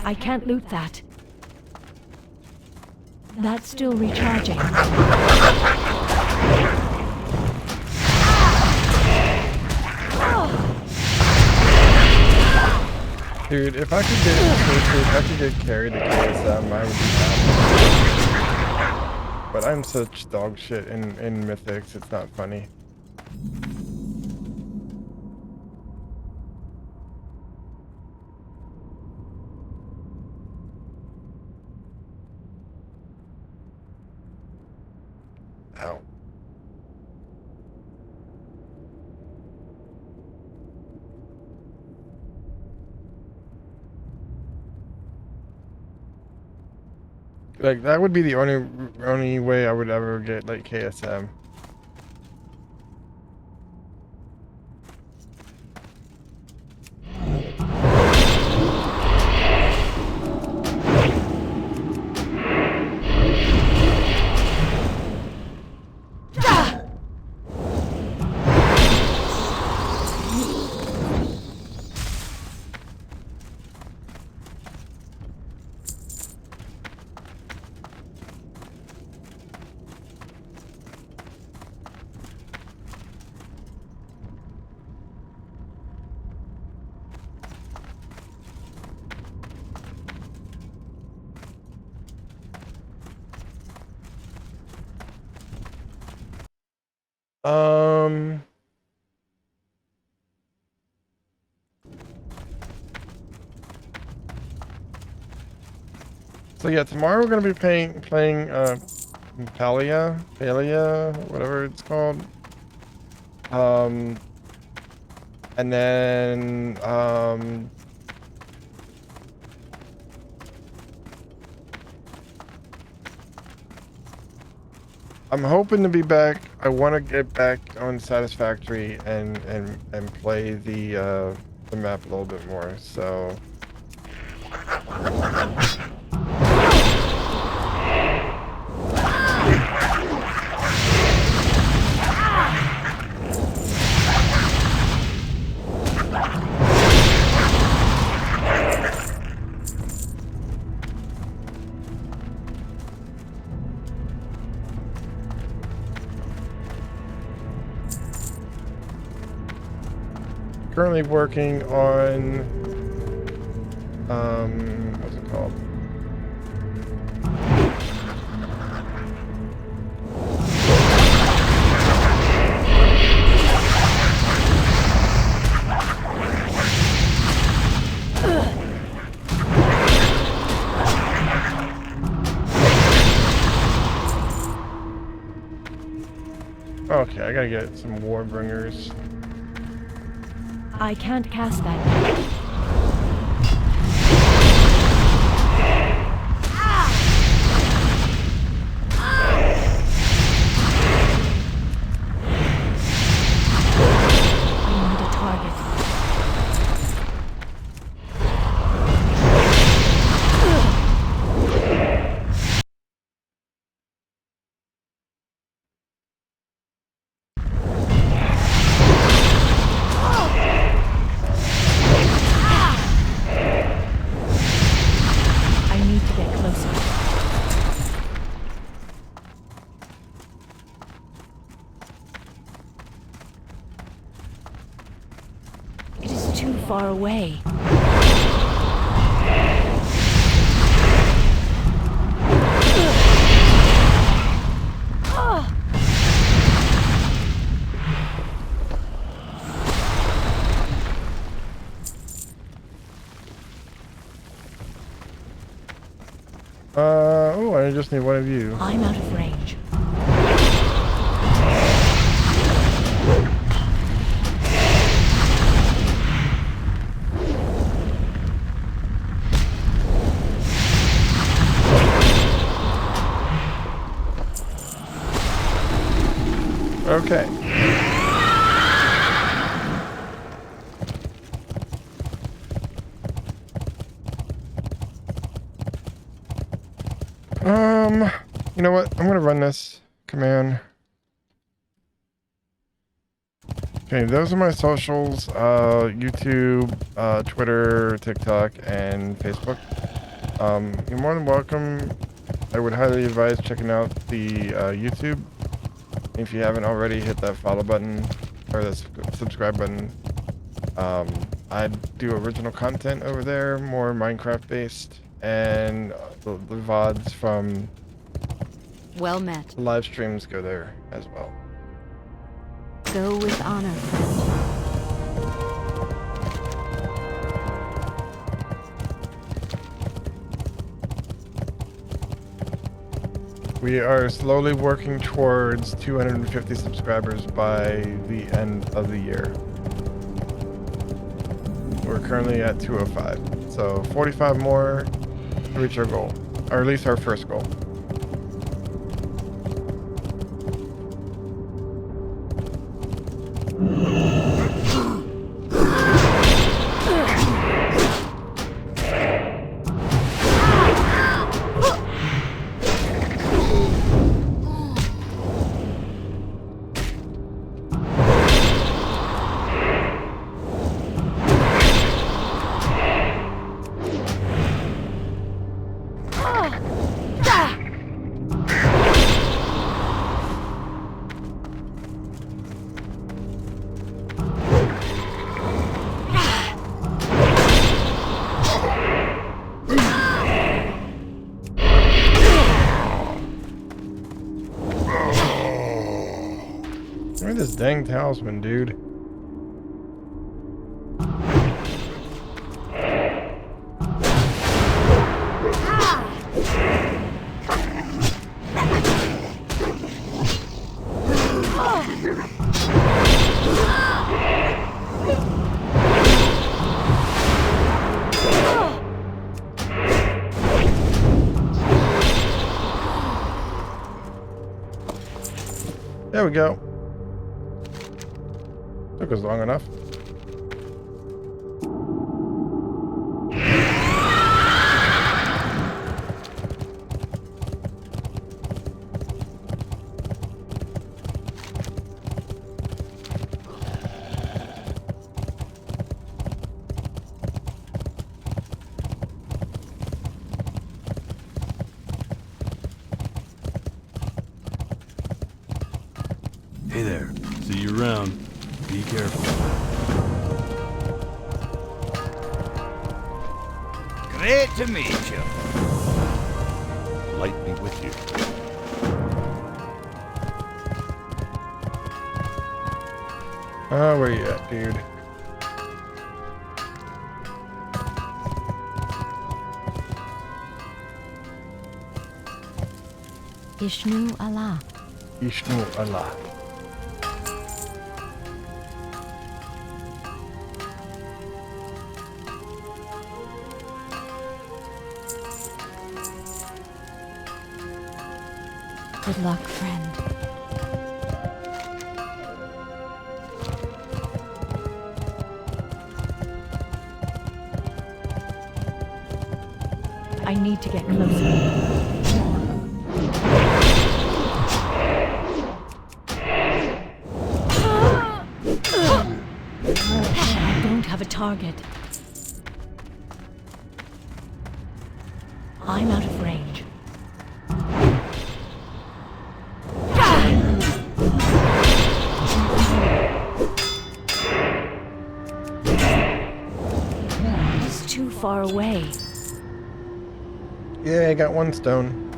Speaker 1: I can't loot that. That's still recharging.
Speaker 2: Dude, if I could get carried to KSM, I would be happy. But I'm such dog shit in Mythics, it's not funny. Ow. Like, that would be the only way I would ever get, like, KSM. So yeah, tomorrow we're gonna be playing Palia, whatever it's called. And then I'm hoping to be back. I want to get back on Satisfactory and play the map a little bit more. So. Currently working on what's it called? Okay, I gotta get some Warbringers.
Speaker 1: I can't cast that. too far away.
Speaker 2: Oh, I just need one of you.
Speaker 1: I'm out of range.
Speaker 2: Okay. You know what? I'm gonna run this command. Okay, those are my socials, YouTube, Twitter, TikTok, and Facebook. You're more than welcome. I would highly advise checking out the YouTube. If you haven't already, hit that follow button, or the subscribe button. I do original content over there, more Minecraft based, and the VODs from
Speaker 5: Well met.
Speaker 2: the live streams go there as well.
Speaker 5: Go with honor, friend.
Speaker 2: We are slowly working towards 250 subscribers by the end of the year. We're currently at 205, so 45 more to reach our goal, or at least our first goal. Where's this dang talisman, dude? There we go. Took us long enough.
Speaker 18: Hey there. See you around. Be careful.
Speaker 17: Great to meet you.
Speaker 13: Light be with you.
Speaker 2: Where you at, dude?
Speaker 1: Ishnu Allah.
Speaker 2: Ishnu Allah.
Speaker 1: Good luck, friend. I need to get closer. I don't have a target. I'm out of range. far away.
Speaker 2: Yeah, I got 1 stone.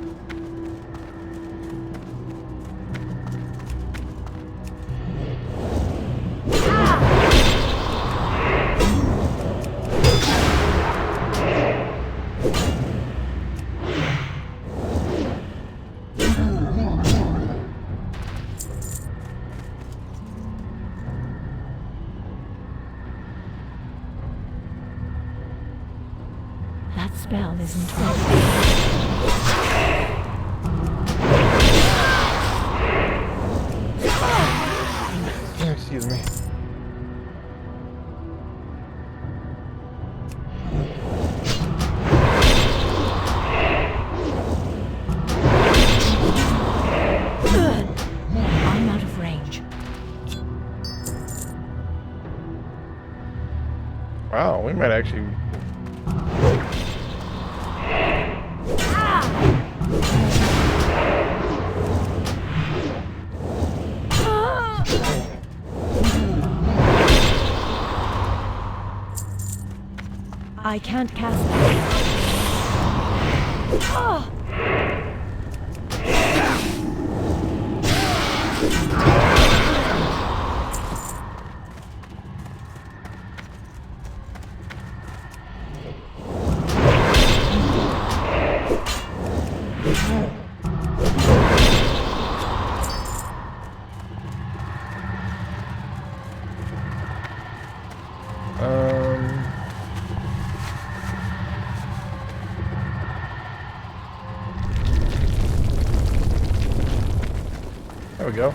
Speaker 1: That spell isn't ready.
Speaker 2: Excuse me.
Speaker 1: I'm out of range.
Speaker 2: Wow, we might actually.
Speaker 1: I can't cast that.
Speaker 2: There we go.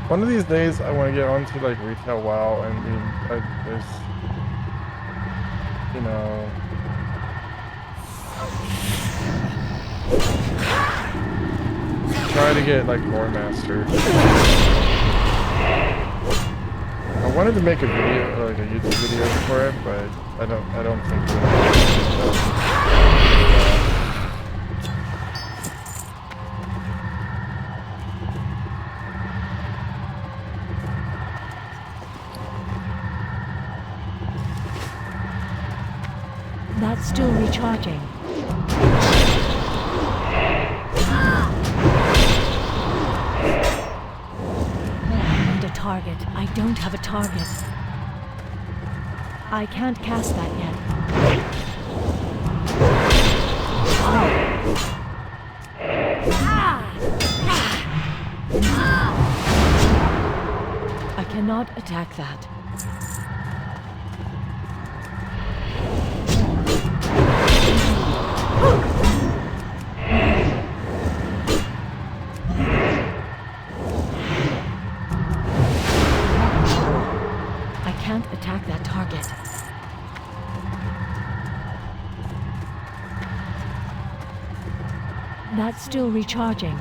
Speaker 2: One of these days, I want to get onto like retail WoW and there's, you know, try to get like Lore Master. I wanted to make a video, like a YouTube video for it, but I don't think we're
Speaker 1: That's still recharging. I need a target. I don't have a target. I can't cast that yet. I cannot attack that. I can't attack that target. That's still recharging.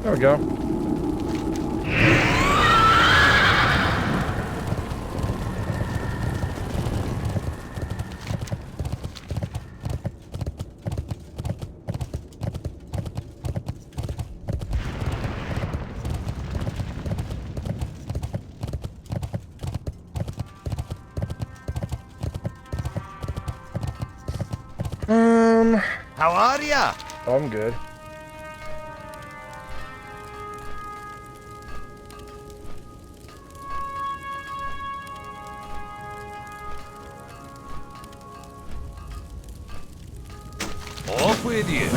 Speaker 2: There we go.
Speaker 17: How are ya?
Speaker 2: I'm good.
Speaker 17: Off with you.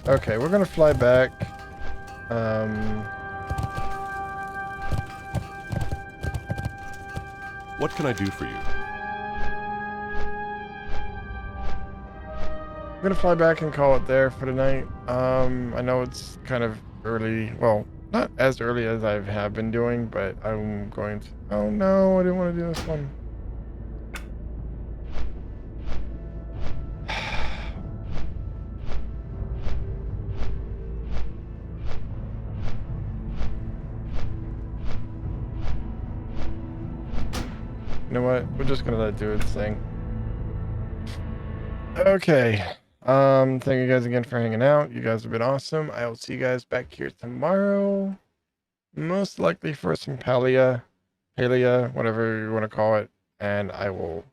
Speaker 2: Okay, we're gonna fly back.
Speaker 13: What can I do for you?
Speaker 2: I'm gonna fly back and call it there for tonight. I know it's kind of early. Well, not as early as I have been doing, but I'm going to... Oh no, I didn't want to do this one. You know what? We're just gonna let it do its thing. Okay. Thank you guys again for hanging out. You guys have been awesome. I will see you guys back here tomorrow. Most likely for some Palea, whatever you want to call it. And I will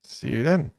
Speaker 2: see you then.